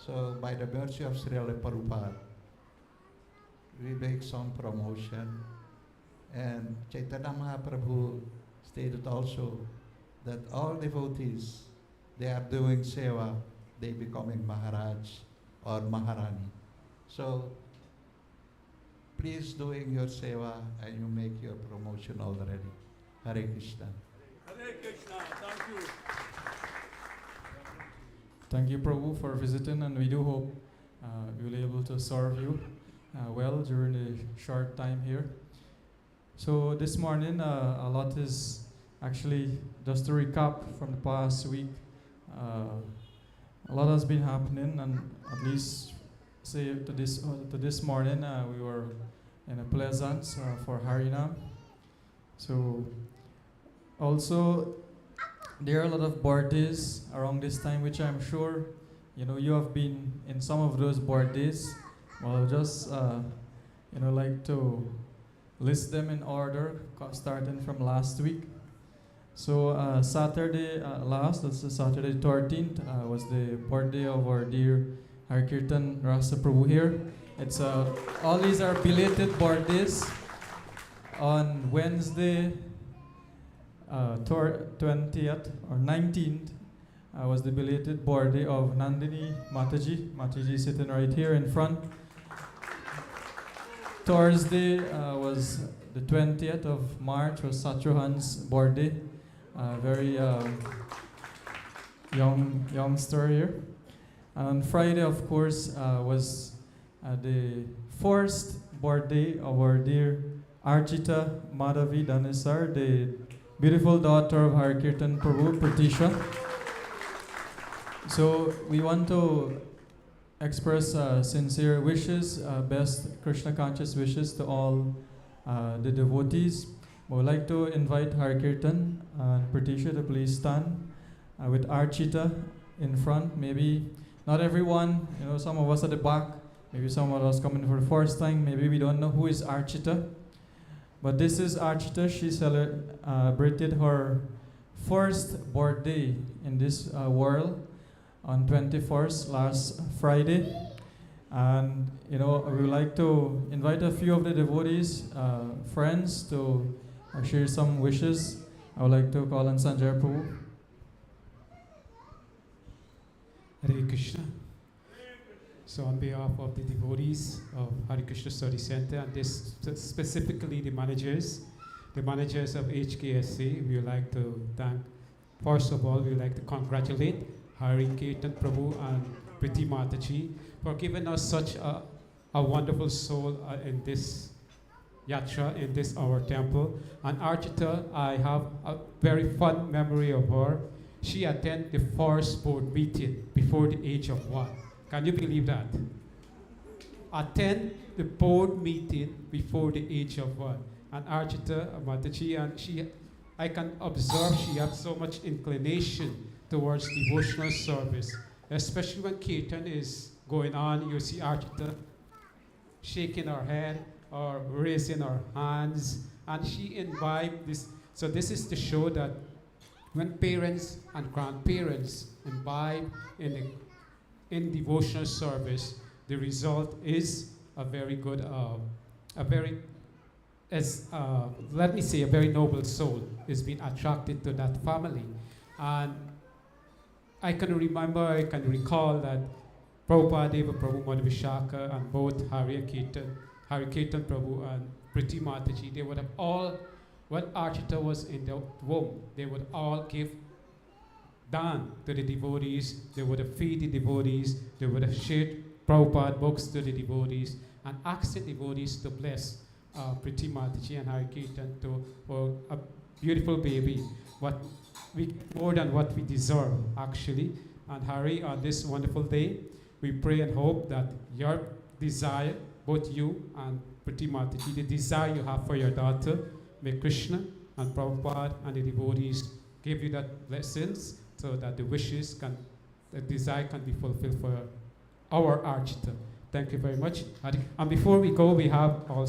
So by the mercy of Srila Prabhupada, we make some promotion. And Chaitanya Mahaprabhu stated also that all devotees, they are doing seva, they becoming Maharaj or Maharani. So please doing your seva and you make your promotion already. Hare Krishna. Hare Krishna. Thank you. Thank you, Prabhu, for visiting, and we do hope we'll be able to serve you well during the short time here. So this morning, a lot is actually, just to recap from the past week, a lot has been happening, and at least say to this morning, we were in a Pleasance for Harinam. So also, there are a lot of birthdays around this time, which I'm sure you have been in some of those birthdays. Well, just like to list them in order, starting from last week. So Saturday that's the Saturday 13th, was the birthday of our dear Harkirtan Rasa Prabhu here. It's all these are belated birthdays. On Wednesday, 20th or 19th, was the belated birthday of Nandini Mataji. Mataji sitting right here in front. Thursday was the 20th of March, was Satruhan's birthday. Very youngster here. And on Friday, of course, was the first birthday of our dear Archita Madhavi Dhanesar, the beautiful daughter of Harkirtan Prabhu, Pratisha. So we want to express sincere wishes, best Krishna conscious wishes to all the devotees. We would like to invite Harkirtan and Pratisha to please stand with Archita in front. Maybe not everyone, some of us at the back, maybe some of us coming for the first time, maybe we don't know who is Archita. But this is Archita. She celebrated her first birthday in this world on 21st, last Friday. And, we would like to invite a few of the devotees, friends, to share some wishes. I would like to call on Sanjay Prabhu. Hare Krishna. So on behalf of the devotees of Hare Krishna Study Center, and this specifically the managers of HKSC, we would like to thank, first of all, we would like to congratulate Hari Kirtan Prabhu and Priti Mataji for giving us such a wonderful soul in this yatra, in this our temple. And Archita, I have a very fond memory of her. She attended the first board meeting before the age of 1. Can you believe that? Attend the board meeting before the age of 1. And Archita Mataji, and I can observe she had so much inclination towards devotional service. especially when Kirtan is going on, you see Archita shaking her head or raising her hands, and she imbibed this. So this is to show that when parents and grandparents imbibe in devotional service, the result is a very good, let me say, a very noble soul is being attracted to that family. And I can recall that Prabhupada Deva Prabhu Madhavishaka and both Hari Kirtan Prabhu and Priti Mataji, they would have all, when Archita was in the womb, they would all give daন to the devotees, they would have feed the devotees, they would have shared Prabhupada books to the devotees, and asked the devotees to bless Priti Mataji and Hari Kirtan for a beautiful baby, more than what we deserve, actually. And Hari, on this wonderful day, we pray and hope that your desire, both you and Priti Mataji, the desire you have for your daughter, may Krishna and Prabhupada and the devotees give you that blessings so that the desire can be fulfilled for our Archita. Thank you very much. And before we go, we have on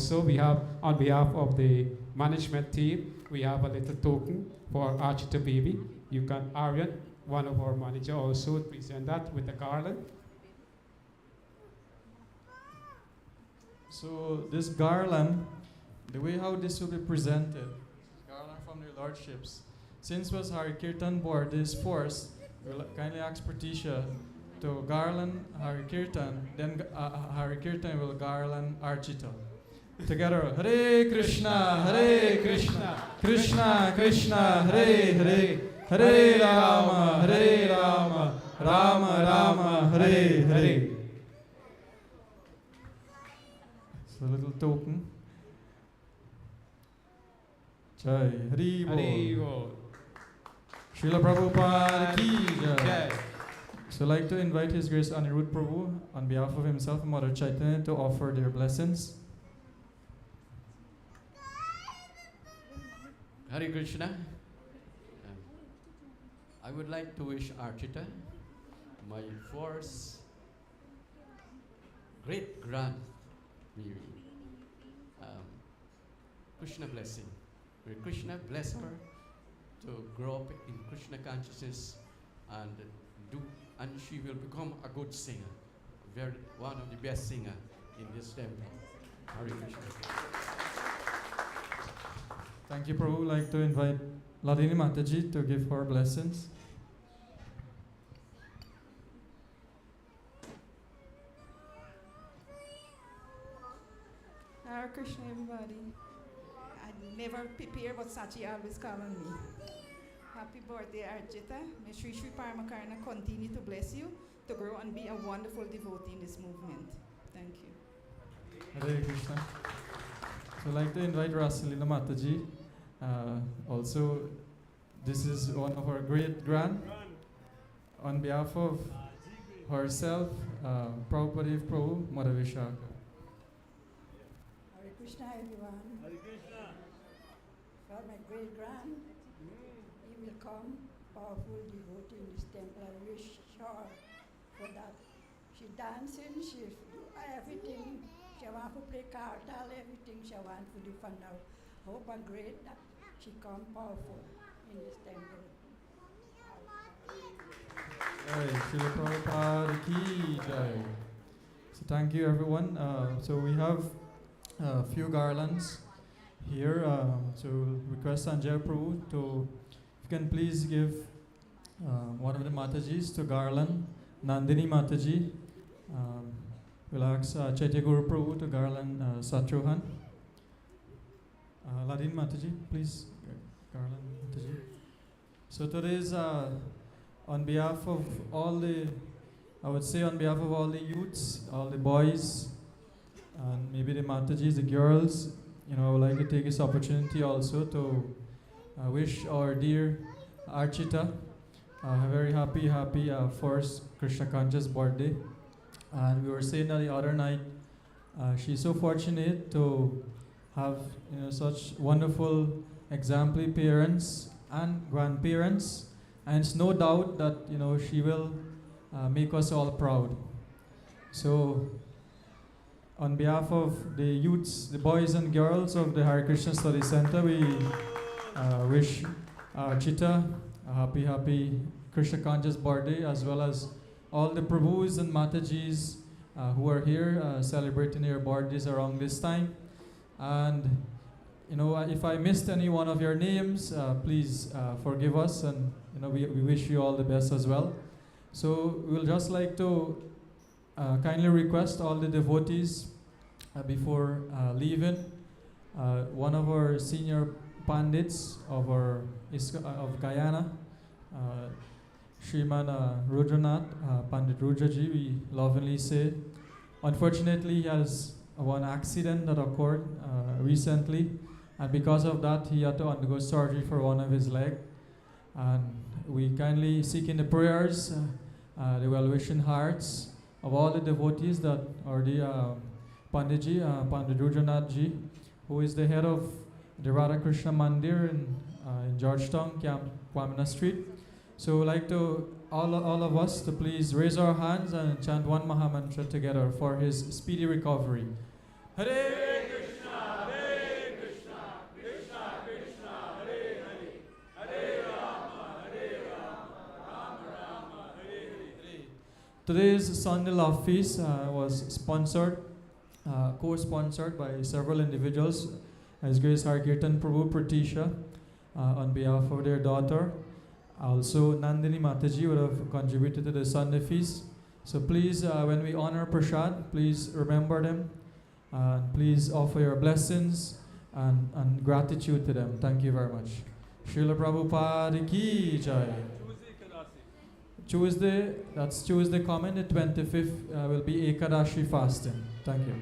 behalf of the management team, we have a little token for Archita baby. You can, Aryan, one of our manager, also present that with the garland. So this garland, the way how this will be presented, garland from the lordships. Since was Hari Kirtan board is forced, we'll kindly ask Pratisha to garland Hari Kirtan, then Hari Kirtan will garland Archita. Together, Hare Krishna, Krishna Krishna, Hare Hare, Hare Rama, Rama Rama, Hare Hare. So a little token. Jai Hari Bol. Srila Prabhupada ki jai. So I'd like to invite His Grace Anirudh Prabhu on behalf of himself and Mother Chaitanya to offer their blessings. Hare Krishna. I would like to wish Archita, my first great grand Krishna blessing. May Krishna bless her to grow up in Krishna consciousness and she will become a good singer, one of the best singer in this temple. Hare Krishna. Thank you, Prabhu. I'd like to invite Ladini Mataji to give her blessings. Hare Krishna, everybody. I never prepare, but Sachi always calling me. Happy birthday, Archita. May Sri Sri Paramakarna continue to bless you, to grow and be a wonderful devotee in this movement. Thank you. Hare Krishna. So I'd like to invite Rasalila Mataji. Also, this is one of our great grand. On behalf of herself, Prabhupada Prabhu Madhavishaka. Hare Krishna, everyone. Hare Krishna. For my great grand, he will come powerful devotee in this temple. I wish her for that. She dancing, she do everything. She want to play kartal, everything she want to do for now. Hope and great that she come powerful in this temple. Jai, Srila Prabhupada ki jai. So thank you, everyone. So we have a few garlands here. So request Sanjay Prabhu to, if you can please give one of the Matajis to garland Nandini Mataji. We'll ask Chaitya Guru Prabhu to garland Satruhan. Ladin Mataji, please garland Mataji. So today is on behalf of all the, I would say on behalf of all the youths, all the boys, and maybe the Matajis, the girls, I would like to take this opportunity also to wish our dear Archita a very happy first Krishna conscious birthday. And we were saying that the other night, she's so fortunate to have such wonderful exemplary parents and grandparents, and it's no doubt that she will make us all proud. So, on behalf of the youths, the boys and girls of the Hare Krishna Study Center, we wish Chita a happy Krishna conscious birthday, as well as all the Prabhus and Matajis who are here celebrating their birthdays around this time. And if I missed any one of your names, please forgive us, and we wish you all the best as well. So we'll just like to kindly request all the devotees before leaving. One of our senior pandits of Guyana, Shriman Rudranath, Pandit Rudraji, we lovingly say. Unfortunately, he has one accident that occurred recently, and because of that, he had to undergo surgery for one of his legs. And we kindly seek in the prayers, the well-wishing hearts of all the devotees that are the Panditji, Pandit Rudranathji, who is the head of the Radha Krishna Mandir in Georgetown, Camp Kwamina Street. So we'd like to, all of us, to please raise our hands and chant one Mahamantra together for his speedy recovery. Hare Krishna, Hare Krishna, Krishna Krishna, Hare Hare, Hare Rama, Rama Rama, Hare Hare. Today's Sunday Love Feast was sponsored, co-sponsored by several individuals. His Grace Harkirtan Prabhu Pratisha on behalf of their daughter. Also, Nandini Mataji would have contributed to the Sunday feast. So please, when we honor Prashad, please remember them. Please offer your blessings and gratitude to them. Thank you very much. Srila Prabhupada Ki Jai. Tuesday, that's Tuesday coming, the 25th, will be Ekadashi fasting. Thank you.